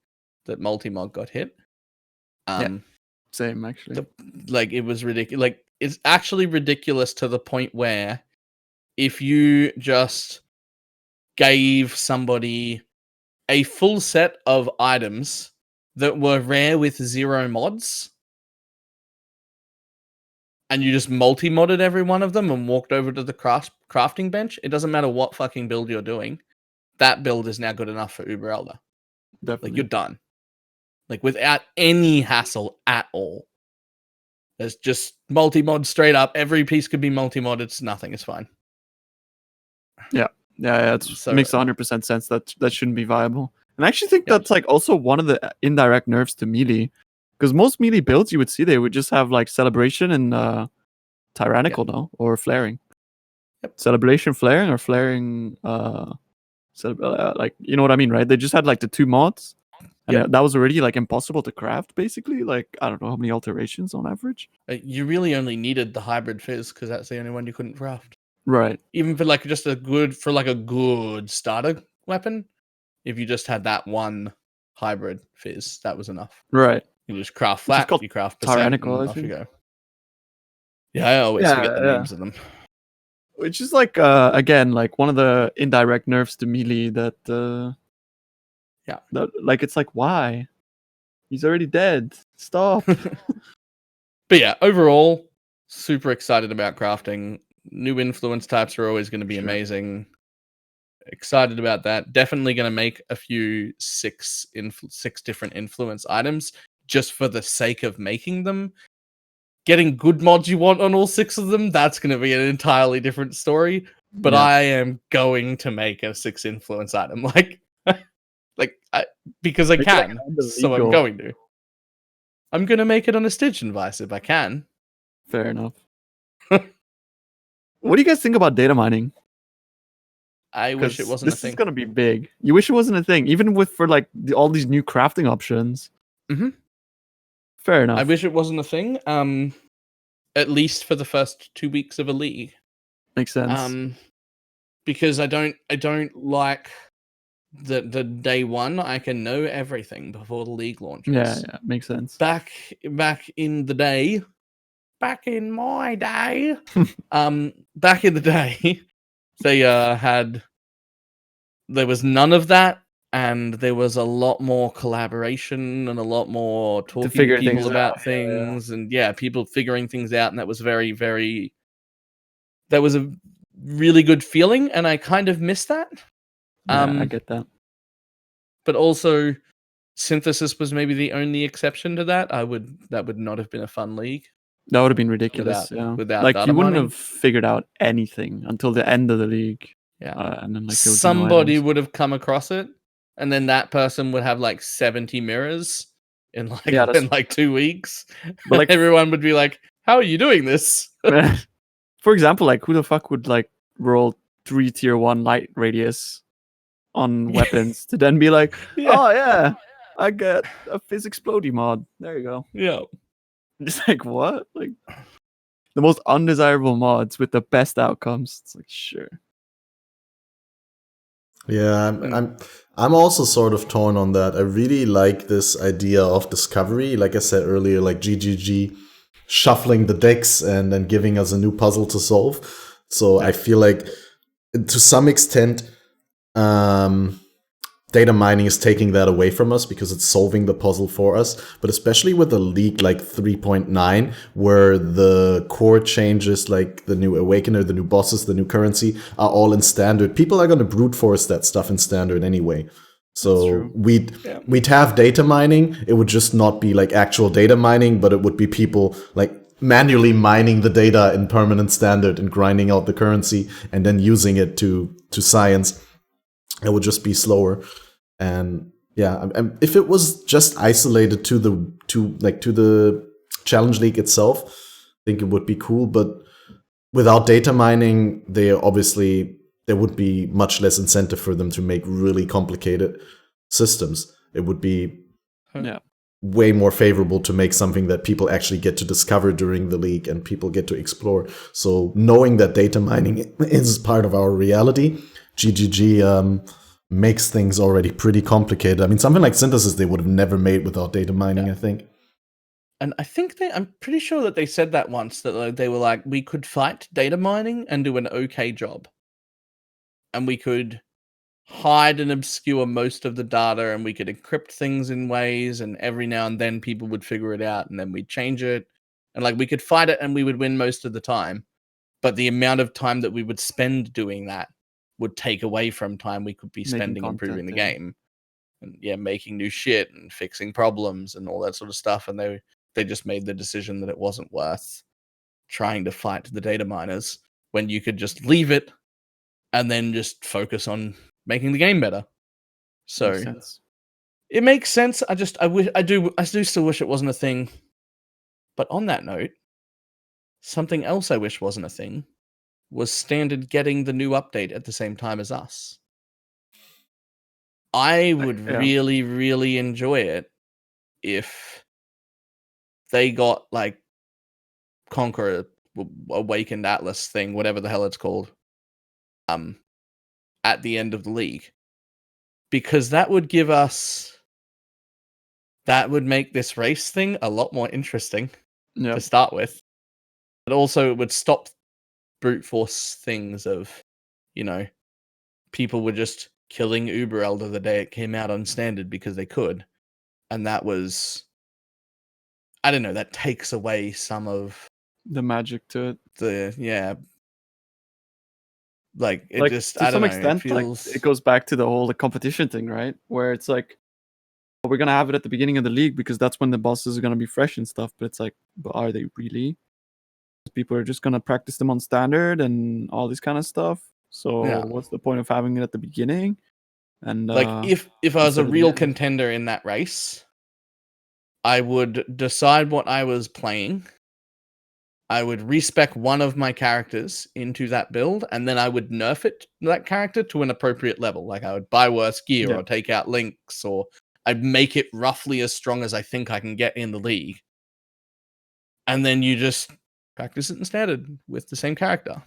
S3: that multi-mod got hit.
S2: Same actually.
S3: It was ridiculous. It's actually ridiculous to the point where if you just gave somebody a full set of items that were rare with 0 mods, and you just multi-modded every one of them and walked over to the crafting bench, it doesn't matter what fucking build you're doing. That build is now good enough for Uber Elder.
S2: Definitely.
S3: You're done. Without any hassle at all. There's just multi-mod straight up. Every piece could be multi-mod. It's nothing. It's fine.
S2: Yeah. It makes 100% sense that shouldn't be viable. And I actually think that's also one of the indirect nerfs to melee. Because most melee builds you would see, they would just have celebration and tyrannical, no? Or flaring.
S3: Yep.
S2: Celebration flaring or flaring you know what I mean, right? They just had the 2 mods. And that was already impossible to craft, basically. I don't know how many alterations on average.
S3: You really only needed the hybrid fizz because that's the only one you couldn't craft.
S2: Right.
S3: Even for just a good starter weapon, if you just had that one hybrid fizz, that was enough.
S2: Right.
S3: You just craft flat, you craft
S2: tyrannical,
S3: and off you go. Yeah, I always forget the names of them.
S2: Which is again one of the indirect nerfs to melee that. It's why? He's already dead. Stop.
S3: But yeah, overall, super excited about crafting. New influence types are always going to be amazing. Excited about that. Definitely going to make a few 6 different influence items just for the sake of making them. Getting good mods you want on all 6 of them, that's going to be an entirely different story. But I am going to make a 6 influence item. Because I can, so I'm going to. I'm going to make it on a Stygian Vice if I can.
S2: Fair enough. What do you guys think about data mining?
S3: I wish it wasn't a thing.
S2: This is going to be big. You wish it wasn't a thing, even for all these new crafting options.
S3: Mm-hmm.
S2: Fair enough.
S3: I wish it wasn't a thing. At least for the first 2 weeks of a league.
S2: Makes sense.
S3: Because I don't like the day one. I can know everything before the league launches.
S2: Yeah, makes sense.
S3: Back in the day, back in my day, back in the day, there was none of that, and there was a lot more collaboration and a lot more talking to people about things, and people figuring things out, and that was very, very. That was a really good feeling, and I kind of miss that.
S2: I get that.
S3: But also, synthesis was maybe the only exception to that. That would not have been a fun league.
S2: That would have been ridiculous. Without you wouldn't have figured out anything until the end of the league.
S3: Yeah,
S2: and then
S3: somebody would have come across it, and then that person would have 70 mirrors in 2 weeks. But everyone would be like, "How are you doing this?"
S2: For example, who the fuck would roll 3 tier 1 light radius on weapons to then be oh yeah, I get a Fizz Explodey mod. There you go.
S3: Yeah.
S2: Just what? The most undesirable mods with the best outcomes. It's sure.
S1: Yeah, I'm also sort of torn on that. I really like this idea of discovery. Like I said earlier, GGG shuffling the decks and then giving us a new puzzle to solve. So I feel to some extent, data mining is taking that away from us because it's solving the puzzle for us. But especially with a league like 3.9, where the core changes, like the new Awakener, the new bosses, the new currency, are all in standard, people are going to brute force that stuff in standard anyway. So we'd have data mining. It would just not be actual data mining, but it would be people manually mining the data in permanent standard and grinding out the currency and then using it to science. It would just be slower. And Yeah, if it was just isolated to the Challenge League itself, I think it would be cool. But without data mining, there would be much less incentive for them to make really complicated systems. It would be way more favorable to make something that people actually get to discover during the league and people get to explore. So knowing that data mining is part of our reality, GGG makes things already pretty complicated. I mean, something like Synthesis they would have never made without data mining, I think.
S3: And I think I'm pretty sure that they said that once, that they were like, we could fight data mining and do an okay job. And we could hide and obscure most of the data, and we could encrypt things in ways, and every now and then people would figure it out, and then we'd change it. And like, we could fight it and we would win most of the time. But the amount of time that we would spend doing that would take away from time we could be spending improving the game. And making new shit and fixing problems and all that sort of stuff. And they just made the decision that it wasn't worth trying to fight the data miners when you could just leave it and then just focus on making the game better. So it makes sense. I do still wish it wasn't a thing. But on that note, something else I wish wasn't a thing was Standard getting the new update at the same time as us. I would really, really enjoy it if they got like Conqueror, Awakened Atlas thing, whatever the hell it's called, at the end of the league, because that would make this race thing a lot more interesting to start with. But also it would stop brute force things of, people were just killing Uber Elder the day it came out on Standard because they could. And that was, I don't know, that takes away some of
S2: the magic to it.
S3: Like it just, to some extent,
S2: it goes back to the competition thing, right? Where it's like, we're gonna have it at the beginning of the league because that's when the bosses are gonna be fresh and stuff. But it's like, but are they really? People are just gonna practice them on Standard and all this kind of stuff. So what's the point of having it at the beginning? And
S3: like, if I was a real contender in that race, I would decide what I was playing. I would respec one of my characters into that build, and then I would nerf that character to an appropriate level. Like, I would buy worse gear or take out links, or I'd make it roughly as strong as I think I can get in the league. And then you just practice it in Standard with the same character.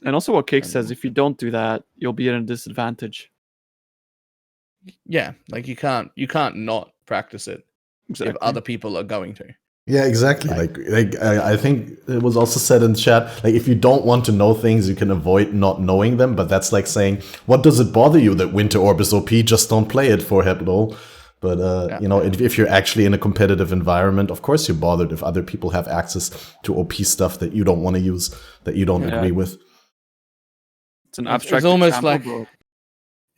S2: And also what Cake says, if you don't do that, you'll be at a disadvantage.
S3: Yeah, like you can't not practice it if other people are going to.
S1: Yeah, exactly. Like I think it was also said in chat, like, if you don't want to know things, you can avoid not knowing them. But that's like saying, what does it bother you that Winter Orb is OP? Just don't play it, forehead lol. But if you're actually in a competitive environment, of course you're bothered if other people have access to OP stuff that you don't want to use, that you don't agree with.
S2: It's an abstract.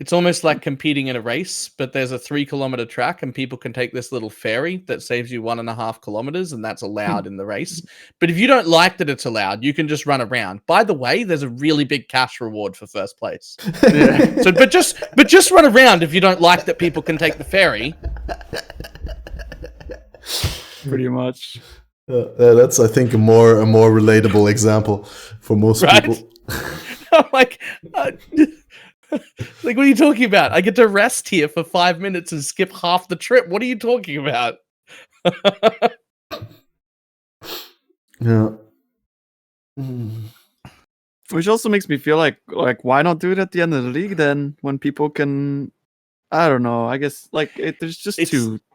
S3: It's almost like competing in a race, but there's a 3-kilometer track and people can take this little ferry that saves you 1.5 kilometers, and that's allowed in the race. But if you don't like that it's allowed, you can just run around. By the way, there's a really big cash reward for first place. So, but just run around if you don't like that people can take the ferry.
S2: Pretty much.
S1: That's, I think, a more relatable example for most people.
S3: I'm like, like, what are you talking about? I get to rest here for 5 minutes and skip half the trip. What are you talking about?
S1: Yeah.
S2: Which also makes me feel like why not do it at the end of the league then, when people can, I don't know, I guess there's just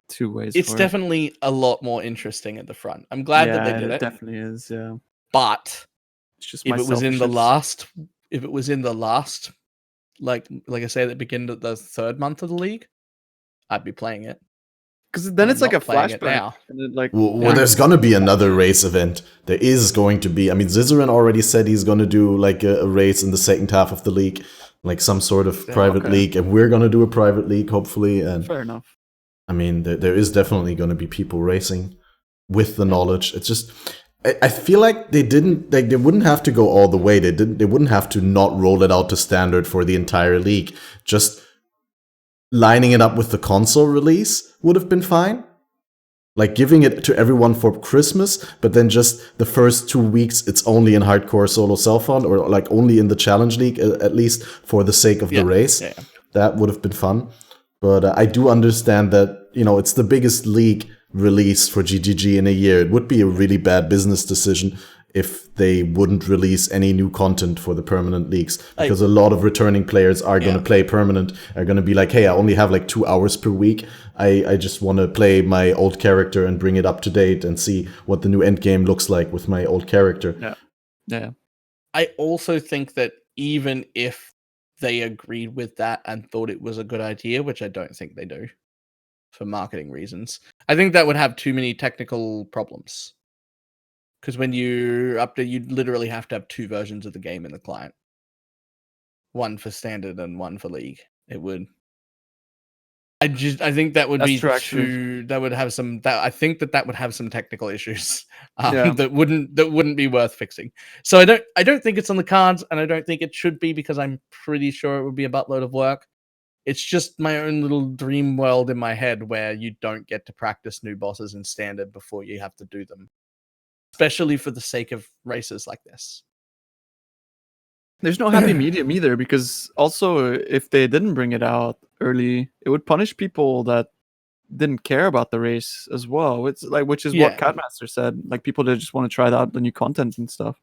S2: two ways.
S3: It's definitely a lot more interesting at the front. I'm glad that they did it.
S2: It definitely is, yeah.
S3: But
S2: it's just
S3: if it was in the last, like I say, at the beginning of the third month of the league, I'd be playing it.
S2: Because then it's like a flashback. Now. And
S1: then, there's going to be another race event. There is going to be. I mean, Zizaran already said he's going to do like a race in the second half of the league, like some sort of private league, and we're going to do a private league, hopefully. And
S2: fair enough.
S1: I mean, there is definitely going to be people racing with the knowledge. It's just, I feel like they wouldn't have to go all the way. They wouldn't have to not roll it out to Standard for the entire league. Just lining it up with the console release would have been fine. Like giving it to everyone for Christmas, but then just the first 2 weeks, it's only in hardcore solo self-found, or like only in the challenge league, at least for the sake of the race. Yeah. That would have been fun. But I do understand that, it's the biggest league release for GGG in a year. It would be a really bad business decision if they wouldn't release any new content for the permanent leagues, because a lot of returning players are going to play permanent, are going to be like, hey, I only have like 2 hours per week. I just want to play my old character and bring it up to date and see what the new end game looks like with my old character.
S2: Yeah.
S3: I also think that even if they agreed with that and thought it was a good idea, which I don't think they do for marketing reasons, I think that would have too many technical problems. Because when you update, you literally have to have 2 versions of the game in the client. One for standard and one for league. It would. I think that would be too. That would have some. I think that would have some technical issues that wouldn't be worth fixing. So I don't think it's on the cards, and I don't think it should be, because I'm pretty sure it would be a buttload of work. It's just my own little dream world in my head where you don't get to practice new bosses in standard before you have to do them, especially for the sake of races like this.
S2: There's no happy medium either, because also if they didn't bring it out early, it would punish people that didn't care about the race as well. It's like, which is what CATMASTER said, like people that just want to try out the new content and stuff.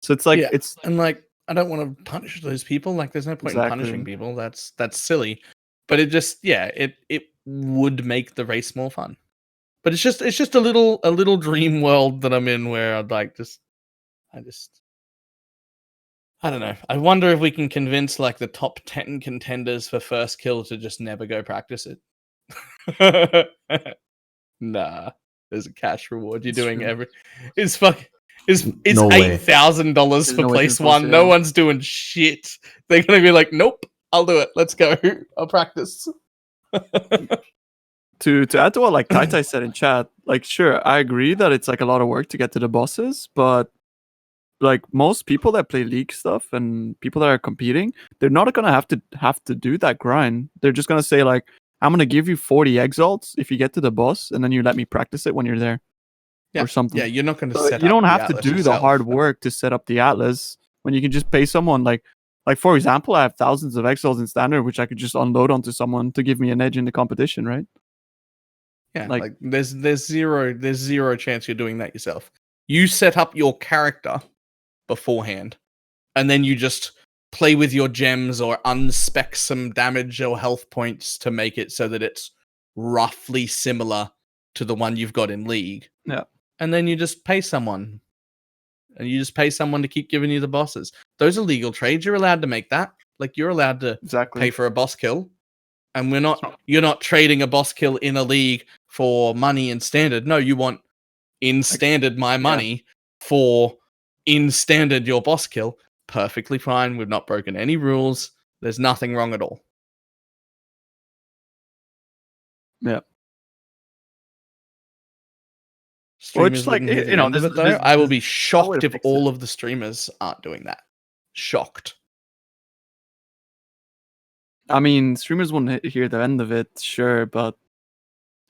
S2: So it's like
S3: and like I don't want to punish those people. Like there's no point in punishing people. That's silly. But it just it would make the race more fun. But it's just a little dream world that I'm in where I'd like I don't know. I wonder if we can convince like the top 10 contenders for first kill to just never go practice it. Nah, there's a cash reward. You're doing it's no $8,000 for place 1. No one's doing shit. They're gonna be like, nope, I'll do it. Let's go. I'll practice.
S2: To add to what like Tai said in chat, like sure, I agree that it's like a lot of work to get to the bosses, but like most people that play league stuff and people that are competing, they're not gonna have to do that grind. They're just gonna say like, I'm gonna give you 40 exalts if you get to the boss, and then you let me practice it when you're there, or something.
S3: Yeah, you're not gonna set.
S2: You don't have to do the hard work to set up the Atlas when you can just pay someone. Like for example, I have thousands of exalts in standard, which I could just unload onto someone to give me an edge in the competition, right?
S3: Yeah, like there's zero chance you're doing that yourself. You set up your character beforehand, and then you just play with your gems or unspec some damage or health points to make it so that it's roughly similar to the one you've got in League.
S2: Yeah.
S3: And then you just pay someone. And you just pay someone to keep giving you the bosses. Those are legal trades. You're allowed to make that. Like you're allowed to pay for a boss kill. And you're not trading a boss kill in a league for money in standard. No, you want in standard my money for in standard your boss kill. Perfectly fine. We've not broken any rules. There's nothing wrong at all.
S2: Yeah.
S3: Streamers like I will be shocked if all of the streamers aren't doing that. Shocked.
S2: I mean, streamers won't hear the end of it, sure, but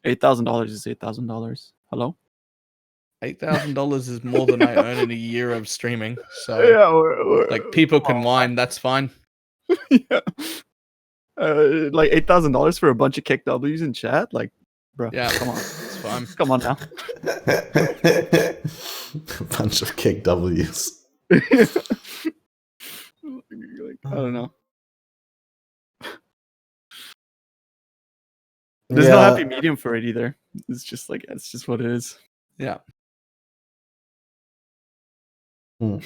S2: $8,000 is $8,000. Hello?
S3: $8,000 is more than I earn in a year of streaming. So, like, people can whine. That's fine.
S2: Yeah. Like $8,000 for a bunch of kick W's in chat? Like, bro.
S3: Yeah, come on. It's fine.
S2: Come on now.
S1: A bunch of kick W's.
S2: Like, I don't know. There's no happy medium for it either. It's just like, it's just what it is.
S3: Yeah.
S1: Well,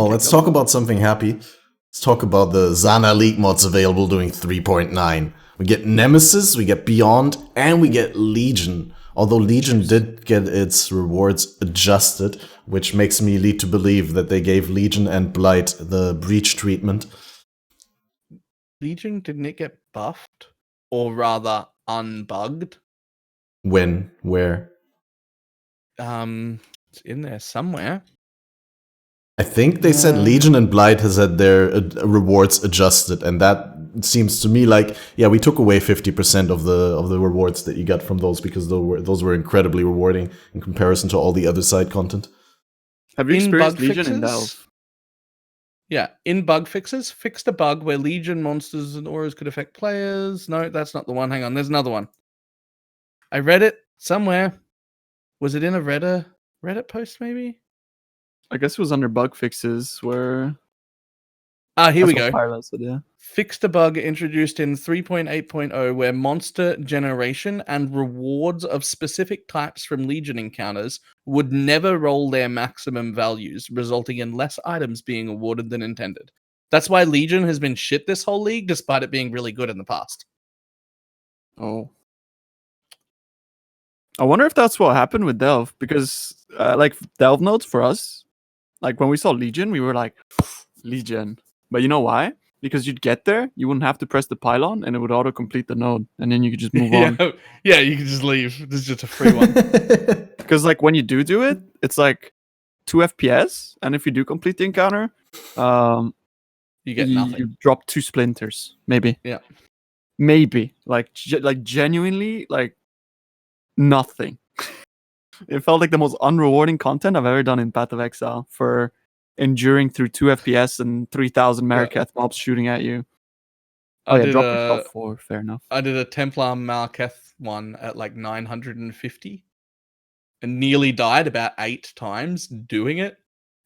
S1: let's talk about something happy. Let's talk about the Zana League mods available doing 3.9. We get Nemesis, we get Beyond, and we get Legion. Although Legion did get its rewards adjusted, which makes me lead to believe that they gave Legion and Blight the breach treatment.
S3: Legion, didn't it get buffed? Or rather, unbugged?
S1: When? Where?
S3: It's in there somewhere.
S1: I think they said Legion and Blight has had their rewards adjusted, and that seems to me like, yeah, we took away 50% of the rewards that you got from those because those were incredibly rewarding in comparison to all the other side content.
S2: Have you experienced Legion in Delve?
S3: Yeah, in bug fixes, fixed a bug where Legion monsters and auras could affect players. No, that's not the one. Hang on, there's another one. I read it somewhere. Was it in a Reddit post, maybe?
S2: I guess it was under bug fixes where...
S3: here we go.
S2: Said, yeah.
S3: Fixed a bug introduced in 3.8.0 where monster generation and rewards of specific types from Legion encounters would never roll their maximum values, resulting in less items being awarded than intended. That's why Legion has been shit this whole league, despite it being really good in the past.
S2: Oh. I wonder if that's what happened with Delve, because like Delve nodes for us, like when we saw Legion, we were like, Legion. But you know why? Because you'd get there, you wouldn't have to press the pylon, and it would auto-complete the node, and then you could just move on.
S3: Yeah, you could just leave. This is just a free one.
S2: Because like when you do it, it's like 2 FPS, and if you do complete the encounter,
S3: you get nothing.
S2: You drop 2 splinters, maybe.
S3: Yeah.
S2: Maybe. Like genuinely, like nothing. It felt like the most unrewarding content I've ever done in Path of Exile for enduring through 2 FPS and 3,000 Marikath mobs shooting at you. Oh, drop yourself 4. Fair enough.
S3: I did a Templar Marikath one at like 950 and nearly died about 8 times doing it.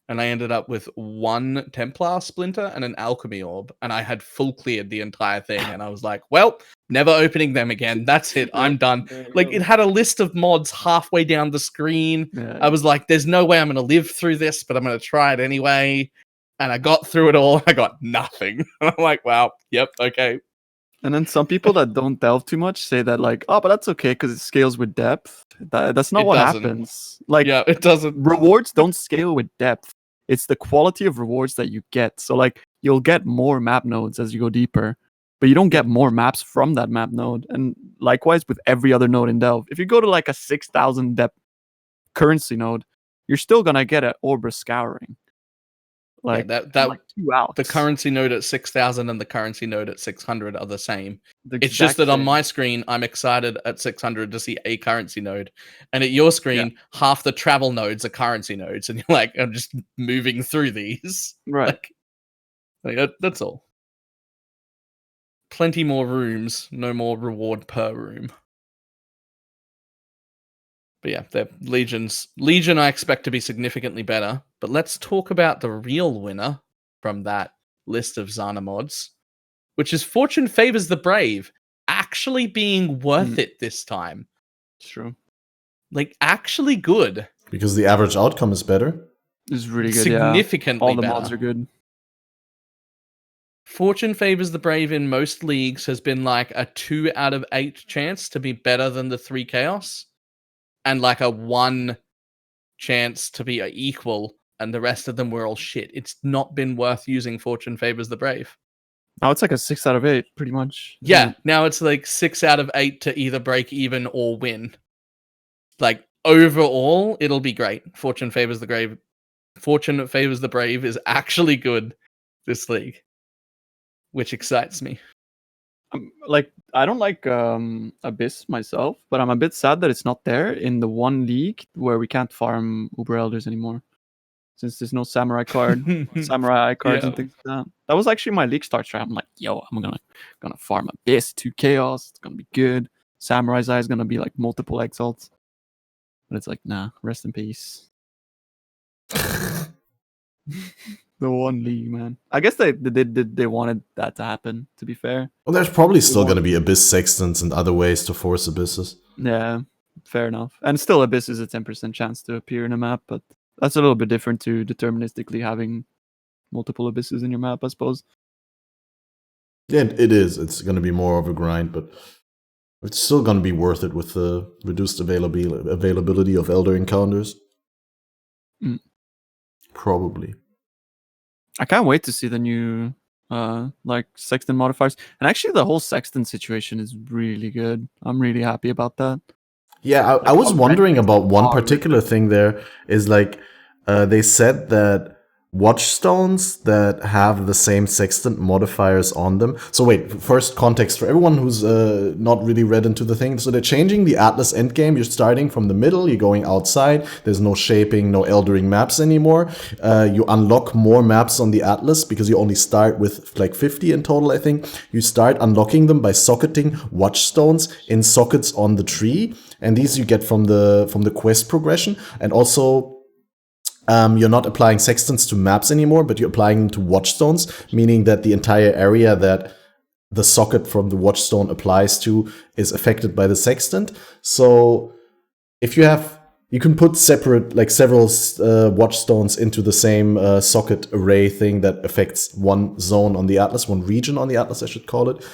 S3: And I ended up with 1 Templar Splinter and an Alchemy Orb. And I had full cleared the entire thing. And I was like, well, never opening them again. That's it. I'm done. Like, it had a list of mods halfway down the screen. Yeah. I was like, there's no way I'm going to live through this, but I'm going to try it anyway. And I got through it all. I got nothing. I'm like, wow, yep, okay.
S2: And then some people that don't delve too much say that, like, oh, but that's okay because it scales with depth. That's not what happens. Like,
S3: yeah, it doesn't.
S2: Rewards don't scale with depth. It's the quality of rewards that you get. So, like, you'll get more map nodes as you go deeper, but you don't get more maps from that map node. And likewise with every other node in Delve. If you go to, like, a 6,000 depth currency node, you're still going to get an Orbra Scouring. Like,
S3: that
S2: like 2 outs.
S3: The currency node at 6,000 and the currency node at 600 are the same. It's just that on my screen, I'm excited at 600 to see a currency node. And at your screen, half the travel nodes are currency nodes. And you're like, I'm just moving through these.
S2: Right.
S3: Like, that's all. Plenty more rooms, no more reward per room. But yeah, the Legion I expect to be significantly better. But let's talk about the real winner from that list of Zana mods, which is Fortune Favors the Brave actually being worth it this time.
S2: It's true.
S3: Like, actually good.
S1: Because the average outcome is better?
S2: It's really good,
S3: significantly
S2: All the
S3: better.
S2: mods are good.
S3: Fortune Favors the Brave in most leagues has been like a 2 out of 8 chance to be better than the 3 Chaos. And like a 1 chance to be equal, and the rest of them were all shit. It's not been worth using Fortune Favors the Brave.
S2: Now it's like a 6 out of 8, pretty much.
S3: Yeah, now it's like 6 out of 8 to either break even or win. Like, overall, it'll be great. Fortune Favors the Brave is actually good this league, which excites me.
S2: Like, I don't like Abyss myself, but I'm a bit sad that it's not there in the one league where we can't farm Uber Elders anymore. Since there's no Samurai card, Samurai Eye cards and things like that. That was actually my league start strat. I'm like, yo, I'm gonna farm Abyss, 2 Chaos, it's gonna be good. Samurai's Eye is gonna be like multiple exalts. But it's like, nah, rest in peace. The one league, man. I guess they wanted that to happen, to be fair.
S1: Well, there's probably still going to be Abyss Sextants and other ways to force Abysses.
S2: Yeah, fair enough. And still, Abyss is a 10% chance to appear in a map, but that's a little bit different to deterministically having multiple Abysses in your map, I suppose.
S1: Yeah, it is. It's going to be more of a grind, but it's still going to be worth it with the reduced availability of Elder Encounters. Probably.
S2: I can't wait to see the new like Sexton modifiers. And actually the whole Sexton situation is really good. I'm really happy about that.
S1: Yeah, I was wondering about one particular thing there is like they said that watchstones that have the same sextant modifiers on them. So wait, first context for everyone who's not really read into the thing. So they're changing the Atlas endgame. You're starting from the middle, you're going outside. There's no shaping, no eldering maps anymore. You unlock more maps on the Atlas because you only start with like 50 in total, I think. You start unlocking them by socketing watchstones in sockets on the tree. And these you get from the quest progression. And also, you're not applying sextants to maps anymore, but you're applying them to watchstones, meaning that the entire area that the socket from the watchstone applies to is affected by the sextant. So if you can put several watchstones into the same socket array thing that affects one zone on the Atlas, one region on the Atlas, I should call it.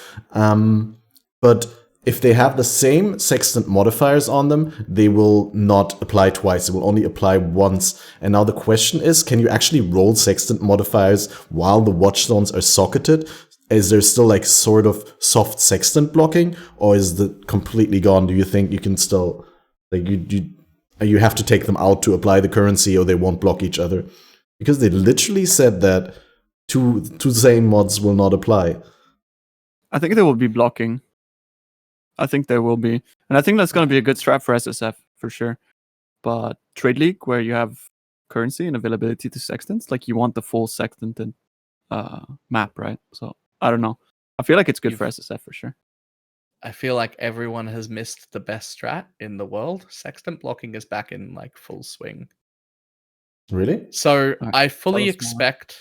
S1: But if they have the same sextant modifiers on them, they will not apply twice. They will only apply once. And now the question is, can you actually roll sextant modifiers while the watchstones are socketed? Is there still like sort of soft sextant blocking, or is it completely gone? Do you think you can still you have to take them out to apply the currency, or they won't block each other? Because they literally said that two same mods will not apply.
S2: I think they will be blocking. I think there will be. And I think that's going to be a good strat for SSF, for sure. But Trade League, where you have currency and availability to sextants, like you want the full sextant map, right? So, I don't know. I feel like it's good for SSF, for sure.
S3: I feel like everyone has missed the best strat in the world. Sextant blocking is back in like full swing.
S1: Really?
S3: So, I fully expect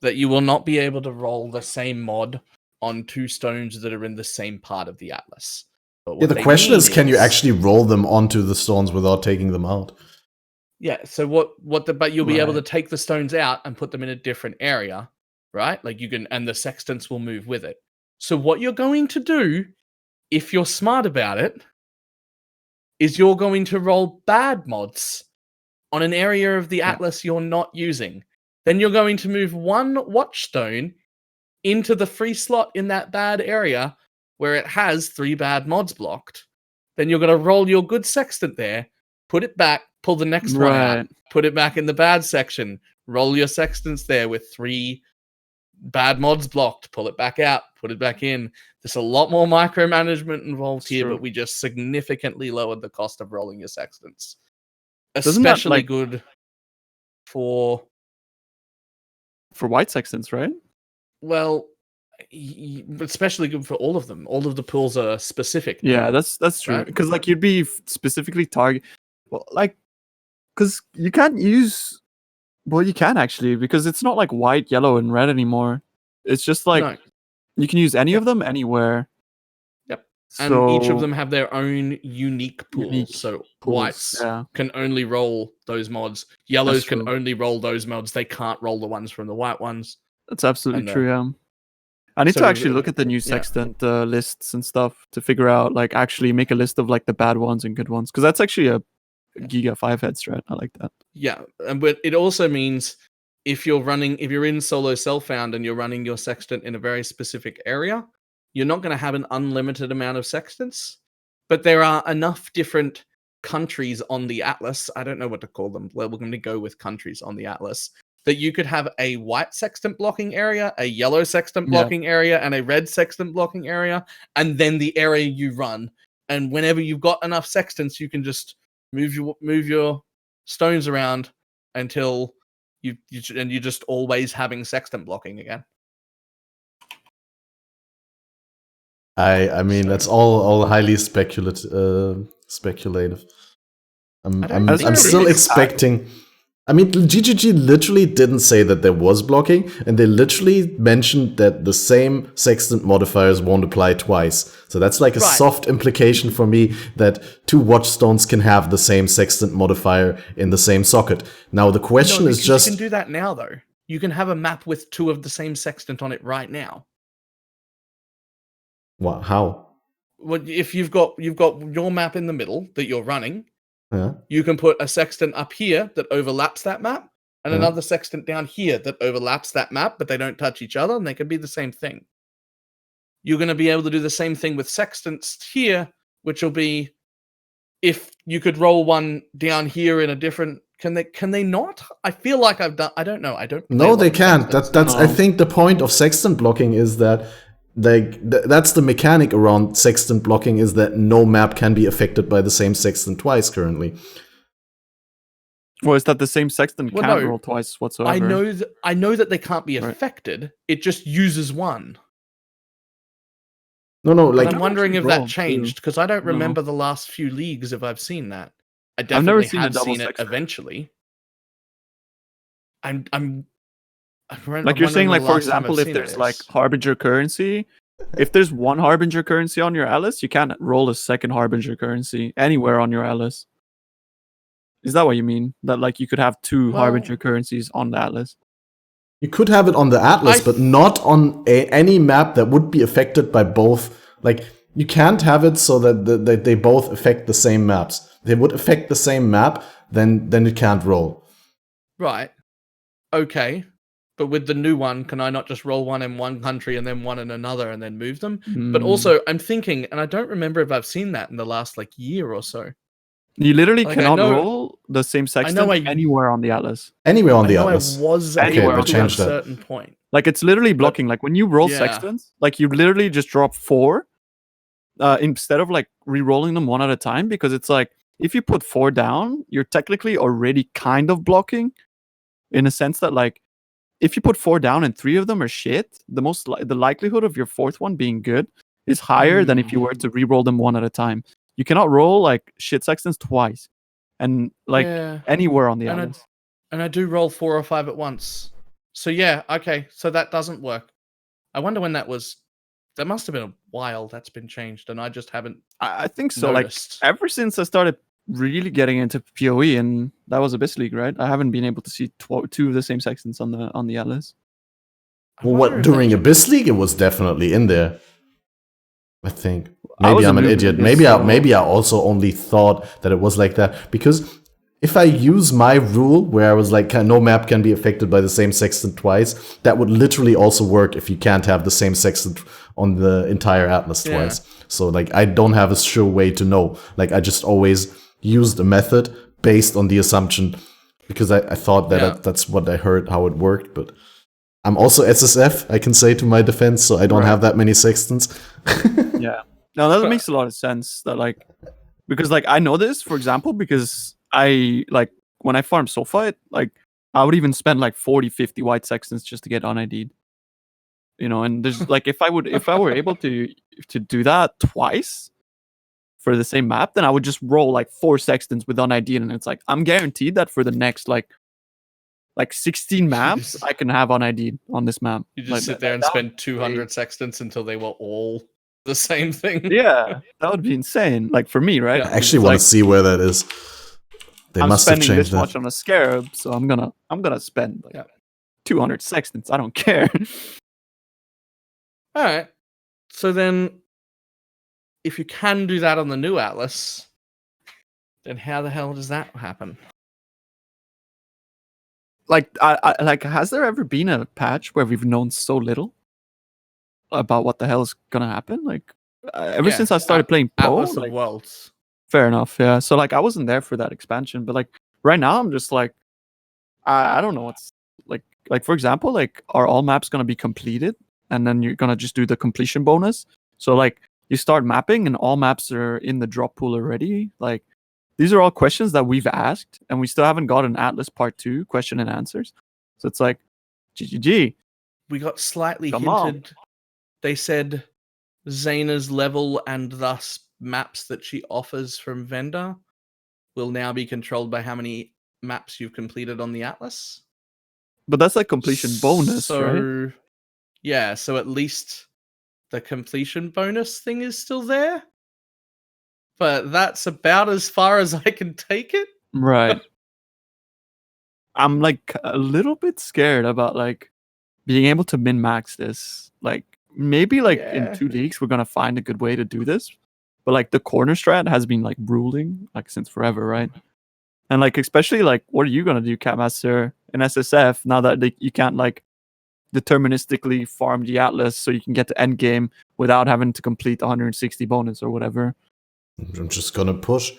S3: that you will not be able to roll the same mod on two stones that are in the same part of the Atlas.
S1: Yeah, the question is, can you actually roll them onto the stones without taking them out?
S3: Yeah, so but you'll be able to take the stones out and put them in a different area, right? Like you can, and the sextants will move with it. So what you're going to do, if you're smart about it, is you're going to roll bad mods on an area of the Atlas you're not using. Then you're going to move one watchstone into the free slot in that bad area where it has 3 bad mods blocked. Then you're going to roll your good sextant there, put it back, pull the next one out, put it back in the bad section, roll your sextants there with 3 bad mods blocked, pull it back out, put it back in. There's a lot more micromanagement involved here, but we just significantly lowered the cost of rolling your sextants. Especially good for
S2: white sextants, right?
S3: Well, especially good for all of them. All of the pools are specific.
S2: Yeah, that's true. Because like you'd be specifically because you can't use. Well, you can actually, because it's not like white, yellow, and red anymore. It's just like you can use any of them anywhere.
S3: Yep. So, and each of them have their own unique pools. So whites can only roll those mods. Yellows can only roll those mods. They can't roll the ones from the white ones.
S2: That's absolutely true, yeah. I need to actually look at the new sextant lists and stuff to figure out, like, actually make a list of, like, the bad ones and good ones. Because that's actually a Giga 5-head strat. I like that.
S3: Yeah, but it also means if you're in solo self-found and you're running your sextant in a very specific area, you're not going to have an unlimited amount of sextants. But there are enough different countries on the Atlas, I don't know what to call them, we're going to go with countries on the Atlas, that you could have a white sextant blocking area, a yellow sextant blocking area, and a red sextant blocking area, and then the area you run. And whenever you've got enough sextants, you can just move your stones around until you're just always having sextant blocking again.
S1: I mean, that's all highly speculative. I'm still expecting. I mean, GGG literally didn't say that there was blocking, and they literally mentioned that the same sextant modifiers won't apply twice. So that's like a soft implication for me that 2 watchstones can have the same sextant modifier in the same socket. Now the question is just,
S3: you can do that now though. You can have a map with 2 of the same sextant on it right now.
S1: What? How?
S3: Well, if you've got your map in the middle that you're running. You can put a sextant up here that overlaps that map, and another sextant down here that overlaps that map, but they don't touch each other, and they can be the same thing. You're going to be able to do the same thing with sextants here, which will be if you could roll one down here in a different Can they not? I feel like I've done. I don't know. I don't.
S1: No, they can't. That's I think the point of sextant blocking is that that's the mechanic around sextant blocking, is that no map can be affected by the same sextant twice currently.
S2: Well, is that the same sextant can't roll twice whatsoever?
S3: I know that they can't be affected. It just uses one.
S1: No, like
S3: I'm wondering if that changed, because I don't remember the last few leagues if I've seen that. I definitely have seen it eventually. I'm
S2: like you're saying, like, for example, if there's like Harbinger currency, if there's one Harbinger currency on your Atlas, you can't roll a second Harbinger currency anywhere on your Atlas. Is that what you mean? That like you could have two Harbinger currencies on the Atlas?
S1: You could have it on the Atlas, but not on any map that would be affected by both. Like, you can't have it so that they both affect the same maps. They would affect the same map, then it can't roll.
S3: Right. Okay. But with the new one, can I not just roll one in one country and then one in another and then move them? But also, I'm thinking, and I don't remember if I've seen that in the last like year or so.
S2: You literally cannot roll the same sextant anywhere on the Atlas.
S1: Anywhere on the Atlas.
S3: I was anywhere at a certain point.
S2: Like, it's literally blocking. Like, when you roll sextants, like, you literally just drop 4 instead of, like, re-rolling them one at a time. Because it's like, if you put 4 down, you're technically already kind of blocking. In a sense that, like, if you put 4 down and 3 of them are shit, the likelihood of your 4th one being good is higher than if you were to re-roll them one at a time. You cannot roll like shit sextants twice, and like anywhere on the Atlas.
S3: And I do roll 4 or 5 at once. So yeah, okay, so that doesn't work. I wonder when that was. That must have been a while that's been changed, and I just haven't.
S2: I think so.
S3: Noticed.
S2: Like, ever since I started really getting into PoE, and that was Abyss League, right? I haven't been able to see 2 of the same sextants on the Atlas.
S1: Well, what during Abyss League, it was definitely in there. I think. Maybe I'm an idiot. Maybe I also only thought that it was like that, because if I use my rule where I was like, no map can be affected by the same sextant twice, that would literally also work if you can't have the same sextant on the entire Atlas twice. So like, I don't have a sure way to know. Like, I just always used a method based on the assumption, because I thought that that's what I heard how it worked. But I'm also SSF, I can say to my defense, so I don't have that many sextants.
S2: Yeah. No, that makes a lot of sense. That like, because like I know this, for example, because I like when I farm Sulfite, like I would even spend like 40, 50 white sextants just to get unID'd. You know, and there's like if I were able to do that twice for the same map, then I would just roll like 4 sextants with unID'd, and it's like I'm guaranteed that for the next like 16 maps I can have unID'd on this map.
S3: You just sit there and spend 200 sextants until they were all the same thing.
S2: Yeah, that would be insane. Like for me, right?
S1: I actually want to see where that is. They must have changed
S2: this much on a scarab, so I'm gonna spend like 200 sextants. I don't care.
S3: All right. So then, if you can do that on the new Atlas, then how the hell does that happen?
S2: Like, I like, has there ever been a patch where we've known so little about what the hell is gonna happen? Like, ever since I started playing Pro,
S3: Atlas of Worlds.
S2: Fair enough, yeah. So like, I wasn't there for that expansion, but like right now, I'm just like, I don't know what's like. For example, like, are all maps gonna be completed, and then you're gonna just do the completion bonus? So like, you start mapping, and all maps are in the drop pool already. Like, these are all questions that we've asked, and we still haven't got an Atlas Part 2 question and answers. So it's like, GGG.
S3: We got slightly hinted. They said Zaina's level and thus maps that she offers from vendor will now be controlled by how many maps you've completed on the Atlas.
S2: But that's like completion bonus, right?
S3: Yeah, so at least the completion bonus thing is still there. But that's about as far as I can take it.
S2: Right. I'm like a little bit scared about like being able to min-max this. Like, maybe like in 2 leagues we're gonna find a good way to do this. But like the corner strat has been like ruling like since forever, right? And like especially like, what are you gonna do, CATMASTER, in SSF now that you can't like deterministically farm the Atlas so you can get to end game without having to complete 160 bonus or whatever?
S1: I'm just gonna push.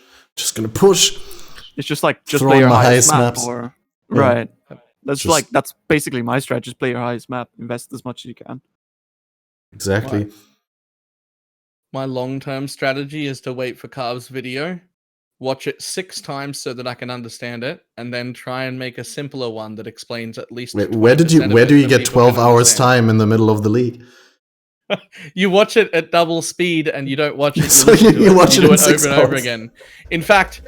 S2: It's just like
S1: Throwing
S2: play your
S1: the
S2: highest
S1: highest
S2: map,
S1: maps.
S2: or
S1: Yeah.
S2: right. That's
S1: Just-
S2: that's basically my strat. Just play your highest map, invest as much as you can.
S1: Exactly.
S3: My long-term strategy is to wait for Carv's video, watch it 6 times so that I can understand it, and then try and make a simpler one that explains at least.
S1: Wait, where do
S3: 20%
S1: you
S3: that
S1: get
S3: people
S1: 12
S3: can
S1: hours
S3: understand.
S1: time in the middle of the league?
S3: You watch it at double speed, and you don't watch it.
S1: So
S3: listen to
S1: you
S3: it,
S1: watch
S3: you
S1: it
S3: do
S1: in
S3: it
S1: 6
S3: over and over
S1: hours.
S3: again. In fact,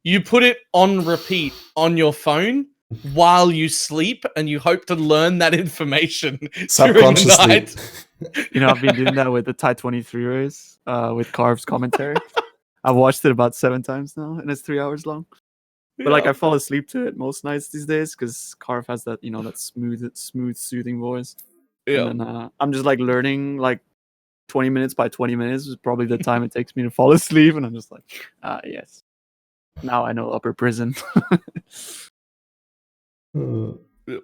S3: you put it on repeat on your phone while you sleep, and you hope to learn that information during the
S1: Subconsciously.
S3: night.
S2: You know, I've been doing that with the Tide 23 race, with Carv's commentary. I've watched it about 7 times now, and it's 3 hours long. But like, I fall asleep to it most nights these days because Carv has that, you know, that smooth, soothing voice.
S3: Yeah.
S2: And then I'm just like learning like 20 minutes by 20 minutes is probably the time it takes me to fall asleep, and I'm just like, yes. Now I know upper prison.
S3: Yep.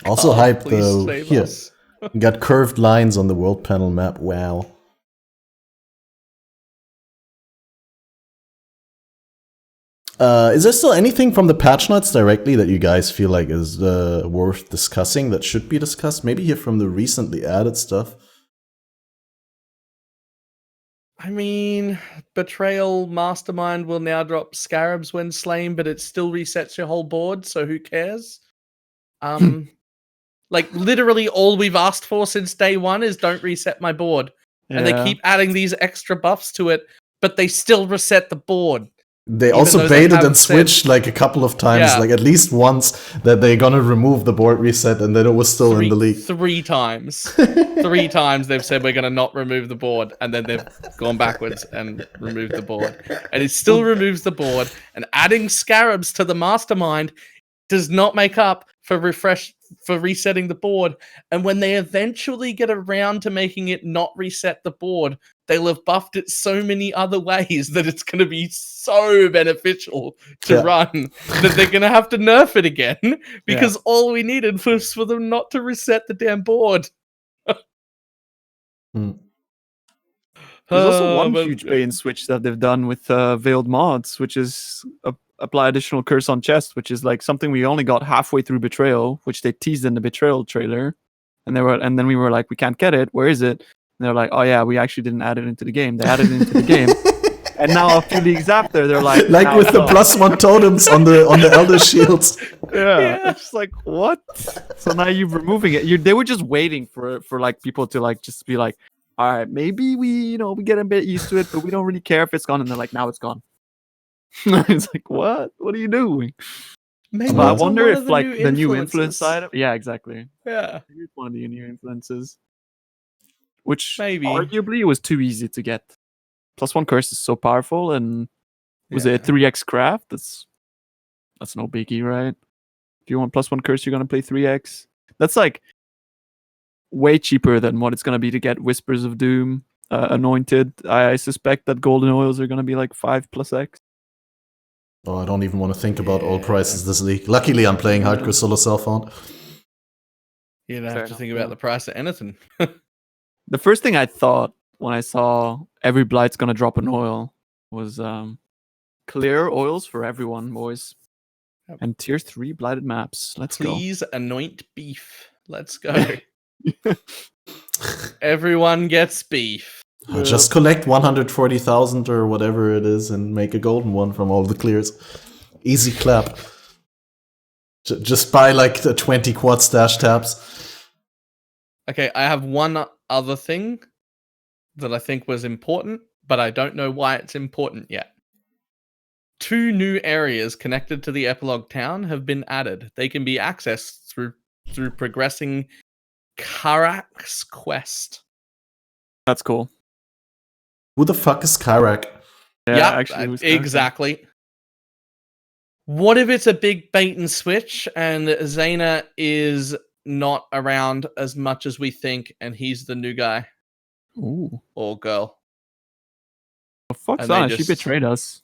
S1: Also hype
S3: please
S1: though.
S3: save
S1: Here,
S3: us.
S1: we got curved lines on the world panel map. Wow. Is there still anything from the patch notes directly that you guys feel like is worth discussing, that should be discussed? Maybe here from the recently added stuff.
S3: I mean, Betrayal Mastermind will now drop Scarabs when slain, but it still resets your whole board, so who cares? Like, literally all we've asked for since day one is don't reset my board.
S2: Yeah.
S3: And they keep adding these extra buffs to it, but they still reset the board.
S1: They
S3: Even
S1: also
S3: though they
S1: baited
S3: have
S1: and switched like a couple of times,
S3: Yeah.
S1: like at least once, that they're gonna remove the board reset, and then it was still in the league.
S3: 3 times. 3 times they've said we're going to not remove the board, and then they've gone backwards and removed the board. And it still removes the board, and adding Scarabs to the Mastermind does not make up for resetting the board. And when they eventually get around to making it not reset the board, they'll have buffed it so many other ways that it's going to be so beneficial to run that they're going to have to nerf it again, because all we needed was for them not to reset the damn board.
S2: There's also one huge bait and switch that they've done with Veiled Mods, which is apply additional curse on chest, which is like something we only got halfway through Betrayal, which they teased in the Betrayal trailer, and then we were like, we can't get it. Where is it? And they're like, oh yeah, we actually didn't add it into the game. They added it into the game, and now a few leagues after, they're like
S1: with the +1 totems on the Elder Shields.
S2: Yeah, it's like, what? So now you're removing it. They were just waiting for like people to like just be like, all right, maybe we get a bit used to it, but we don't really care if it's gone. And they're like, now it's gone. It's like, what? What are you doing?
S3: Maybe
S2: But I wonder if like
S3: new
S2: the new influence
S3: influences.
S2: side of exactly.
S3: Yeah.
S2: Maybe it's one of the new influences. Which
S3: Maybe.
S2: arguably it was too easy to get. +1 curse is so powerful, and was it a 3x craft? That's no biggie, right? If you want +1 curse, you're gonna play 3x. That's like way cheaper than what it's gonna be to get Whispers of Doom anointed. I suspect that golden oils are gonna be like 5+X.
S1: Oh, I don't even want to think about all prices this league. Luckily, I'm playing hardcore solo self-found.
S3: You don't have to think about the price of anything.
S2: The first thing I thought when I saw every blight's gonna drop an oil was clear oils for everyone, boys. And tier 3 blighted maps. Let's go.
S3: Please anoint beef. Let's go. Everyone gets beef.
S1: Just collect 140,000 or whatever it is and make a golden one from all the clears. Easy clap. Just buy like the 20 quad stash tabs.
S3: Okay, I have one other thing that I think was important, but I don't know why it's important yet. 2 new areas connected to the epilogue town have been added. They can be accessed through progressing Karak's quest.
S2: That's cool.
S1: Who the fuck is Karak?
S3: Yeah,
S2: actually,
S3: exactly. What if it's a big bait and switch and Zaina is not around as much as we think, and he's the new guy?
S2: Ooh.
S3: Or girl.
S2: Well, fuck's on, she betrayed us.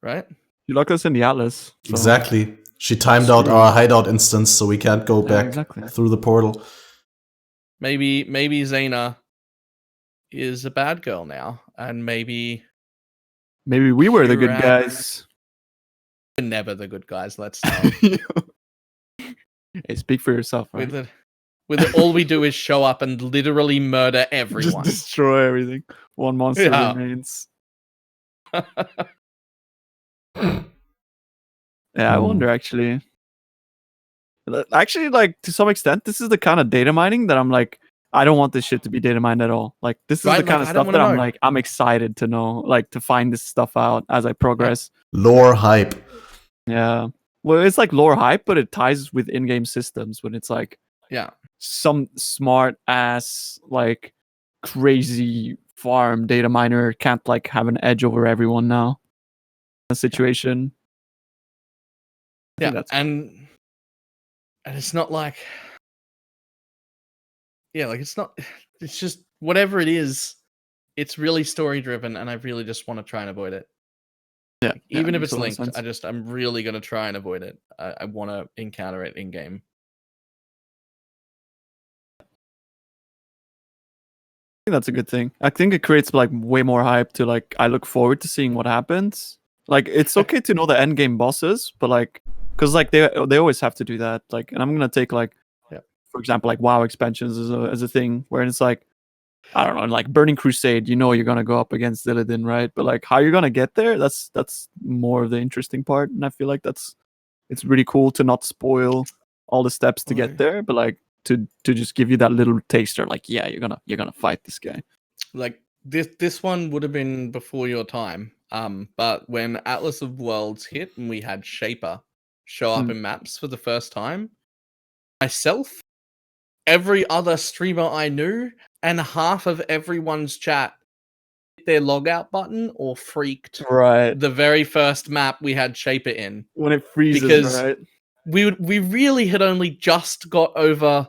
S3: Right?
S2: She locked us in the Atlas. So.
S1: Exactly. She timed out our hideout instance so we can't go back through the portal.
S3: Maybe Zaina is a bad girl now, And maybe
S2: we were the good
S3: Kira-
S2: guys.
S3: We're never the good guys. Let's start.
S2: Hey, speak for yourself, right?
S3: With it, all we do is show up and literally murder everyone.
S2: Just destroy everything. One monster remains. Yeah, I wonder actually. Actually, like to some extent, this is the kind of data mining that I'm like, I don't want this shit to be data mined at all. Like this is the kind of stuff that I'm like, I'm excited to know, like to find this stuff out as I progress.
S1: Lore hype.
S2: Yeah. Well, it's like lore hype, but it ties with in-game systems when it's like, some smart ass like crazy farm data miner can't like have an edge over everyone now. A situation.
S3: Yeah, and it's not like it's just whatever it is, it's really story driven, and I really just want to try and avoid it.
S2: Yeah,
S3: even if it's linked, I'm really gonna try and avoid it. I want to encounter it in game.
S2: I think that's a good thing. I think it creates like way more hype to like I look forward to seeing what happens. Like it's okay to know the end game bosses, but like because like they always have to do that. Like, and I'm gonna take like for example like WoW expansions as a thing where it's like I don't know, like Burning Crusade, you know you're gonna go up against Illidan, right? But like how you're gonna get there, that's more of the interesting part, and I feel like it's really cool to not spoil all the steps to get there, but like to just give you that little taster, like you're gonna fight this guy.
S3: Like this one would have been before your time, but when Atlas of Worlds hit and we had Shaper show up in maps for the first time, myself, every other streamer I knew, and half of everyone's chat hit their logout button or freaked.
S2: Right.
S3: The very first map we had Shaper in.
S2: When it freezes,
S3: because
S2: right?
S3: We really had only just got over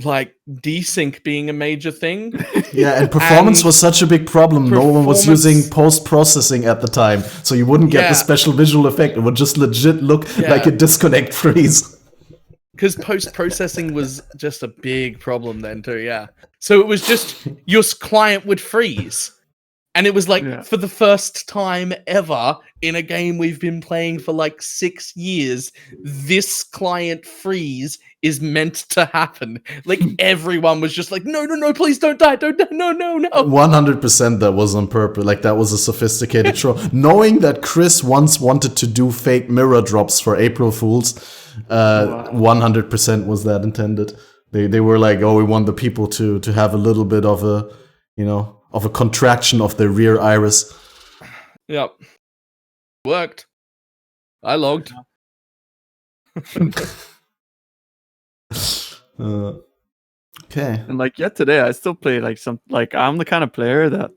S3: like desync being a major thing.
S1: Yeah, and performance was such a big problem. No one was using post-processing at the time, so you wouldn't get the special visual effect. It would just legit look like a disconnect freeze.
S3: Because post-processing was just a big problem then too, So it was just your client would freeze. And it was like, for the first time ever in a game we've been playing for like 6 years, this client freeze is meant to happen. Like, everyone was just like, no, please don't die, no.
S1: 100% that was on purpose. Like, that was a sophisticated troll. Knowing that Chris once wanted to do fake mirror drops for April Fools, 100% was that intended. They were like, oh, we want the people to have a little bit of a, of a contraction of the rear iris.
S3: Yep. Worked. I logged.
S1: Okay.
S2: And like today I still play like I'm the kind of player that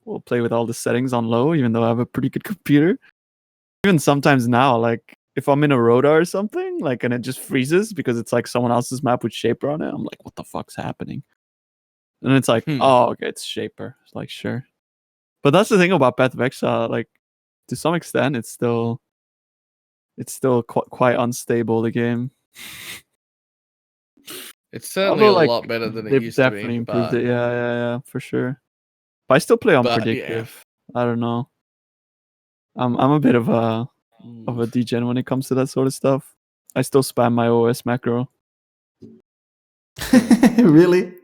S2: will play with all the settings on low, even though I have a pretty good computer. Even sometimes now, like if I'm in a Rhoda or something, like and it just freezes because it's like someone else's map with Shaper on it, I'm like, what the fuck's happening? And it's like, oh, okay, it's Shaper. It's like, sure. But that's the thing about Path of Exile. Like, to some extent, it's still quite unstable, the game.
S3: It's certainly a lot better than it used to be.
S2: They've definitely improved it. Yeah, for sure. But I still play on predictive. I don't know. I'm a bit of a degen when it comes to that sort of stuff. I still spam my OS macro.
S1: Really?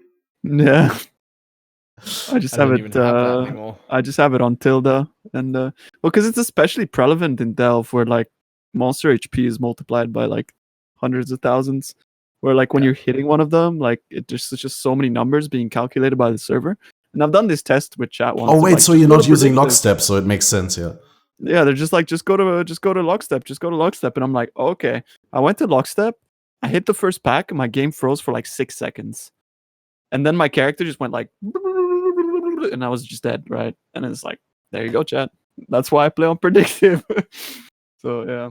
S2: Yeah. I just have it. I just have it on tilde, and well, because it's especially prevalent in Delve, where like monster HP is multiplied by like hundreds of thousands. Where like when you're hitting one of them, like it's just so many numbers being calculated by the server. And I've done this test with chat once.
S1: Oh wait, so you're not using lockstep, so it makes sense, yeah.
S2: Yeah, they're just like just go to lockstep, and I'm like, okay. I went to lockstep, I hit the first pack, and my game froze for like 6 seconds, and then my character just went like, and I was just dead, right? And it's like, there you go, chat. That's why I play on predictive. So yeah.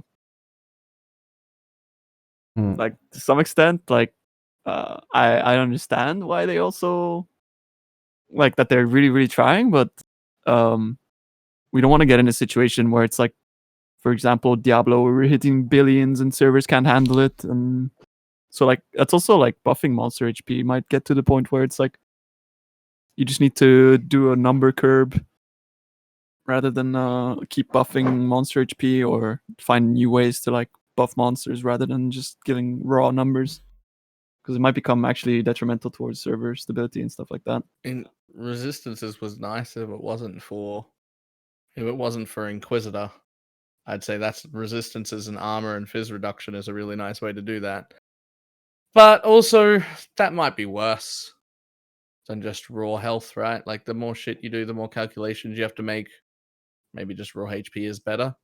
S2: Like to some extent, like I understand why they also like that they're really, really trying, but we don't want to get in a situation where it's like, for example, Diablo, where we're hitting billions and servers can't handle it. And so like that's also like buffing monster HP might get to the point where it's like You just need to do a number curb rather than keep buffing monster HP or find new ways to like buff monsters rather than just giving raw numbers. Because it might become actually detrimental towards server stability and stuff like that.
S3: In Resistances was nice if it wasn't for Inquisitor. I'd say that's Resistances and armor and fizz reduction is a really nice way to do that. But also, that might be worse than just raw health, right? Like, the more shit you do, the more calculations you have to make. Maybe just raw HP is better.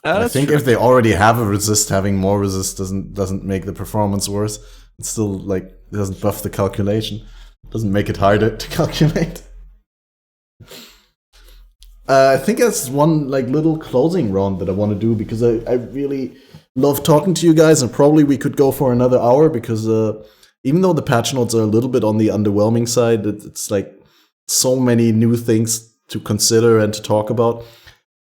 S1: I think if they already have a resist, having more resist doesn't make the performance worse. It's still like it doesn't buff the calculation. It doesn't make it harder to calculate. I think that's one like little closing round that I want to do because I really love talking to you guys, and probably we could go for another hour because even though the patch notes are a little bit on the underwhelming side, it's like so many new things to consider and to talk about.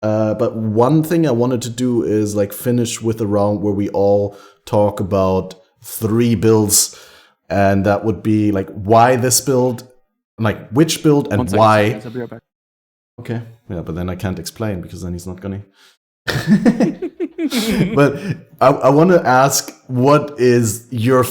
S1: But one thing I wanted to do is like finish with a round where we all talk about 3 builds, and that would be like why this build, like which build and why.
S2: I'll be right back.
S1: Okay, yeah, but then I can't explain because then he's not gonna. But I want to ask, what is your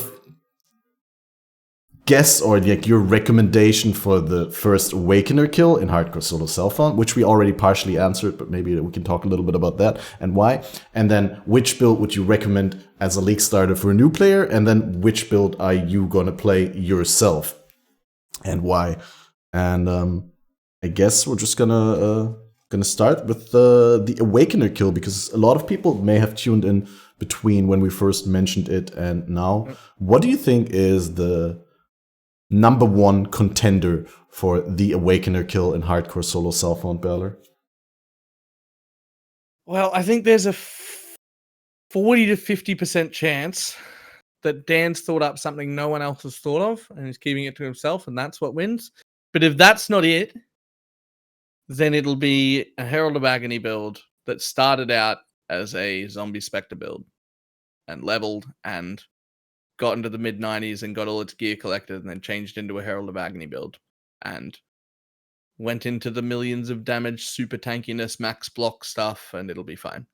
S1: guess or like your recommendation for the first Awakener kill in Hardcore Solo Self-Found, which we already partially answered, but maybe we can talk a little bit about that and why. And then which build would you recommend as a league starter for a new player? And then which build are you gonna play yourself and why? And I guess we're just gonna start with the Awakener kill, because a lot of people may have tuned in between when we first mentioned it and now. What do you think is the number 1 contender for the Awakener kill in Hardcore Solo Self-Found, Balor?
S3: Well, I think there's a 40 to 50% chance that Dan's thought up something no one else has thought of, and he's keeping it to himself, and that's what wins. But if that's not it, then it'll be a Herald of Agony build that started out as a Zombie Spectre build and leveled and got into the mid-90s and got all its gear collected and then changed into a Herald of Agony build and went into the millions of damage, super tankiness, max block stuff, and it'll be fine.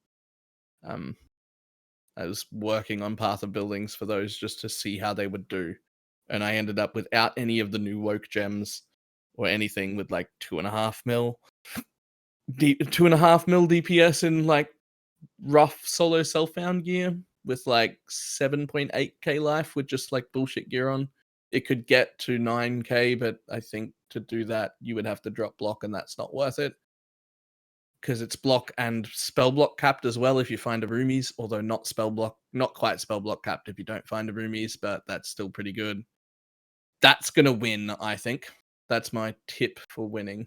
S3: I was working on Path of Buildings for those just to see how they would do, and I ended up without any of the new woke gems or anything with like 2.5 mil DPS in like rough solo self-found gear with like 7.8k life with just like bullshit gear on. It could get to 9k, but I think to do that you would have to drop block, and that's not worth it because it's block and spell block capped as well if you find a roomies, although not quite spell block capped if you don't find a roomies, but that's still pretty good. That's gonna win, I think. That's my tip for winning.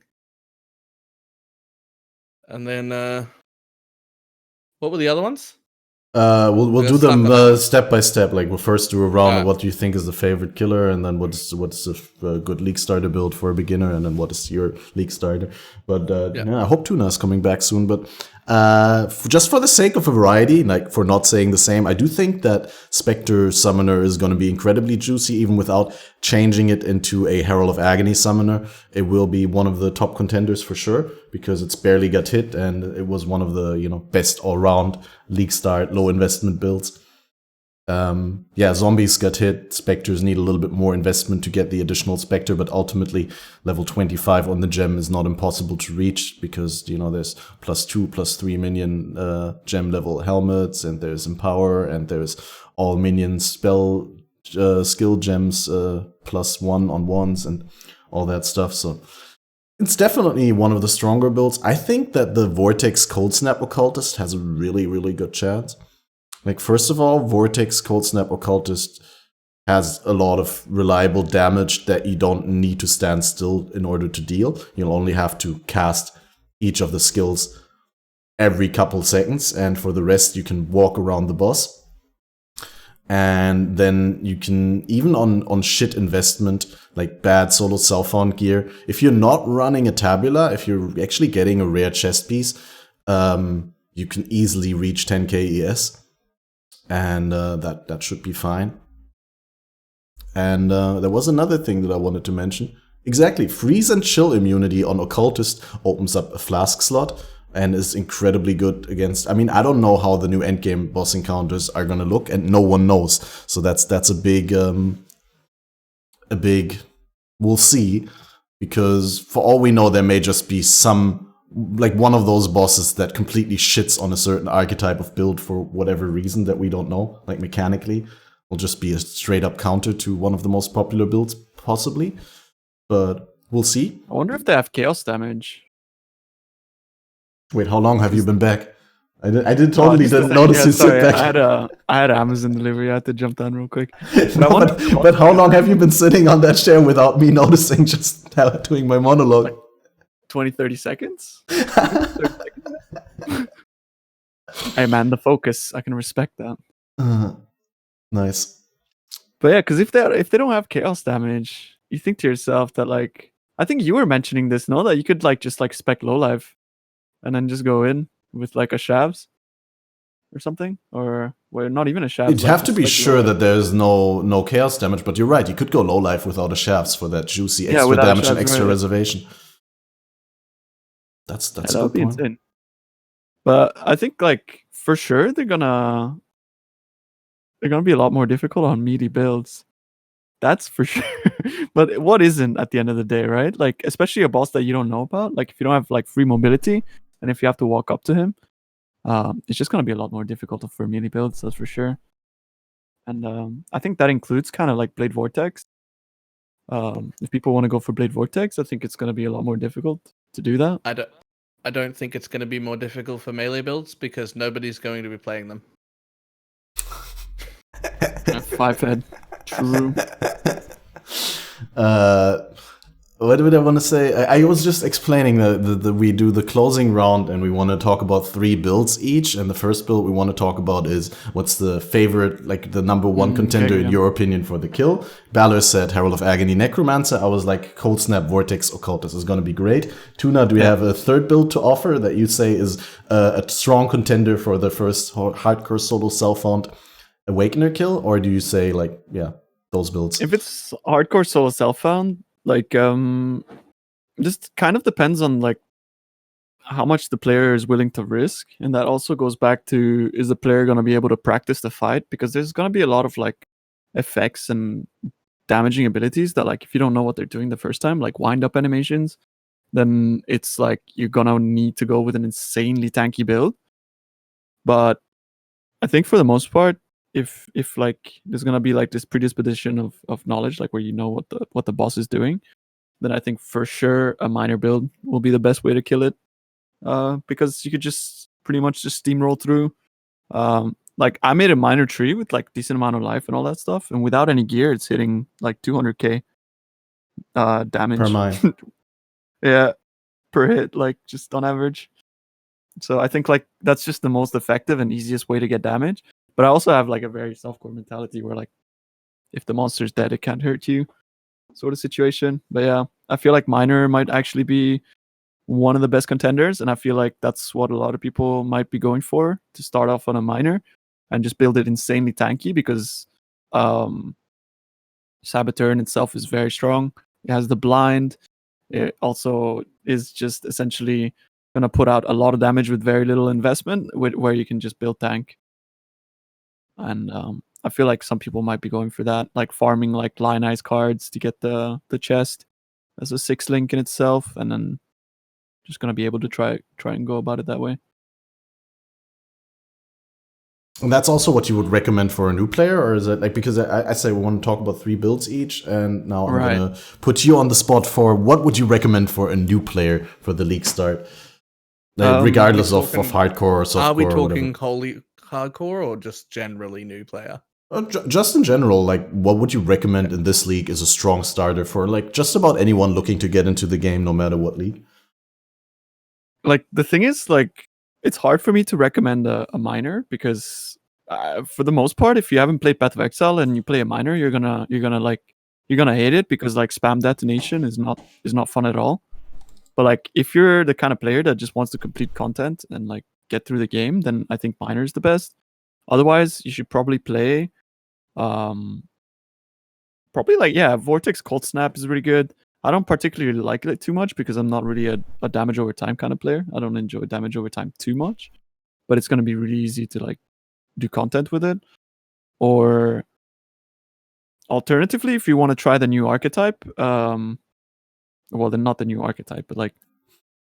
S3: And then what were the other ones?
S1: We'll do them step by step. Like we'll first do a round of what do you think is the favorite killer, and then what's a good league starter build for a beginner, and then what is your league starter. But I hope Tuna is coming back soon. But just for the sake of a variety, like for not saying the same, I do think that Spectre Summoner is going to be incredibly juicy, even without changing it into a Herald of Agony Summoner. It will be one of the top contenders for sure, because it's barely got hit, and it was one of the best all-round league start, low investment builds. Zombies got hit. Spectres need a little bit more investment to get the additional Spectre, but ultimately level 25 on the gem is not impossible to reach, because there's +2, +3 minion gem level helmets, and there's Empower, and there's all minion spell skill gems +1 on ones and all that stuff. So it's definitely one of the stronger builds. I think that the Vortex Cold Snap Occultist has a really, really good chance. Like, first of all, Vortex Cold Snap Occultist has a lot of reliable damage that you don't need to stand still in order to deal. You'll only have to cast each of the skills every couple seconds, and for the rest you can walk around the boss. And then you can, even on shit investment, like bad solo self-found gear, if you're not running a tabula, if you're actually getting a rare chest piece, you can easily reach 10k ES. And that should be fine. And there was another thing that I wanted to mention. Exactly. Freeze and chill immunity on Occultist opens up a flask slot and is incredibly good against. I mean, I don't know how the new endgame boss encounters are gonna look, and no one knows. So that's a big we'll see, because for all we know, there may just be some, like, one of those bosses that completely shits on a certain archetype of build for whatever reason that we don't know, like mechanically. Will just be a straight up counter to one of the most popular builds, possibly. But we'll see.
S2: I wonder if they have chaos damage.
S1: Wait, how long have you been back? I didn't notice you sit back.
S2: I had Amazon delivery. I had to jump down real quick.
S1: But how long have you been sitting on that chair without me noticing, just doing my monologue?
S2: Like 20, 30 seconds? 30 seconds? Hey man, the focus. I can respect that.
S1: Nice.
S2: But yeah, because if they don't have chaos damage, you think to yourself that, like, I think you were mentioning this, no? That you could like just like spec low life and then just go in with like a shavs or something, or well, not even a shavs.
S1: You'd have to be sure that there's no chaos damage, but you're right. You could go low life without a shavs for that juicy extra damage and extra reservation. That's a good point. Insane.
S2: But I think, like, for sure they're gonna be a lot more difficult on meaty builds. That's for sure. But what isn't at the end of the day, right? Like, especially a boss that you don't know about. Like, if you don't have like free mobility, and if you have to walk up to him, it's just gonna be a lot more difficult for melee builds. That's for sure. And I think that includes kind of like Blade Vortex. If people want to go for Blade Vortex, I think it's gonna be a lot more difficult to do that.
S3: I don't think it's going to be more difficult for melee builds because nobody's going to be playing them.
S2: 5-head. True.
S1: What did I want to say? I was just explaining that we do the closing round and we want to talk about 3 builds each. And the first build we want to talk about is what's the favorite, like the number 1 contender in your opinion for the kill. Balor said Herald of Agony Necromancer. I was like Cold Snap Vortex Occultist is going to be great. Tuna, do we have a third build to offer that you say is a strong contender for the first hardcore solo self-found Awakener kill? Or do you say, like, yeah, those builds?
S2: If it's hardcore solo self-found, like, just kind of depends on like how much the player is willing to risk, and that also goes back to, is the player going to be able to practice the fight? Because there's going to be a lot of like effects and damaging abilities that, like, if you don't know what they're doing the first time, like wind up animations, then it's like you're gonna need to go with an insanely tanky build. But I think for the most part, if like there's gonna be like this predisposition of knowledge, like where you know what the boss is doing, then I think for sure a minor build will be the best way to kill it, because you could just pretty much just steamroll through. Like, I made a minor tree with like decent amount of life and all that stuff, and without any gear, it's hitting like 200k damage
S1: per mine.
S2: Yeah, per hit, like just on average. So I think like that's just the most effective and easiest way to get damage. But I also have like a very softcore mentality where, like, if the monster's dead, it can't hurt you, sort of situation. But yeah, I feel like minor might actually be one of the best contenders, and I feel like that's what a lot of people might be going for, to start off on a minor and just build it insanely tanky, because Saboteur in itself is very strong. It has the blind. It also is just essentially going to put out a lot of damage with very little investment, where you can just build tank. And I feel like some people might be going for that, like farming like Lion Eyes cards to get the chest as a 6 link in itself, and then just gonna be able to try and go about it that way.
S1: And that's also what you would recommend for a new player, or is it like, because I say we want to talk about 3 builds each, and now I'm gonna put you on the spot for what would you recommend for a new player for the league start, like, regardless of hardcore or softcore.
S3: Are we talking wholly hardcore or just generally new player?
S1: Just in general, like, what would you recommend in this league as a strong starter for like just about anyone looking to get into the game, no matter what league?
S2: Like, the thing is, like, it's hard for me to recommend a minor, because for the most part, if you haven't played Path of Exile and you play a minor, you're gonna hate it, because like spam detonation is not fun at all. But like, if you're the kind of player that just wants to complete content and like get through the game, then I think minor is the best. Otherwise, you should probably play probably like, yeah, Vortex Cold Snap is really good. I don't particularly like it too much because I'm not really a damage over time kind of player. I don't enjoy damage over time too much, but it's gonna be really easy to like do content with it. Or alternatively, if you want to try the new archetype, well, then not the new archetype, but like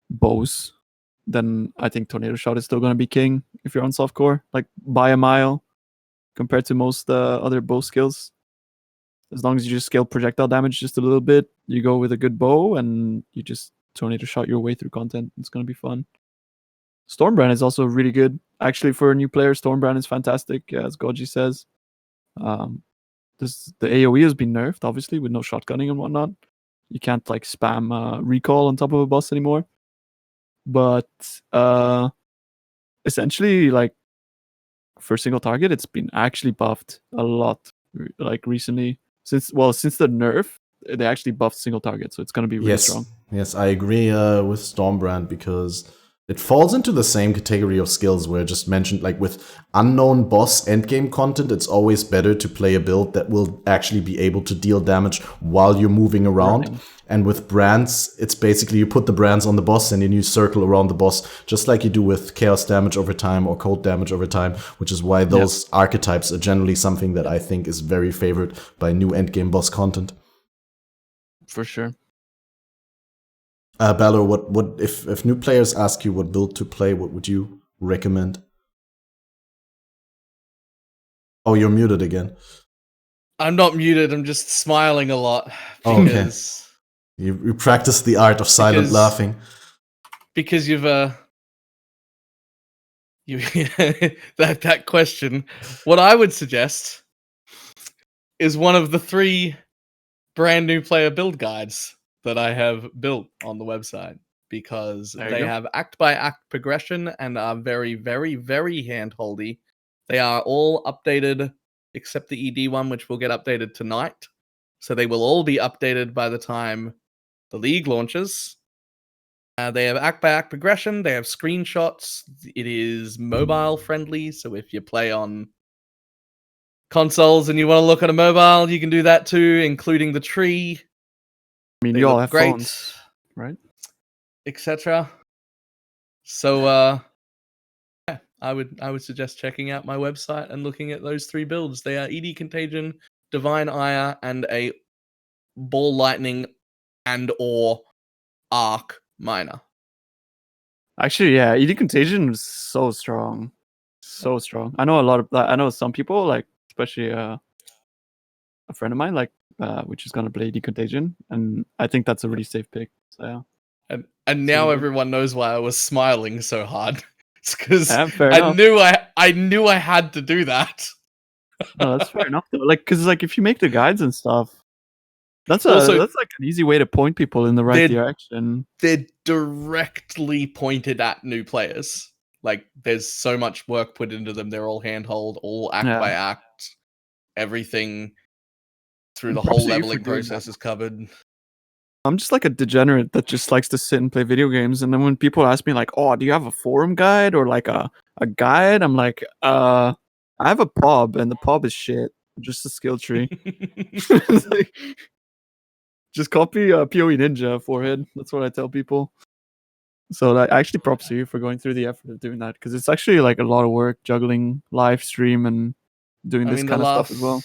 S2: bows, then I think Tornado Shot is still gonna be king if you're on softcore, like by a mile compared to most other bow skills. As long as you just scale projectile damage just a little bit, you go with a good bow, and you just Tornado Shot your way through content. It's gonna be fun. Stormbrand is also really good. Actually, for a new player, Stormbrand is fantastic, as Goji says. The AoE has been nerfed, obviously, with no shotgunning and whatnot. You can't like spam recall on top of a boss anymore. But essentially, like for single target, it's been actually buffed a lot, like recently. Since the nerf, they actually buffed single target, so it's gonna be really strong.
S1: Yes, I agree with Stormbrand because it falls into the same category of skills where I just mentioned, like with unknown boss endgame content, it's always better to play a build that will actually be able to deal damage while you're moving around. Right. And with brands, it's basically you put the brands on the boss and then you circle around the boss, just like you do with chaos damage over time or cold damage over time, which is why those archetypes are generally something that I think is very favored by new endgame boss content.
S2: For sure.
S1: Balor, what if new players ask you what build to play, what would you recommend? Oh, you're muted again.
S3: I'm not muted. I'm just smiling a lot because
S1: you practice the art of silent laughing.
S3: Because you've that question. What I would suggest is one of the 3 brand new player build guides that I have built on the website, because they have act by act progression and are very, very, very handholdy. They are all updated except the ED one, which will get updated tonight. So they will all be updated by the time the league launches. They have act by act progression. They have screenshots. It is mobile friendly. So if you play on consoles and you want to look at a mobile, you can do that too, including the tree.
S2: I mean, you all have phones, right?
S3: Etc. So I would suggest checking out my website and looking at those 3 builds. They are ED Contagion, Divine Ire, and a Ball Lightning and or Arc Miner.
S2: Actually, yeah, ED Contagion is so strong. So strong. I know some people, like especially a friend of mine, like which is gonna play ED Contagion, and I think that's a really safe pick. So yeah.
S3: And now everyone knows why I was smiling so hard. It's because
S2: I
S3: knew I had to do that.
S2: No, that's fair enough though. Like, because like if you make the guides and stuff, that's like an easy way to point people in the right direction.
S3: They're directly pointed at new players. Like, there's so much work put into them. They're all handhold, all act by act. Everything through the whole leveling process is covered.
S2: I'm just like a degenerate that just likes to sit and play video games. And then when people ask me like, "Oh, do you have a forum guide or like a guide?" I'm like, I have a pub, and the pub is shit. Just a skill tree. Just copy PoE Ninja forehead. That's what I tell people. So I actually props to you for going through the effort of doing that, because it's actually like a lot of work juggling live stream and doing this kind of stuff as well.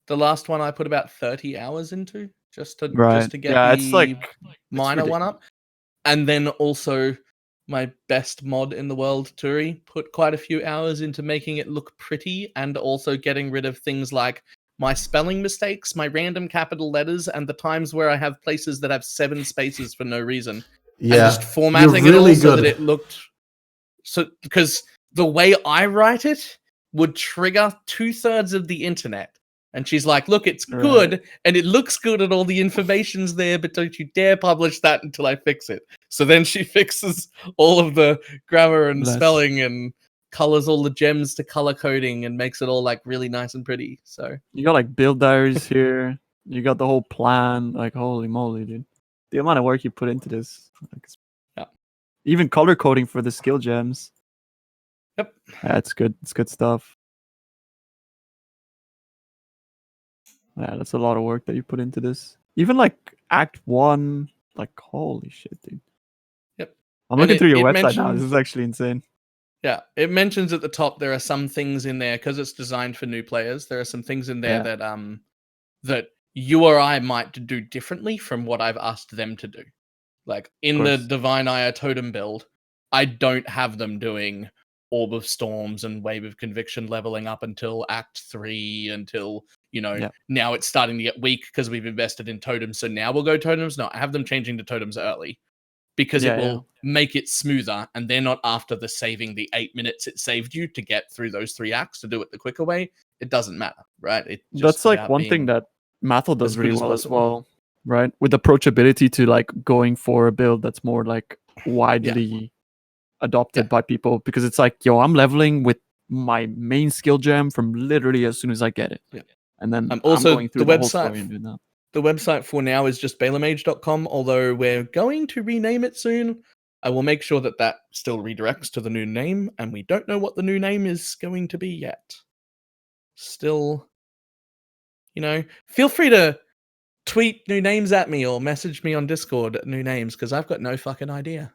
S3: The last one I put about 30 hours into just to get
S2: it's like
S3: minor one up. And then also my best mod in the world, Turi, put quite a few hours into making it look pretty, and also getting rid of things like my spelling mistakes, my random capital letters, and the times where I have places that have 7 spaces for no reason.
S1: Yeah,
S3: and just formatting it all so that it looked... So, because the way I write it would trigger 2/3 of the internet. And she's like, look, it's good, and it looks good, and all the information's there, but don't you dare publish that until I fix it. So then she fixes all of the grammar and spelling and colors all the gems to color coding and makes it all like really nice and pretty. So
S2: you got like build diaries here. You got the whole plan. Like, holy moly, dude. The amount of work you put into this. Like, even color coding for the skill gems.
S3: Yep.
S2: Yeah, it's good. It's good stuff. Yeah, that's a lot of work that you put into this. even like Act 1, like holy shit, dude.
S3: Yep.
S2: I'm looking through your website now. This is actually insane.
S3: Yeah, it mentions at the top there are some things in there because it's designed for new players. There are some things in there that you or I might do differently from what I've asked them to do. Like in the Divine Ire Totem build, I don't have them doing Orb of Storms and Wave of Conviction leveling up until Act 3, until, now it's starting to get weak because we've invested in totems. So now we'll go totems. No, I have them changing to totems early. Because it will make it smoother, and they're not after the 8 minutes it saved you to get through those 3 acts to do it the quicker way. It doesn't matter, right?
S2: That's like one thing that Mathel does really well as well, right? With approachability to like going for a build that's more like widely adopted by people, because it's like, I'm leveling with my main skill gem from literally as soon as I get it.
S3: Yeah.
S2: And then
S3: also
S2: I'm going through the whole story and doing that.
S3: The website for now is just BalorMage.com, although we're going to rename it soon. I will make sure that still redirects to the new name, and we don't know what the new name is going to be yet. Still, feel free to tweet new names at me or message me on Discord at new names, because I've got no fucking idea.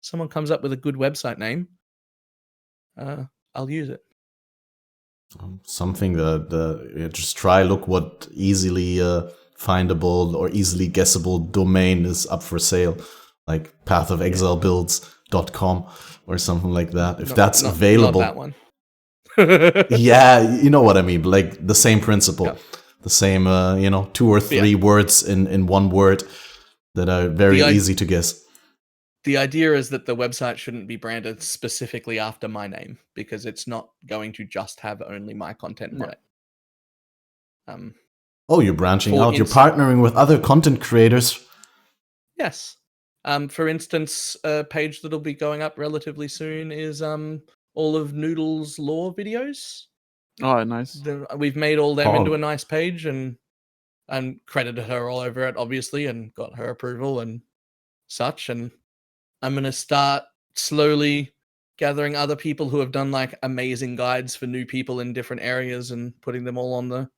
S3: Someone comes up with a good website name, I'll use it.
S1: Something that just try look what easily findable or easily guessable domain is up for sale, like pathofexilebuilds.com or something like that. If that's available.
S3: Not that one.
S1: Yeah, you know what I mean. Like the same principle, the same 2 or 3 words in one word that are very easy to guess.
S3: The idea is that the website shouldn't be branded specifically after my name, because it's not going to just have only my content on it.
S1: You're branching out. You're partnering with other content creators.
S3: Yes. For instance, a page that'll be going up relatively soon is all of Noodle's lore videos.
S2: Oh, nice.
S3: We've made all them into a nice page and credited her all over it, obviously, and got her approval and such. And I'm going to start slowly gathering other people who have done like amazing guides for new people in different areas and putting them all on the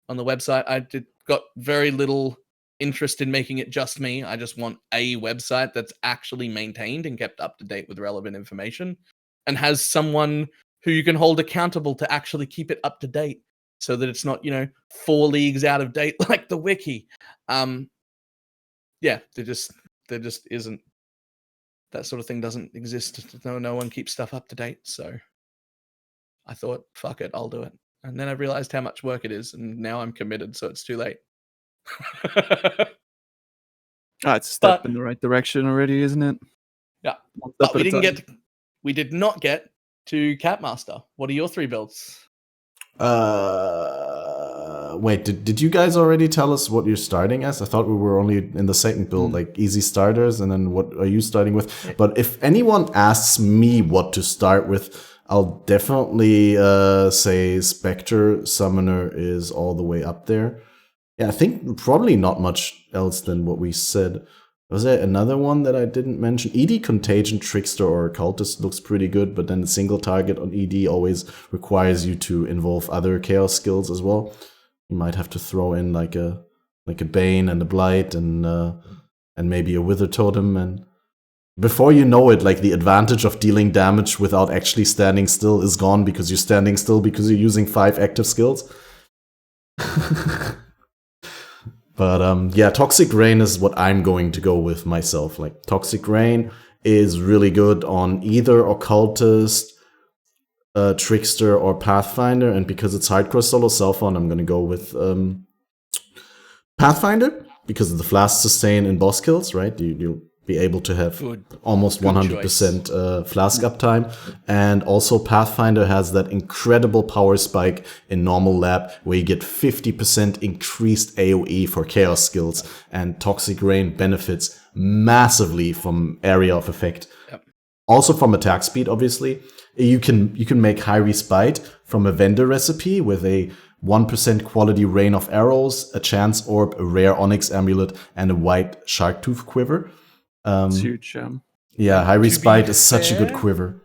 S3: website. I got very little interest in making it just me. I just want a website that's actually maintained and kept up to date with relevant information and has someone who you can hold accountable to actually keep it up to date, so that it's not, 4 leagues out of date like the wiki. There just isn't. That sort of thing doesn't exist. No one keeps stuff up to date. So I thought, fuck it, I'll do it. And then I realized how much work it is, and now I'm committed, so it's too late.
S2: It's a step in the right direction already, isn't it?
S3: Yeah. But we did not get to CATMASTER. What are your 3 builds?
S1: Wait, did you guys already tell us what you're starting as? I thought we were only in the second build, like easy starters, and then what are you starting with? But if anyone asks me what to start with, I'll definitely say Spectre Summoner is all the way up there. Yeah, I think probably not much else than what we said. Was there another one that I didn't mention? ED Contagion, Trickster, or Occultist looks pretty good, but then the single target on ED always requires you to involve other chaos skills as well. You might have to throw in like a Bane and a Blight and maybe a Wither Totem, and before you know it, like the advantage of dealing damage without actually standing still is gone, because you're standing still because you're using 5 active skills. But Toxic Rain is what I'm going to go with myself. Like Toxic Rain is really good on either Occultist, Trickster, or Pathfinder, and because it's hardcore solo self-on, I'm gonna go with Pathfinder because of the flask sustain in boss kills. Right, you'll be able to have almost 100% flask uptime, and also Pathfinder has that incredible power spike in normal lab where you get 50% increased AoE for chaos skills, and Toxic Rain benefits massively from area of effect. Yep. Also from attack speed, obviously. You can make high respite from a vendor recipe with a 1% quality rain of arrows, a chance orb, a rare onyx amulet, and a white shark tooth quiver.
S2: It's huge.
S1: High respite is such a good quiver.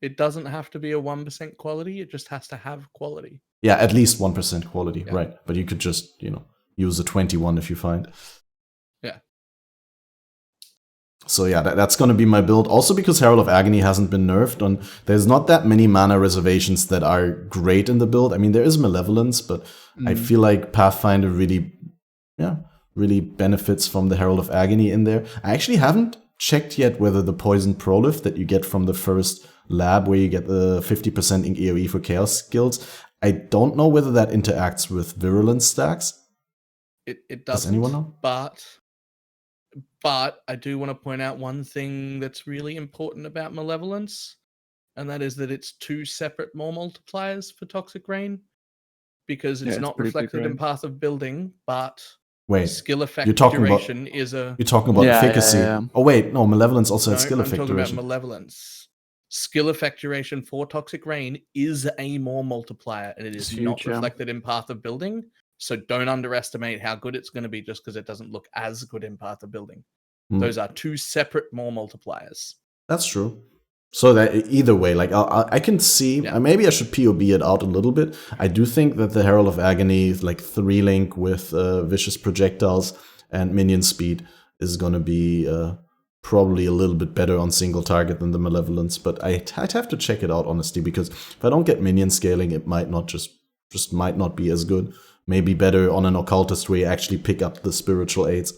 S3: It doesn't have to be a 1% quality, it just has to have quality.
S1: Yeah, at least 1% quality, right. But you could just, you use a 21 if you find.
S3: Yeah.
S1: So yeah, that's going to be my build. Also because Herald of Agony hasn't been nerfed, and there's not that many mana reservations that are great in the build. I mean, there is Malevolence, but I feel like Pathfinder really benefits from the Herald of Agony in there. I actually haven't checked yet whether the Poison Prolift that you get from the first lab, where you get the 50% in AoE for Chaos skills, I don't know whether that interacts with Virulence stacks.
S3: It doesn't.
S1: Does anyone know?
S3: But I do want to point out one thing that's really important about Malevolence, and that is that it's 2 separate more multipliers for Toxic Rain, because it's not reflected in Path of Building, but skill effect duration is a...
S1: You're talking about efficacy. Yeah. Oh wait, no, Malevolence also has skill effect duration.
S3: I'm talking about Malevolence. Skill effect duration for Toxic Rain is a more multiplier, and it is not reflected in Path of Building. So don't underestimate how good it's going to be just because it doesn't look as good in Path of Building. Those are 2 separate more multipliers.
S1: That's true. So that either way, like I can see, maybe I should POB it out a little bit. I do think that the Herald of Agony, like 3-link with Vicious Projectiles and Minion Speed, is going to be probably a little bit better on single target than the Malevolence. But I'd have to check it out, honestly, because if I don't get minion scaling, it might not just might not be as good. Maybe better on an Occultist where you actually pick up the spiritual aids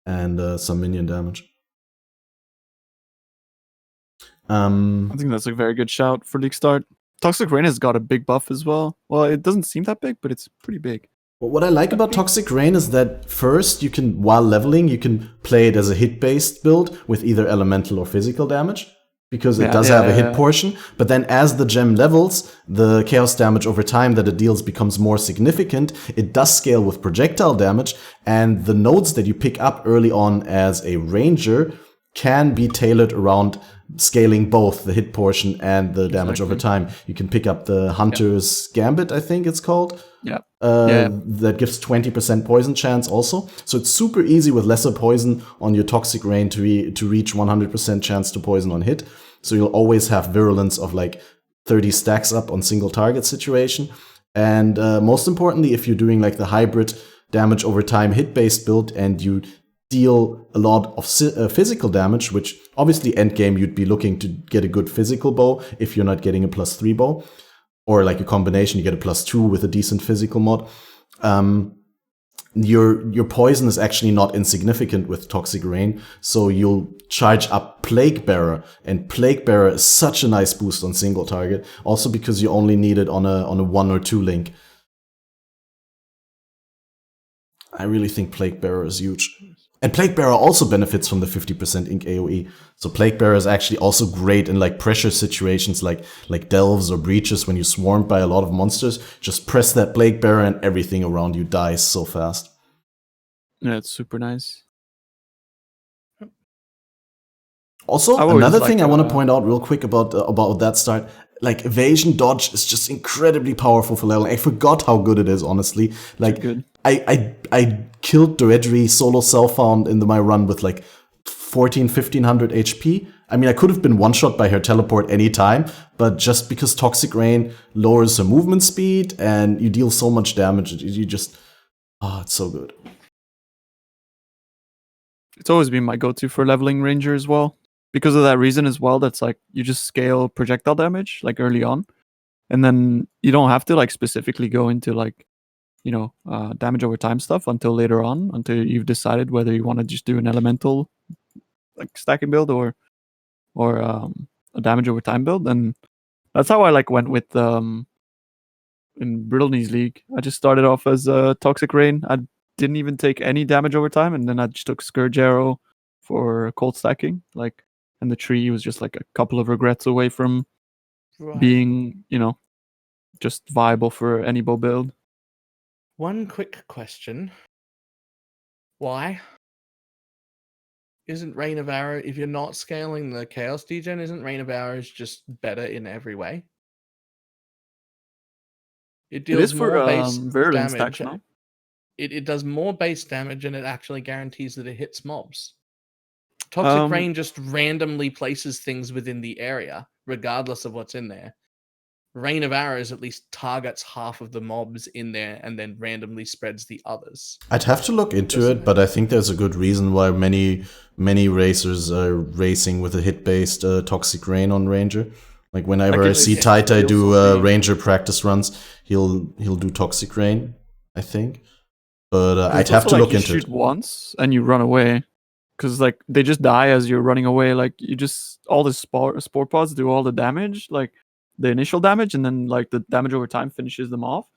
S1: and some minion damage.
S2: I think that's a very good shout for League Start. Toxic Rain has got a big buff as well. Well, it doesn't seem that big, but it's pretty big.
S1: Well, what I like about Toxic Rain is that first, you can, while leveling, you can play it as a hit-based build with either elemental or physical damage, because it does have a hit portion. But then as the gem levels, the chaos damage over time that it deals becomes more significant. It does scale with projectile damage, and the nodes that you pick up early on as a ranger can be tailored around scaling both the hit portion and the damage over time. You can pick up the Hunter's Gambit, I think it's called. That gives 20% poison chance also. So it's super easy with lesser poison on your Toxic Rain to reach 100% chance to poison on hit. So you'll always have virulence of like 30 stacks up on single target situation. And most importantly, if you're doing like the hybrid damage over time hit-based build and you deal a lot of physical damage, which obviously endgame you'd be looking to get a good physical bow if you're not getting a +3 bow, or like a combination, you get a +2 with a decent physical mod. Your poison is actually not insignificant with Toxic Rain, so you'll charge up Plague Bearer, and Plague Bearer is such a nice boost on single target, also because you only need it on a 1 or 2 link. I really think Plague Bearer is huge. And Plague Bearer also benefits from the 50% ink AoE. So Plague Bearer is actually also great in like pressure situations like delves or breaches when you're swarmed by a lot of monsters. Just press that Plague Bearer and everything around you dies so fast.
S2: Yeah, it's super nice.
S1: Also, another thing I want to point out real quick about that start, like evasion dodge is just incredibly powerful for leveling. I forgot how good it is, honestly. Like I killed Doedri solo self-found in my run with like 1500 HP. I mean, I could have been one-shot by her teleport anytime, but just because Toxic Rain lowers her movement speed and you deal so much damage, you just... it's so good.
S2: It's always been my go-to for leveling Ranger as well. Because of that reason as well, that's like, you just scale projectile damage, like early on. And then you don't have to like specifically go into like, damage over time stuff until later on, until you've decided whether you want to just do an elemental like stacking build or a damage over time build. And that's how I like went with in Brittle Knees League. I just started off as Toxic Rain. I didn't even take any damage over time, and then I just took Scourge Arrow for cold stacking. And the tree was just like a couple of regrets away from being, just viable for any bow build.
S3: One quick question. Why isn't Rain of Arrow, if you're not scaling the Chaos Degen, isn't Rain of Arrows just better in every way? It deals more base damage. No? It does more base damage, and it actually guarantees that it hits mobs. Toxic Rain just randomly places things within the area, regardless of what's in there. Rain of Arrows at least targets half of the mobs in there and then randomly spreads the others.
S1: I'd have to look into it, but I think there's a good reason why many racers are racing with a hit-based Toxic Rain on Ranger. Like whenever I see Taita do Ranger practice runs, he'll do Toxic Rain, I think. But I'd have to look into it.
S2: You shoot once and you run away, because like they just die as you're running away. Like you just all the spore pods do all the damage, like the initial damage, and then like the damage over time finishes them off.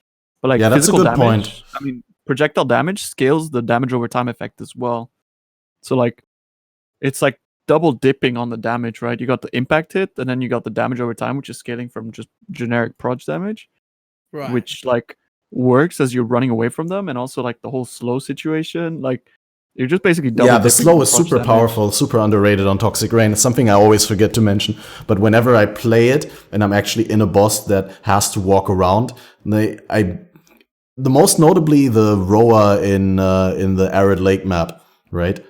S2: But like
S1: that's a good point.
S2: I mean, projectile damage scales the damage over time effect as well. So like it's like double dipping on the damage, right? You got the impact hit, and then you got the damage over time, which is scaling from just generic proj damage,
S3: right?
S2: Which like works as you're running away from them, and also like the whole slow situation, like you're just basically double
S1: the slow is super powerful, super underrated on Toxic Rain. It's something I always forget to mention. But whenever I play it and I'm actually in a boss that has to walk around, the most notably the Roa in the Arid Lake map, right?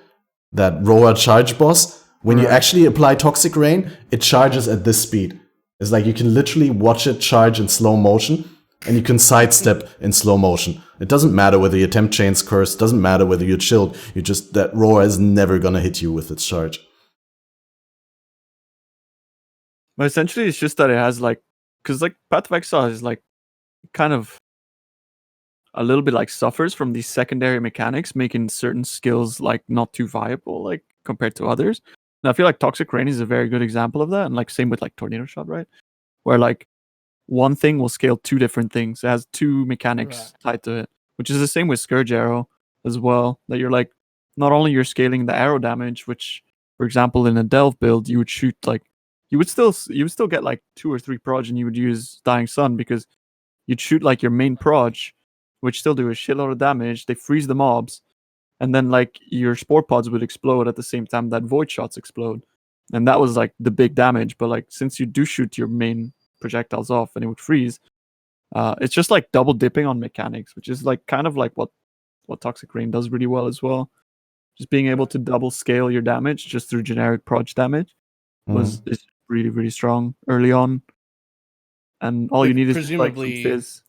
S1: That Roa charge boss. When you actually apply Toxic Rain, it charges at this speed. It's like you can literally watch it charge in slow motion. And you can sidestep in slow motion. It doesn't matter whether your temp chain's cursed, doesn't matter whether you're chilled, that Roar is never gonna hit you with its charge.
S2: But essentially it's just that it has like, because like Path of Exile is like kind of a little bit like suffers from these secondary mechanics, making certain skills like not too viable, like compared to others. And I feel like Toxic Rain is a very good example of that, and like same with like Tornado Shot, right? Where like one thing will scale two different things. It has two mechanics tied to it, which is the same with Scourge Arrow as well. That you're like, not only you're scaling the arrow damage, which, for example, in a Delve build, you would shoot like, you would still get like 2 or 3 proj, and you would use Dying Sun because you'd shoot like your main proj, which still do a shitload of damage. They freeze the mobs, and then like your spore pods would explode at the same time that void shots explode, and that was like the big damage. But like since you do shoot your main projectiles off and it would freeze, it's just like double dipping on mechanics, which is like kind of like what Toxic Rain does really well as well. Just being able to double scale your damage just through generic proj damage is really, really strong early on, and all you need is
S3: presumably
S2: like fizz.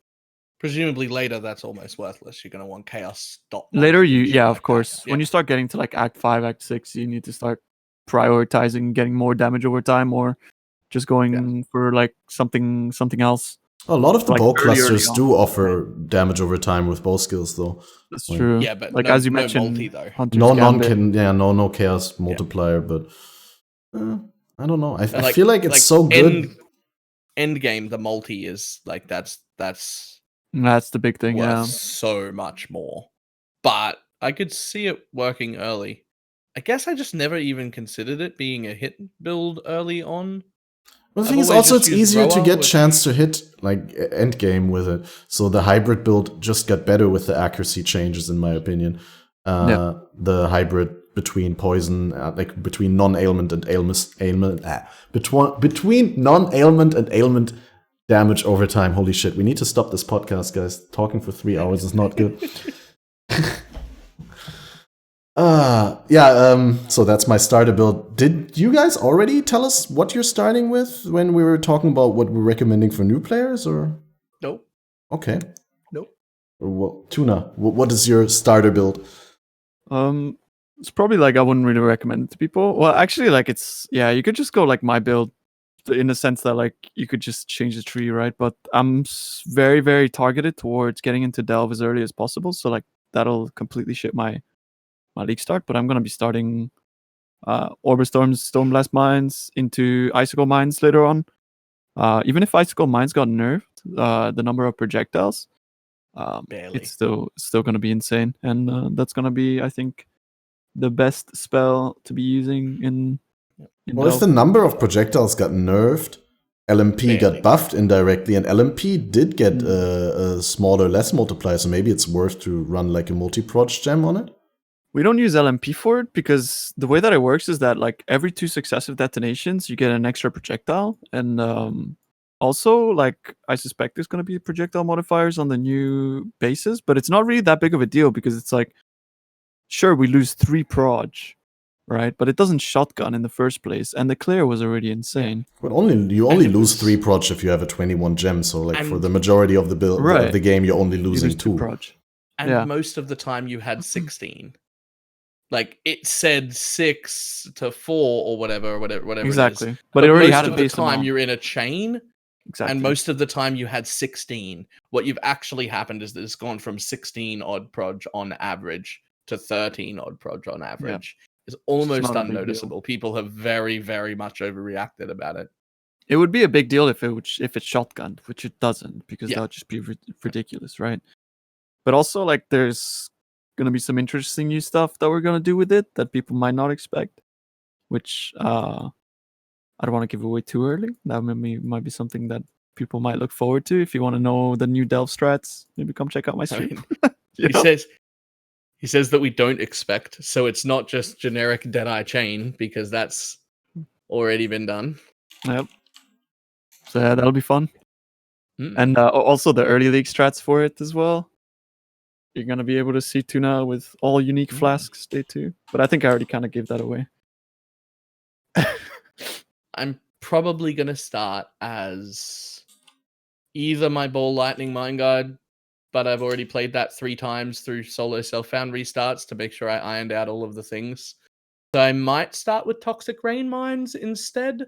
S3: Presumably later that's almost worthless. You're going to want chaos stop
S2: later. Of course. When you start getting to like Act 5, Act 6, you need to start prioritizing getting more damage over time, or just going for like something else.
S1: A lot of the bow clusters do offer damage over time with bow skills, though.
S2: That's true.
S3: Yeah, but
S2: like as you mentioned,
S3: multi, though.
S1: No chaos multiplier, but I don't know. I feel like it's so good.
S3: End game, the multi is like that's
S2: the big thing. Yeah,
S3: so much more. But I could see it working early. I guess I just never even considered it being a hit build early on.
S1: Well, the thing is also it's easier to get chance to hit like end game with it. So the hybrid build just got better with the accuracy changes, in my opinion. The hybrid between poison, like between non-ailment and ailment, between non-ailment and ailment damage over time. Holy shit! We need to stop this podcast, guys. Talking for 3 hours is not good. So that's my starter build. Did you guys already tell us what you're starting with when we were talking about what we're recommending for new players, or?
S3: Nope.
S1: Okay.
S3: Nope.
S1: Well, Tuna, what is your starter build?
S2: It's probably like I wouldn't really recommend it to people. Well, actually, like you could just go like my build, in the sense that like you could just change the tree, right? But I'm very, very targeted towards getting into Delve as early as possible, so like that'll completely shit my league start. But I'm gonna be starting Orbistorm's Stormblast Mines into Icicle Mines later on. Even if Icicle Mines got nerfed, the number of projectiles, it's still gonna be insane, and that's gonna be, I think, the best spell to be using in
S1: well, if the number of projectiles got nerfed, LMP got buffed indirectly, and LMP did get a smaller, less multiplier, so maybe it's worth to run like a multi-proj gem on it.
S2: We don't use LMP for it because the way that it works is that like every 2 successive detonations, you get an extra projectile. And also, like, I suspect there's going to be projectile modifiers on the new bases, but it's not really that big of a deal because it's like, sure, we lose 3 proj, right? But it doesn't shotgun in the first place, and the clear was already insane.
S1: But you only lose 3 proj if you have a 21 gem. So like for the majority of the build of the game, you're only losing 2
S2: proj.
S3: And most of the time you had 16. Like it said 6 to 4 or whatever
S2: exactly.
S3: it is.
S2: But it already had
S3: most
S2: a
S3: of the time you're in a chain.
S2: Exactly.
S3: And most of the time you had 16. What you've actually happened is that it's gone from 16 odd proj on average to 13 odd proj on average. It's almost unnoticeable. People have very, very much overreacted about it.
S2: It would be a big deal if it's shotgunned, which it doesn't, because that would just be ridiculous, right? But also, like, there's gonna be some interesting new stuff that we're gonna do with it that people might not expect, which I don't want to give away too early. That might be something that people might look forward to. If you want to know the new Delve strats, maybe come check out my stream.
S3: He says that we don't expect, so it's not just generic Deadeye chain, because that's already been done.
S2: Yep. So yeah, that'll be fun. And also the early league strats for it as well. You're gonna be able to see Tuna with all unique flasks day 2. But I think I already kind of gave that away.
S3: I'm probably going to start as either my Ball Lightning Mind Guard, but I've already played that 3 times through solo self-found restarts to make sure I ironed out all of the things. So I might start with Toxic Rain Mines instead,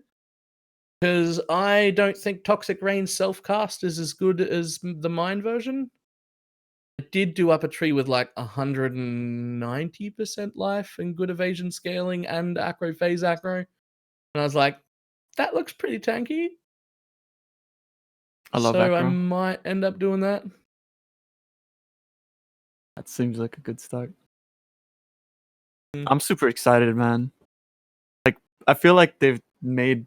S3: because I don't think Toxic Rain self-cast is as good as the Mine version. I did do up a tree with like 190% life and good evasion scaling and acro phase acro. And I was like, that looks pretty tanky.
S2: I love
S3: so
S2: acro.
S3: I might end up doing that.
S2: That seems like a good start. I'm super excited, man. Like, I feel like they've made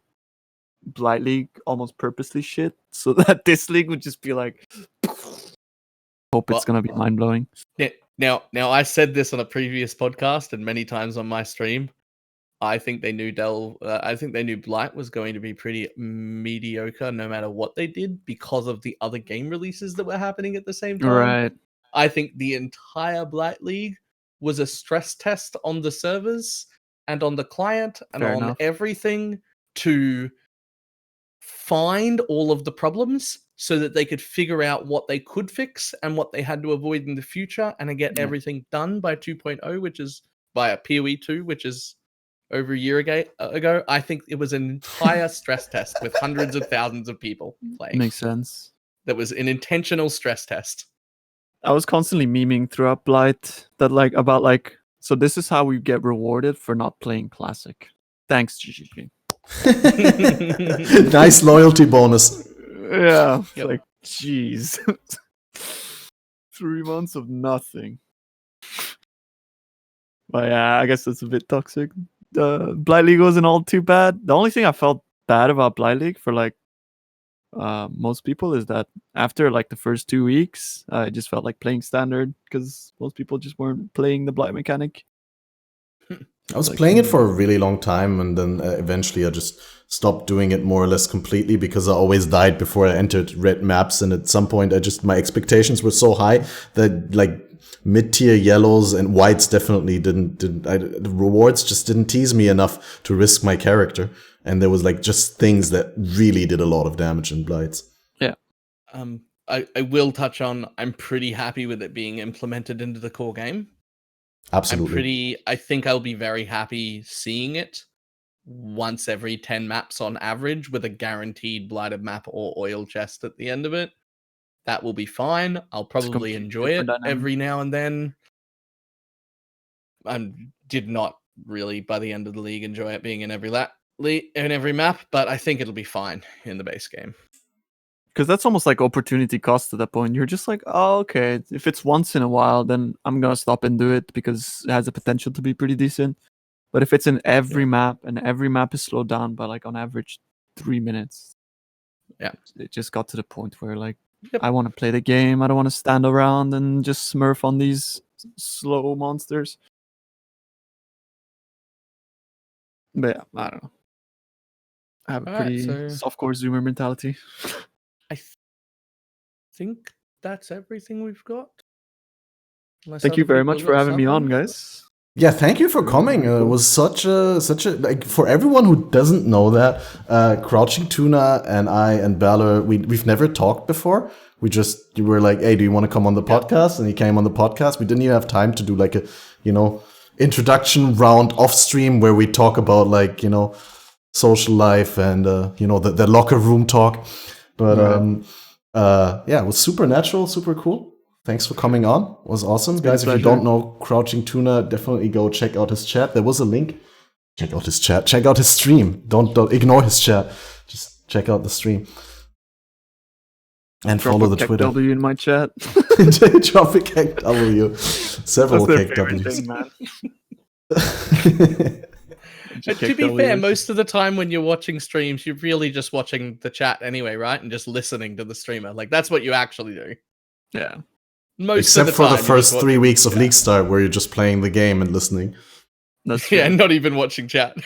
S2: Blight League almost purposely shit, so that this league would just be like, hope it's gonna be mind blowing.
S3: Now, I said this on a previous podcast and many times on my stream. I think they knew Blight was going to be pretty mediocre no matter what they did because of the other game releases that were happening at the same time.
S2: Right.
S3: I think the entire Blight League was a stress test on the servers and on the client and
S2: Fair
S3: on
S2: enough.
S3: everything to find all of the problems so that they could figure out what they could fix and what they had to avoid in the future and get everything done by 2.0, which is by a PoE 2, which is over a year ago. I think it was an entire stress test with hundreds of thousands of people playing.
S2: Makes sense.
S3: That was an intentional stress test.
S2: I was constantly memeing throughout Blight that so this is how we get rewarded for not playing Classic. Thanks, GGG.
S1: Nice loyalty bonus.
S2: Yeah. Yep. Like, jeez. 3 months of nothing. But yeah, I guess that's a bit toxic. Blight League wasn't all too bad. The only thing I felt bad about Blight League for most people is that after like the first 2 weeks, I just felt like playing standard because most people just weren't playing the Blight mechanic.
S1: I was playing it for a really long time, and then eventually I just stopped doing it more or less completely because I always died before I entered red maps, and at some point my expectations were so high that like mid-tier yellows and whites definitely the rewards just didn't tease me enough to risk my character, and there was like just things that really did a lot of damage in Blights.
S2: Yeah.
S3: I will touch on, I'm pretty happy with it being implemented into the core game.
S1: Absolutely.
S3: I think I'll be very happy seeing it once every 10 maps on average with a guaranteed blighted map or oil chest at the end of it. That will be fine. I'll probably enjoy it every now and then. I did not really, by the end of the league, enjoy it being in every map, but I think it'll be fine in the base game.
S2: Because that's almost like opportunity cost at that point. You're just like, oh, okay, if it's once in a while, then I'm going to stop and do it because it has the potential to be pretty decent. But if it's in every map, and every map is slowed down by like on average 3 minutes, it just got to the point where like, I want to play the game. I don't want to stand around and just smurf on these slow monsters. But yeah, I don't know. I have a pretty softcore zoomer mentality.
S3: I think that's everything we've got.
S2: Thank you very much for having me on, guys.
S1: Yeah, thank you for coming. It was such a like for everyone who doesn't know that, Crouching Tuna and I and Balor, we've never talked before. You were like, hey, do you want to come on the podcast? And he came on the podcast. We didn't even have time to do like a, introduction round off stream where we talk about like, social life and, the locker room talk. But yeah, it was super natural, super cool. Thanks for coming on. It was awesome. Guys, if you don't know Crouching Tuna, definitely go check out his chat. There was a link. Check out his chat. Check out his stream. Don't ignore his chat. Just check out the stream. And follow the Twitter.
S2: W in my chat.
S1: Drop a kek W. Several kek W's.
S3: To be fair, most of the time when you're watching streams, you're really just watching the chat anyway, right? And just listening to the streamer. Like, that's what you actually do.
S2: Yeah.
S1: Except for the first 3 weeks of League Start, where you're just playing the game and listening.
S2: That's
S3: yeah, not even watching chat.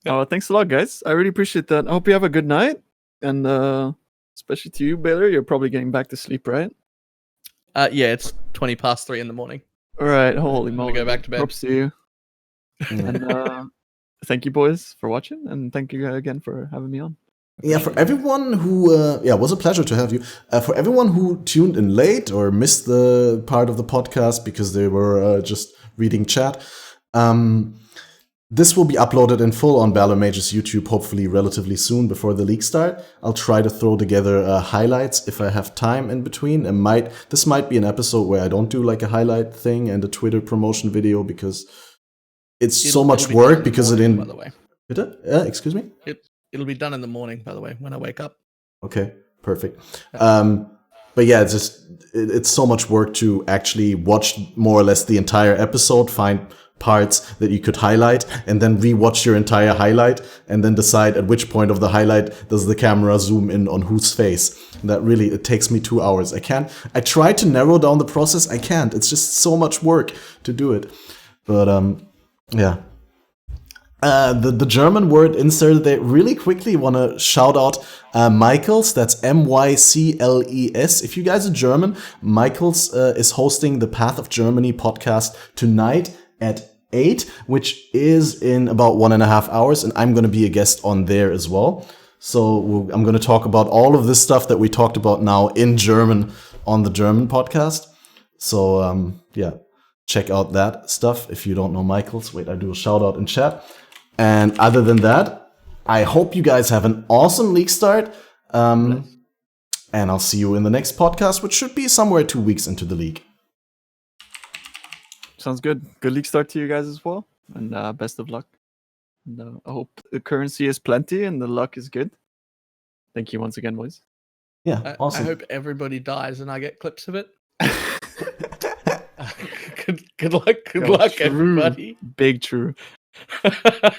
S2: Oh, thanks a lot, guys. I really appreciate that. I hope you have a good night. And especially to you, Balor, you're probably getting back to sleep, right?
S3: Yeah, it's 3:20 in the morning.
S2: All right, holy moly.
S3: Go back to bed.
S2: Props to you. And thank you, boys, for watching. And thank you again for having me on.
S1: Yeah, for everyone who, it was a pleasure to have you. For everyone who tuned in late or missed the part of the podcast because they were just reading chat, this will be uploaded in full on BalorMage's YouTube, hopefully relatively soon before the league start. I'll try to throw together highlights if I have time in between. This might be an episode where I don't do like a highlight thing and a Twitter promotion video because it's so much work because it in.
S3: By the way,
S1: excuse me.
S3: It'll be done in the morning, by the way, when I wake up.
S1: Okay, perfect. But yeah, it's so much work to actually watch more or less the entire episode, find parts that you could highlight, and then rewatch your entire highlight, and then decide at which point of the highlight does the camera zoom in on whose face. And that really, it takes me 2 hours. I try to narrow down the process. I can't. It's just so much work to do it. But yeah. The German word inserted there. Really quickly want to shout out Michaels. That's Mycles. If you guys are German, Michaels is hosting the Path of Germany podcast tonight at 8, which is in about 1.5 hours, and I'm going to be a guest on there as well. So I'm going to talk about all of this stuff that we talked about now in German on the German podcast. So yeah, check out that stuff if you don't know Michaels. Wait, I do a shout out in chat. And other than that, I hope you guys have an awesome league start. And I'll see you in the next podcast, which should be somewhere 2 weeks into the league.
S2: Sounds good. Good league start to you guys as well. And best of luck. And I hope the currency is plenty and the luck is good. Thank you once again, boys.
S1: Yeah, awesome.
S3: I hope everybody dies and I get clips of it. Good luck, everybody.
S2: Big true.